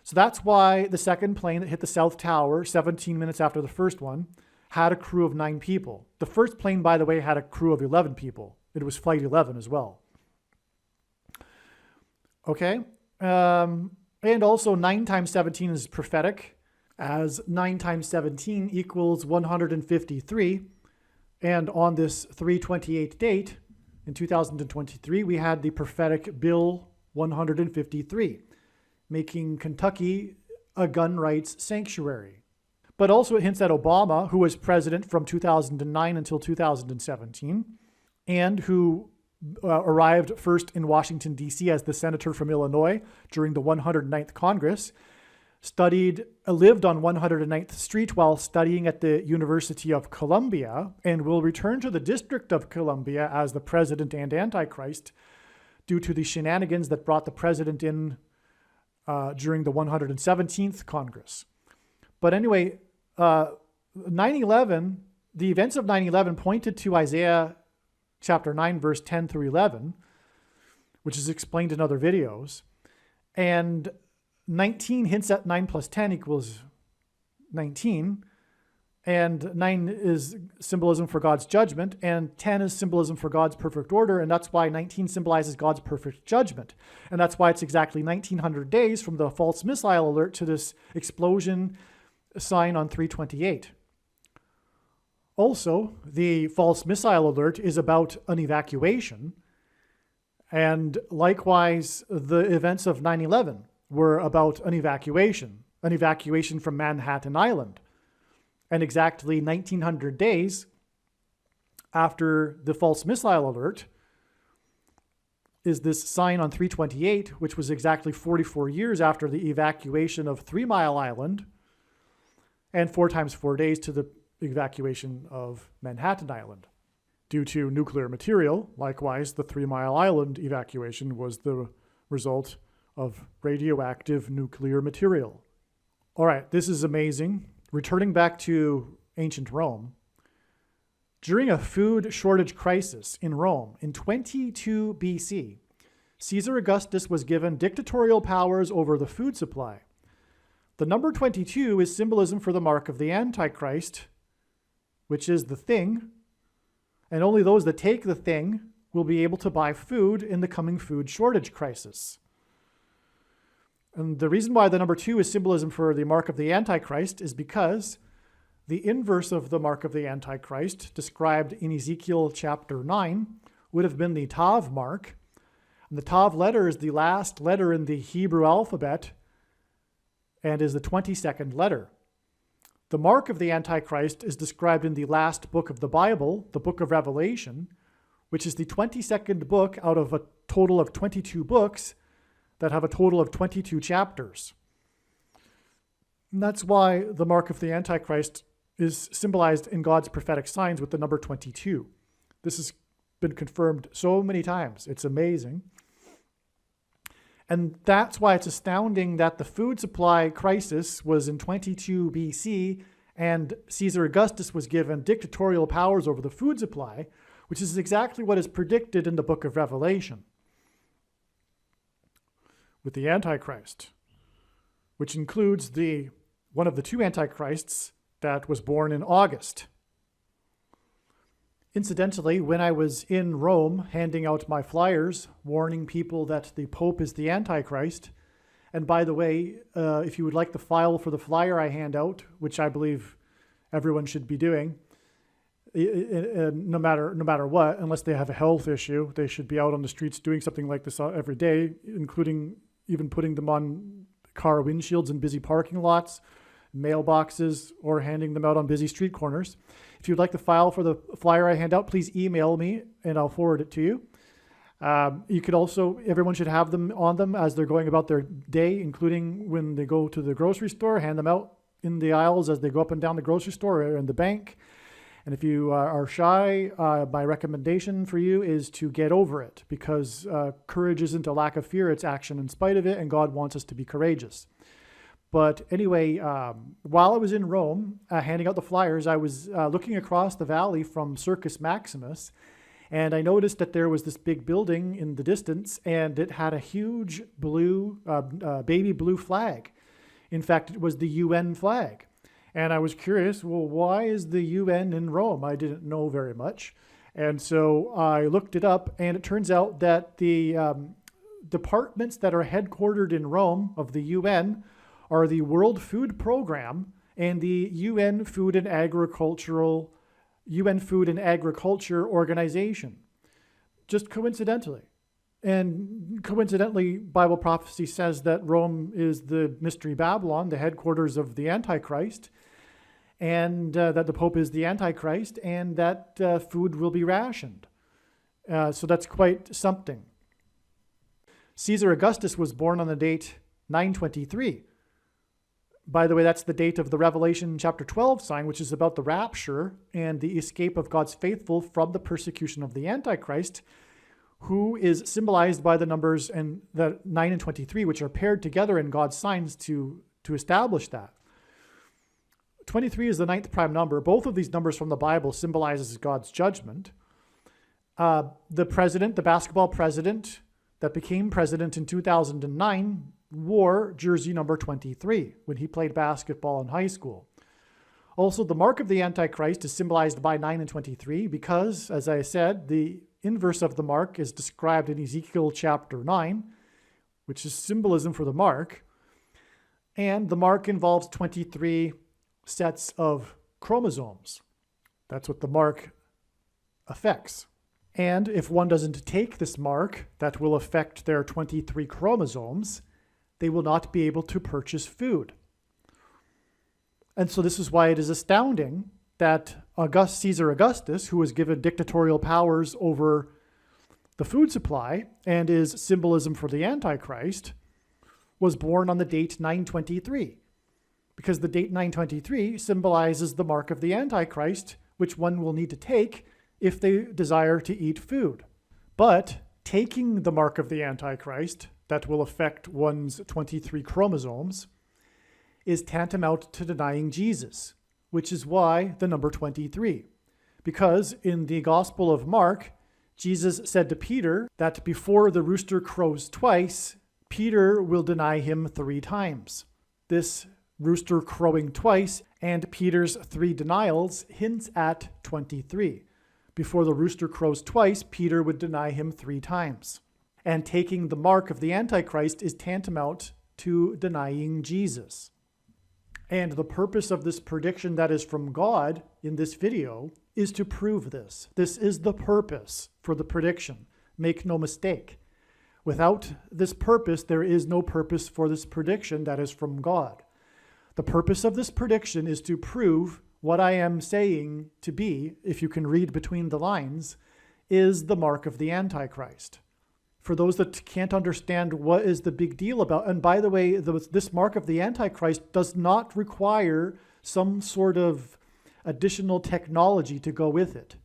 So that's why the second plane that hit the South Tower 17 minutes after the first one had a crew of 9 people. The first plane, by the way, had a crew of 11 people. It was Flight 11 as well. Okay. And also 9 times 17 is prophetic, as 9 times 17 equals 153. And on this 328 date in 2023, we had the prophetic Bill 153, making Kentucky a gun rights sanctuary. But also it hints at Obama, who was president from 2009 until 2017, and who arrived first in Washington, D.C. as the senator from Illinois during the 109th Congress, lived on 109th Street while studying at the University of Columbia, and will return to the District of Columbia as the president and Antichrist due to the shenanigans that brought the president in during the 117th Congress. But anyway, 9/11, the events of 9/11 pointed to Isaiah chapter 9, verse 10 through 11, which is explained in other videos. And 19 hints at 9 plus 10 equals 19. And 9 is symbolism for God's judgment, and 10 is symbolism for God's perfect order, and that's why 19 symbolizes God's perfect judgment. And that's why it's exactly 1,900 days from the false missile alert to this explosion sign on 328. Also, the false missile alert is about an evacuation, and likewise, the events of 9/11 were about an evacuation from Manhattan Island. And exactly 1,900 days after the false missile alert is this sign on 328, which was exactly 44 years after the evacuation of 3 Mile Island, and 4 times 4 days to the evacuation of Manhattan Island. Due to nuclear material, likewise, the 3 Mile Island evacuation was the result of radioactive nuclear material. All right, this is amazing. Returning back to ancient Rome, during a food shortage crisis in Rome in 22 BC, Caesar Augustus was given dictatorial powers over the food supply. The number 22 is symbolism for the mark of the Antichrist, which is the thing, and only those that take the thing will be able to buy food in the coming food shortage crisis. And the reason why the number 2 is symbolism for the mark of the Antichrist is because the inverse of the mark of the Antichrist, described in Ezekiel chapter 9, would have been the Tav mark. And the Tav letter is the last letter in the Hebrew alphabet and is the 22nd letter. The mark of the Antichrist is described in the last book of the Bible, the book of Revelation, which is the 22nd book out of a total of 22 books that have a total of 22 chapters. And that's why the mark of the Antichrist is symbolized in God's prophetic signs with the number 22. This has been confirmed so many times. It's amazing. And that's why it's astounding that the food supply crisis was in 22 BC and Caesar Augustus was given dictatorial powers over the food supply, which is exactly what is predicted in the book of Revelation with the Antichrist, which includes one of the 2 Antichrists that was born in August. Incidentally, when I was in Rome handing out my flyers, warning people that the Pope is the Antichrist, and by the way, if you would like the file for the flyer I hand out, which I believe everyone should be doing, no matter what, unless they have a health issue, they should be out on the streets doing something like this every day, including even putting them on car windshields in busy parking lots, mailboxes, or handing them out on busy street corners. If you'd like the file for the flyer I hand out, please email me and I'll forward it to you. You could also, everyone should have them on them as they're going about their day, including when they go to the grocery store, hand them out in the aisles as they go up and down the grocery store or in the bank. And if you are shy, my recommendation for you is to get over it, because courage isn't a lack of fear, it's action in spite of it, and God wants us to be courageous. But anyway, while I was in Rome handing out the flyers, I was looking across the valley from Circus Maximus, and I noticed that there was this big building in the distance, and it had a huge blue, baby blue flag. In fact, it was the UN flag. And I was curious, well, why is the UN in Rome? I didn't know very much. And so I looked it up, and it turns out that the departments that are headquartered in Rome of the UN are the World Food Program and the UN Food and Agriculture Organization. Just coincidentally. And coincidentally, Bible prophecy says that Rome is the Mystery Babylon, the headquarters of the Antichrist, and that the Pope is the Antichrist, and that food will be rationed. So that's quite something. Caesar Augustus was born on the date 923. By the way, that's the date of the Revelation chapter 12 sign, which is about the rapture and the escape of God's faithful from the persecution of the Antichrist, who is symbolized by the numbers and the 9 and 23, which are paired together in God's signs to establish that. 23 is the 9th prime number. Both of these numbers from the Bible symbolizes God's judgment. The president, the basketball president that became president in 2009, wore jersey number 23 when he played basketball in high school. Also, the mark of the Antichrist is symbolized by 9 and 23 because, as I said, the inverse of the mark is described in Ezekiel chapter 9, which is symbolism for the mark. And the mark involves 23 sets of chromosomes. That's what the mark affects. And if one doesn't take this mark that will affect their 23 chromosomes, they will not be able to purchase food. And so this is why it is astounding that Caesar Augustus, who was given dictatorial powers over the food supply and is symbolism for the Antichrist, was born on the date 923. Because the date 923 symbolizes the mark of the Antichrist, which one will need to take if they desire to eat food. But taking the mark of the Antichrist, that will affect one's 23 chromosomes, is tantamount to denying Jesus, which is why the number 23. Because in the Gospel of Mark, Jesus said to Peter that before the rooster crows twice, Peter will deny him 3 times. This rooster crowing twice and Peter's 3 denials hints at 23. Before the rooster crows twice, Peter would deny him 3 times. And taking the mark of the Antichrist is tantamount to denying Jesus. And the purpose of this prediction that is from God in this video is to prove this. This is the purpose for the prediction. Make no mistake. Without this purpose, there is no purpose for this prediction that is from God. The purpose of this prediction is to prove what I am saying to be, if you can read between the lines, is the mark of the Antichrist. For those that can't understand what is the big deal about, and by the way, this mark of the Antichrist does not require some sort of additional technology to go with it.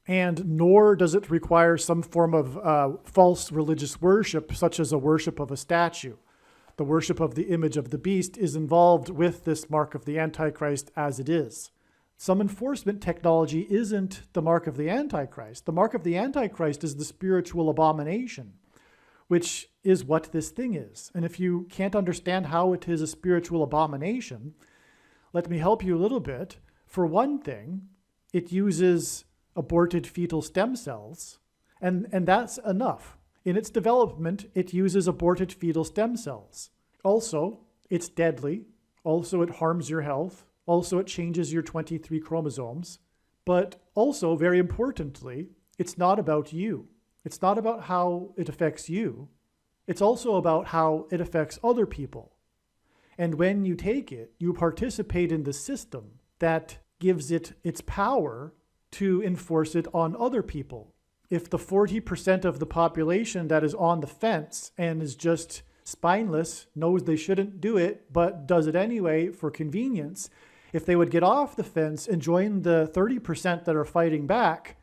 And nor does it require some form of false religious worship, such as a worship of a statue. The worship of the image of the beast is involved with this mark of the Antichrist as it is. Some enforcement technology isn't the mark of the Antichrist. The mark of the Antichrist is the spiritual abomination, which is what this thing is. And if you can't understand how it is a spiritual abomination, let me help you a little bit. For one thing, it uses aborted fetal stem cells, and that's enough. In its development, it uses aborted fetal stem cells. Also, it's deadly. Also, it harms your health. Also, it changes your 23 chromosomes. But also, very importantly, it's not about you. It's not about how it affects you. It's also about how it affects other people. And when you take it, you participate in the system that gives it its power to enforce it on other people. If the 40% of the population that is on the fence and is just spineless, knows they shouldn't do it, but does it anyway for convenience, if they would get off the fence and join the 30% that are fighting back,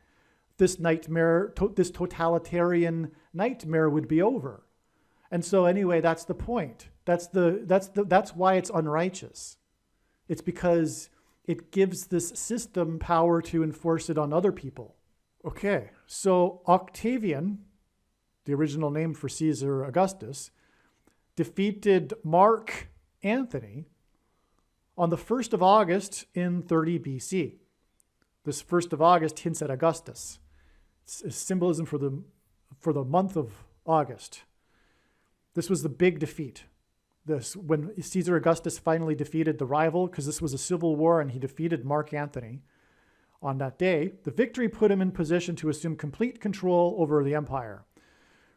this nightmare, this totalitarian nightmare would be over. And so anyway, that's the point. That's why it's unrighteous. It's because it gives this system power to enforce it on other people. Okay, so Octavian, the original name for Caesar Augustus, defeated Mark Antony on the 1st of August in 30 BC. This 1st of August hints at Augustus. It's symbolism for the month of August. This was the big defeat. When Caesar Augustus finally defeated the rival, because this was a civil war and he defeated Mark Antony on that day, the victory put him in position to assume complete control over the empire.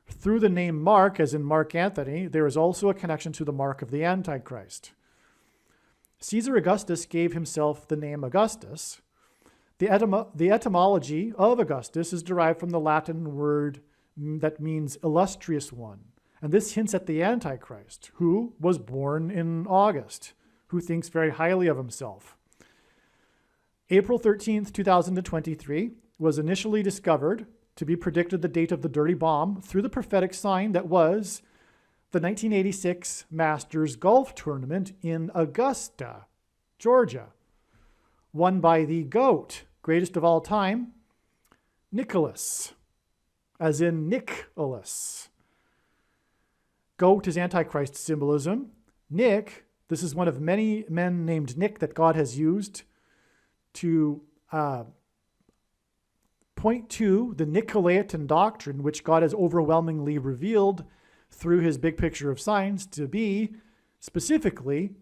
Through the name Mark, as in Mark Antony, there is also a connection to the mark of the Antichrist. Caesar Augustus gave himself the name Augustus. The etymology of Augustus is derived from the Latin word that means illustrious one. And this hints at the Antichrist, who was born in August, who thinks very highly of himself. April 13th, 2023 was initially discovered to be predicted the date of the dirty bomb through the prophetic sign that was the 1986 Masters Golf Tournament in Augusta, Georgia, won by the GOAT, greatest of all time, Nicholas, as in Nicholas. Goat is Antichrist symbolism. Nick, this is one of many men named Nick that God has used to point to the Nicolaitan doctrine, which God has overwhelmingly revealed through his big picture of signs to be specifically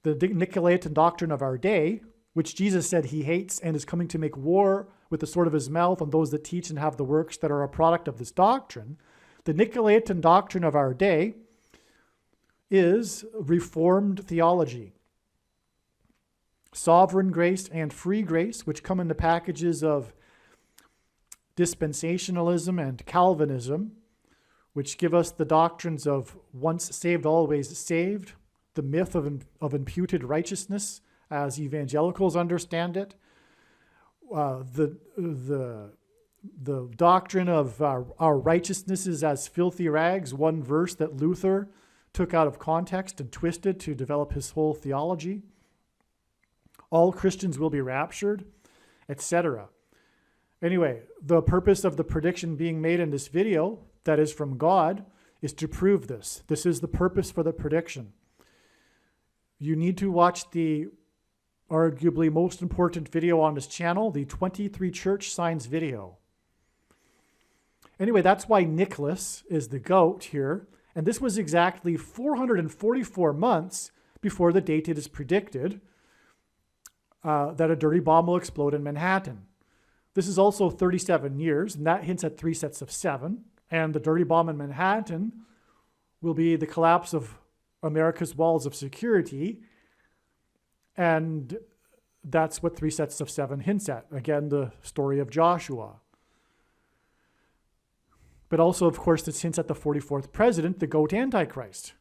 the Nicolaitan doctrine of our day, which Jesus said he hates and is coming to make war with the sword of his mouth on those that teach and have the works that are a product of this doctrine. The Nicolaitan doctrine of our day is Reformed theology. Sovereign grace and free grace, which come in the packages of dispensationalism and Calvinism, which give us the doctrines of once saved, always saved, the myth of imputed righteousness as evangelicals understand it, the doctrine of our righteousnesses as filthy rags, one verse that Luther took out of context and twisted to develop his whole theology. All Christians will be raptured, etc. Anyway, the purpose of the prediction being made in this video that is from God is to prove this. This is the purpose for the prediction. You need to watch the arguably most important video on his channel, the 23 church signs video. Anyway, that's why Nicholas is the goat here. And this was exactly 444 months before the date it is predicted that a dirty bomb will explode in Manhattan. This is also 37 years, and that hints at 3 sets of 7. And the dirty bomb in Manhattan will be the collapse of America's walls of security. And that's what 3 sets of 7 hints at. Again, the story of Joshua. But also, of course, this hints at the 44th president, the goat Antichrist,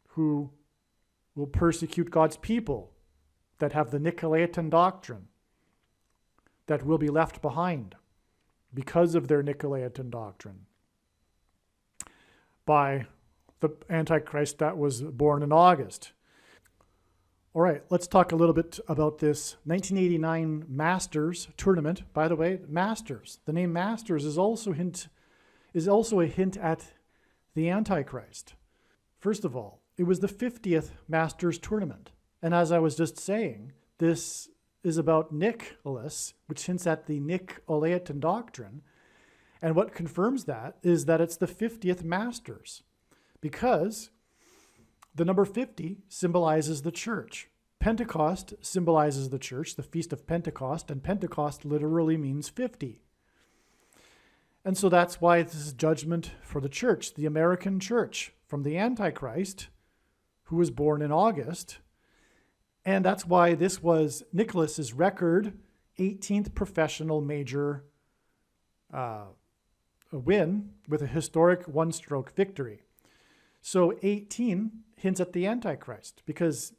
who will persecute God's people that have the Nicolaitan doctrine, that will be left behind because of their Nicolaitan doctrine by the Antichrist that was born in August. All right, let's talk a little bit about this 1989 Masters tournament. By the way, Masters. The name Masters is also a hint at the Antichrist. First of all, it was the 50th Masters tournament. And as I was just saying, this is about Nicholas, which hints at the Nicolaitan doctrine. And what confirms that is that it's the 50th Masters, because the number 50 symbolizes the church. Pentecost symbolizes the church, the Feast of Pentecost, and Pentecost literally means 50. And so that's why this is judgment for the church, the American church, from the Antichrist, who was born in August. And that's why this was Nicholas's record 18th professional major win with a historic one-stroke victory. So 18 hints at the Antichrist, because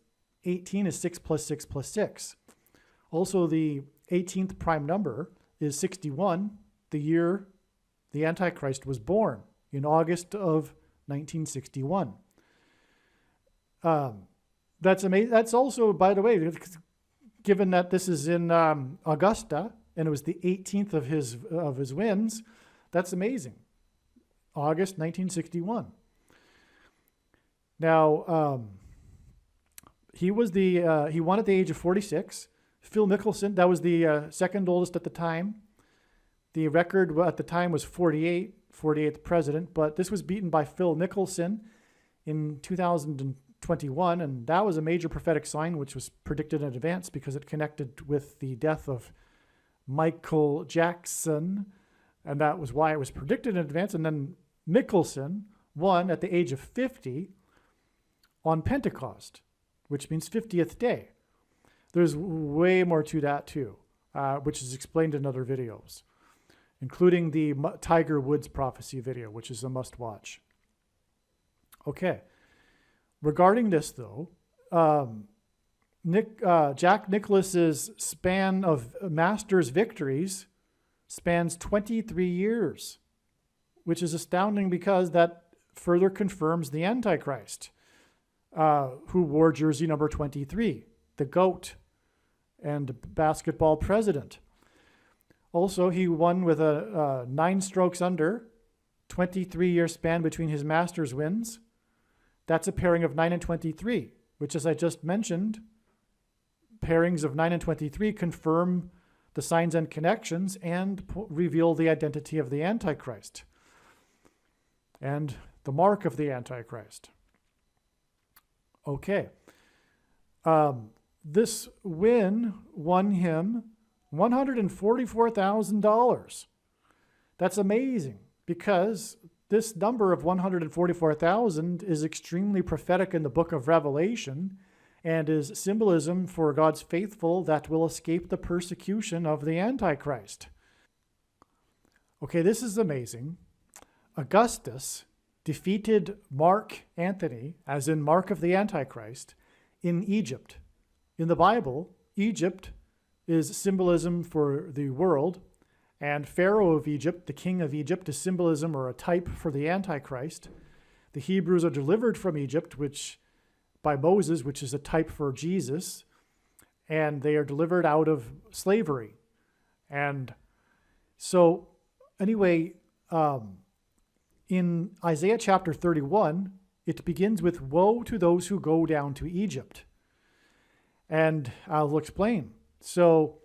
18 is 6 plus 6 plus 6. Also, the 18th prime number is 61, the year the Antichrist was born, in August of 1961. That's amazing. That's also, by the way, given that this is in Augusta, and it was the 18th of his wins, that's amazing. August 1961. Now, he won at the age of 46. Phil Mickelson, that was the second oldest at the time. The record at the time was 48th president, but this was beaten by Phil Mickelson in 2021, and that was a major prophetic sign which was predicted in advance because it connected with the death of Michael Jackson, and that was why it was predicted in advance. And then Mickelson won at the age of 50 on Pentecost, which means 50th day. There's way more to that too, which is explained in other videos, including the Tiger Woods prophecy video, which is a must-watch. Okay. Regarding this, though, Jack Nicklaus's span of Masters victories spans 23 years, which is astounding because that further confirms the Antichrist, who wore jersey number 23, the GOAT and basketball president. Also, he won with a 9 strokes under, 23-year span between his Masters wins. That's a pairing of 9 and 23, which, as I just mentioned, pairings of 9 and 23 confirm the signs and connections and reveal the identity of the Antichrist and the mark of the Antichrist. Okay. This win won him $144,000. That's amazing, because this number of 144,000 is extremely prophetic in the book of Revelation and is symbolism for God's faithful that will escape the persecution of the Antichrist. Okay, this is amazing. Augustus defeated Mark Antony, as in Mark of the Antichrist, in Egypt. In the Bible, Egypt is symbolism for the world, and Pharaoh of Egypt, the king of Egypt, is symbolism or a type for the Antichrist. The Hebrews are delivered from Egypt, by Moses, which is a type for Jesus, and they are delivered out of slavery. And so, anyway, in Isaiah chapter 31, it begins with, "Woe to those who go down to Egypt." And I'll explain. So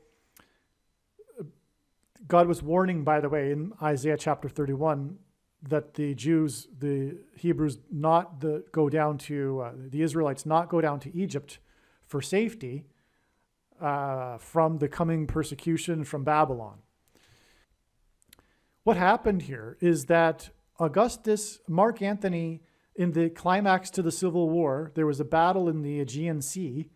God was warning, by the way, in Isaiah chapter 31, that the Jews, the Hebrews, the Israelites not go down to Egypt for safety from the coming persecution from Babylon. What happened here is that Mark Antony, in the climax to the Civil War, there was a battle in the Aegean Sea,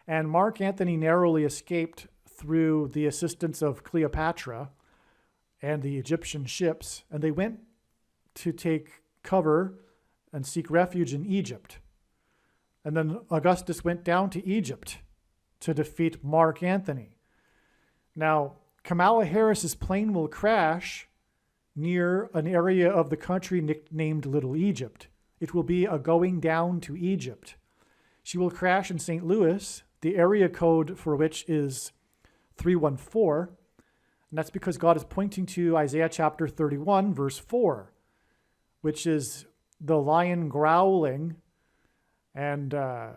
and Mark Antony narrowly escaped through the assistance of Cleopatra and the Egyptian ships, and they went to take cover and seek refuge in Egypt. And then Augustus went down to Egypt to defeat Mark Antony. Now, Kamala Harris's plane will crash near an area of the country nicknamed Little Egypt. It will be a going down to Egypt. She will crash in St. Louis, the area code for which is 314. And that's because God is pointing to Isaiah chapter 31, verse 4, which is the lion growling and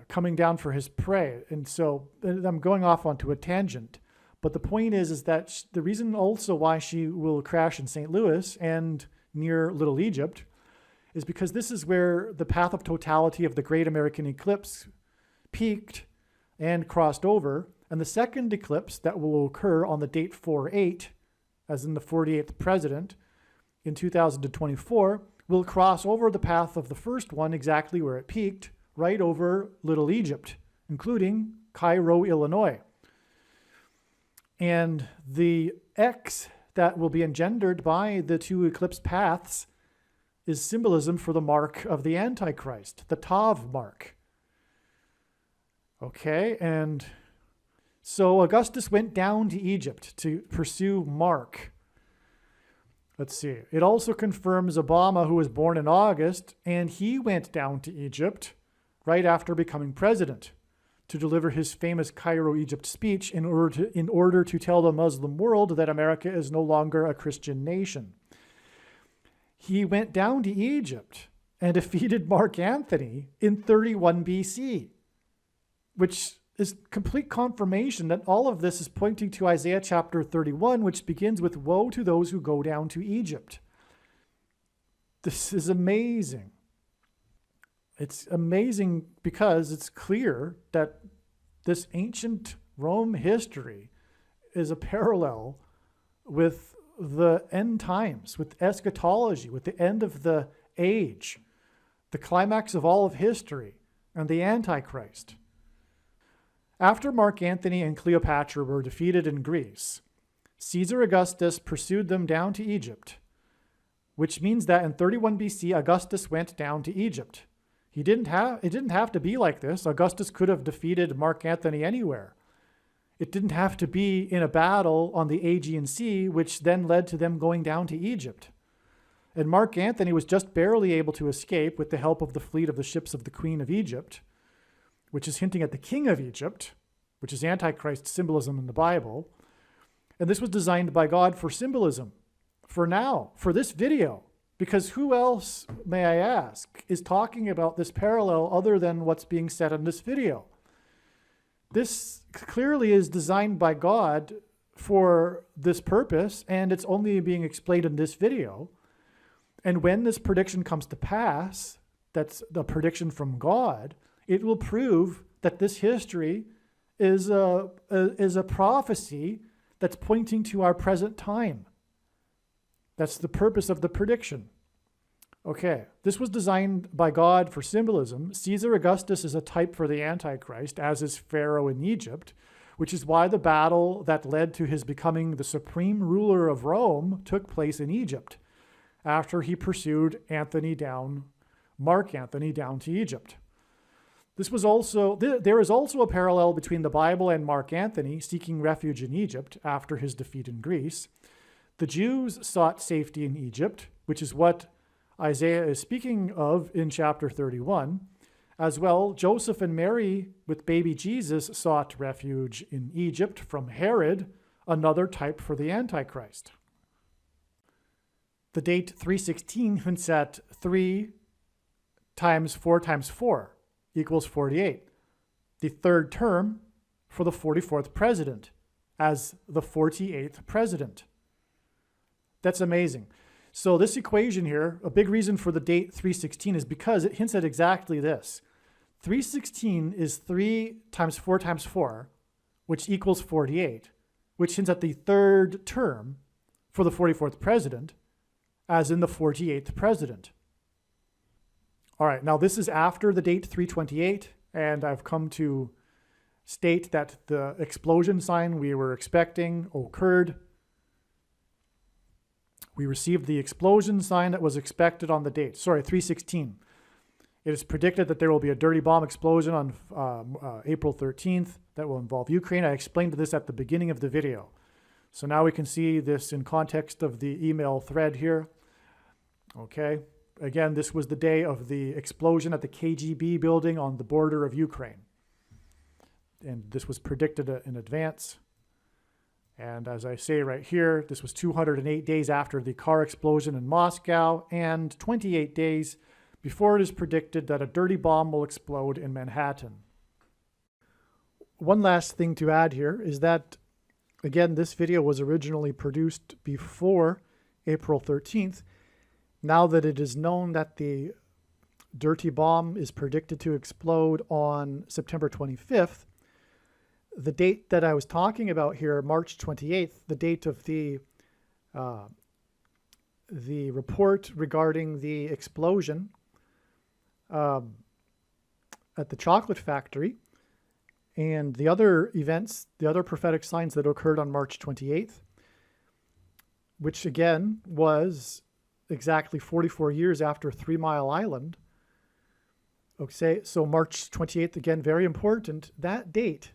coming down for his prey. And so I'm going off onto a tangent. But the point is that the reason also why she will crash in St. Louis and near Little Egypt is because this is where the path of totality of the Great American Eclipse peaked and crossed over. And the second eclipse that will occur on the date 4/8, as in the 48th president, in 2024, will cross over the path of the first one exactly where it peaked, right over Little Egypt, including Cairo, Illinois. And the X that will be engendered by the two eclipse paths is symbolism for the mark of the Antichrist, the Tav mark. Okay, and so Augustus went down to Egypt to pursue Mark. Let's see. It also confirms Obama, who was born in August, and he went down to Egypt right after becoming president to deliver his famous Cairo, Egypt speech in order to tell the Muslim world that America is no longer a Christian nation. He went down to Egypt and defeated Mark Antony in 31 BC, which is complete confirmation that all of this is pointing to Isaiah chapter 31, which begins with, "Woe to those who go down to Egypt." This is amazing. It's amazing because it's clear that this ancient Rome history is a parallel with the end times, with eschatology, with the end of the age, the climax of all of history, and the Antichrist. After Mark Antony and Cleopatra were defeated in Greece, Caesar Augustus pursued them down to Egypt, which means that in 31 BC, Augustus went down to Egypt. It didn't have to be like this. Augustus could have defeated Mark Antony anywhere. It didn't have to be in a battle on the Aegean Sea, which then led to them going down to Egypt. And Mark Antony was just barely able to escape with the help of the fleet of the ships of the Queen of Egypt, which is hinting at the King of Egypt, which is Antichrist symbolism in the Bible. And this was designed by God for symbolism, for now, for this video. Because who else, may I ask, is talking about this parallel other than what's being said in this video? This clearly is designed by God for this purpose, and it's only being explained in this video. And when this prediction comes to pass, that's the prediction from God, it will prove that this history is a prophecy that's pointing to our present time. That's the purpose of the prediction. Okay, this was designed by God for symbolism. Caesar Augustus is a type for the Antichrist, as is Pharaoh in Egypt, which is why the battle that led to his becoming the supreme ruler of Rome took place in Egypt, after he pursued Mark Antony down to Egypt. There is also a parallel between the Bible and Mark Antony seeking refuge in Egypt after his defeat in Greece. The Jews sought safety in Egypt, which is what Isaiah is speaking of in chapter 31. As well, Joseph and Mary with baby Jesus sought refuge in Egypt from Herod, another type for the Antichrist. The date 316 hints at 3 times 4 times 4 equals 48. The third term for the 44th president as the 48th president. That's amazing. So this equation here, a big reason for the date 316 is because it hints at exactly this. 316 is 3 times 4 times 4, which equals 48, which hints at the third term for the 44th president, as in the 48th president. All right, now this is after the date 328, and I've come to state that the explosion sign we were expecting occurred. We received the explosion sign that was expected on the date. 316. It is predicted that there will be a dirty bomb explosion on April 13th that will involve Ukraine. I explained this at the beginning of the video. So now we can see this in context of the email thread here. Okay. Again, this was the day of the explosion at the KGB building on the border of Ukraine. And this was predicted in advance. And as I say right here, this was 208 days after the car explosion in Moscow and 28 days before it is predicted that a dirty bomb will explode in Manhattan. One last thing to add here is that, again, this video was originally produced before April 13th. Now that it is known that the dirty bomb is predicted to explode on September 25th, the date that I was talking about here, March 28th, the date of the report regarding the explosion at the chocolate factory, and the other events, the other prophetic signs that occurred on March 28th, which again was exactly 44 years after 3 Mile Island. Okay, so March 28th, again, very important. That date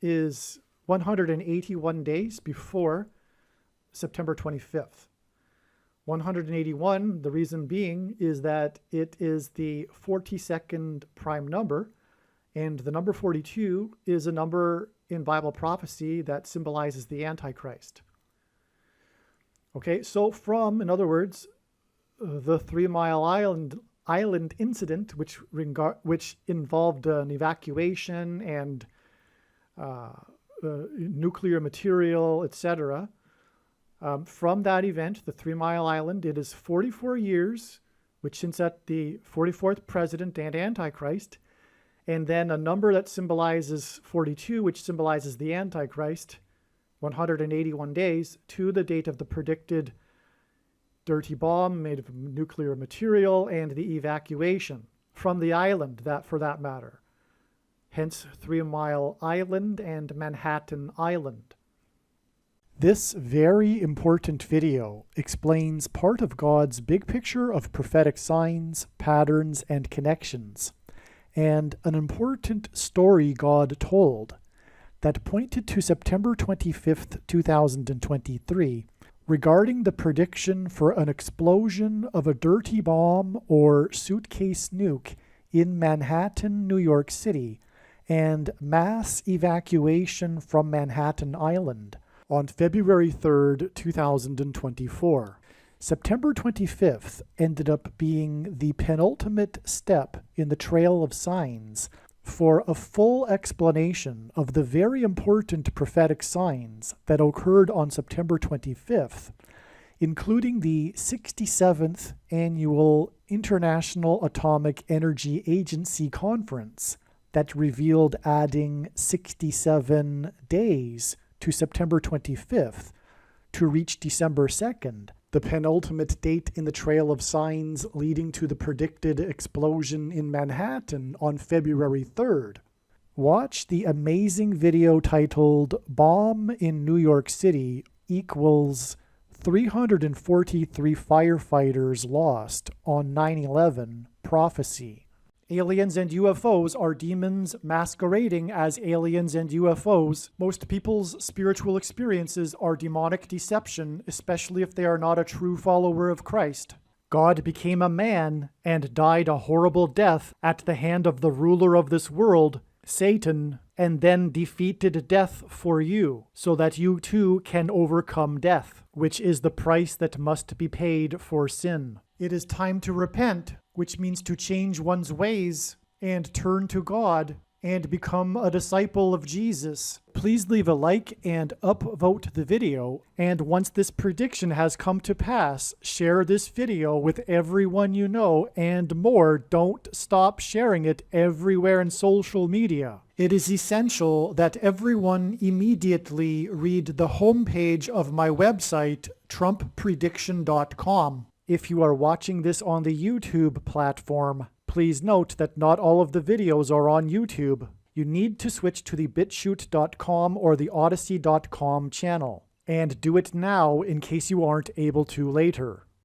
is 181 days before September 25th. 181, the reason being is that it is the 42nd prime number, and the number 42 is a number in Bible prophecy that symbolizes the Antichrist. Okay, so from, in other words, the 3 Mile Island incident, which involved an evacuation and nuclear material, etc. From that event, the 3 Mile Island, it is 44 years, which hints at the 44th president and Antichrist, and then a number that symbolizes 42, which symbolizes the Antichrist, 181 days to the date of the predicted dirty bomb made of nuclear material and the evacuation from the island, that for that matter. Hence 3 Mile Island and Manhattan Island. This very important video explains part of God's big picture of prophetic signs, patterns, and connections, and an important story God told that pointed to September 25th, 2023, regarding the prediction for an explosion of a dirty bomb or suitcase nuke in Manhattan, New York City, and mass evacuation from Manhattan Island on February 3rd, 2024. September 25th ended up being the penultimate step in the trail of signs for a full explanation of the very important prophetic signs that occurred on September 25th, including the 67th Annual International Atomic Energy Agency Conference that revealed adding 67 days to September 25th to reach December 2nd, the penultimate date in the trail of signs leading to the predicted explosion in Manhattan on February 3rd. Watch the amazing video titled "Bomb in New York City equals 343 firefighters lost on 9/11 prophecy." Aliens and UFOs are demons masquerading as aliens and UFOs. Most people's spiritual experiences are demonic deception, especially if they are not a true follower of Christ. God became a man and died a horrible death at the hand of the ruler of this world, Satan, and then defeated death for you, so that you too can overcome death, which is the price that must be paid for sin. It is time to repent, which means to change one's ways and turn to God and become a disciple of Jesus. Please leave a like and upvote the video. And once this prediction has come to pass, share this video with everyone you know, and more. Don't stop sharing it everywhere in social media. It is essential that everyone immediately read the homepage of my website, TrumpPrediction.com. If you are watching this on the YouTube platform, please note that not all of the videos are on YouTube. You need to switch to the BitChute.com or the Odyssey.com channel. And do it now in case you aren't able to later.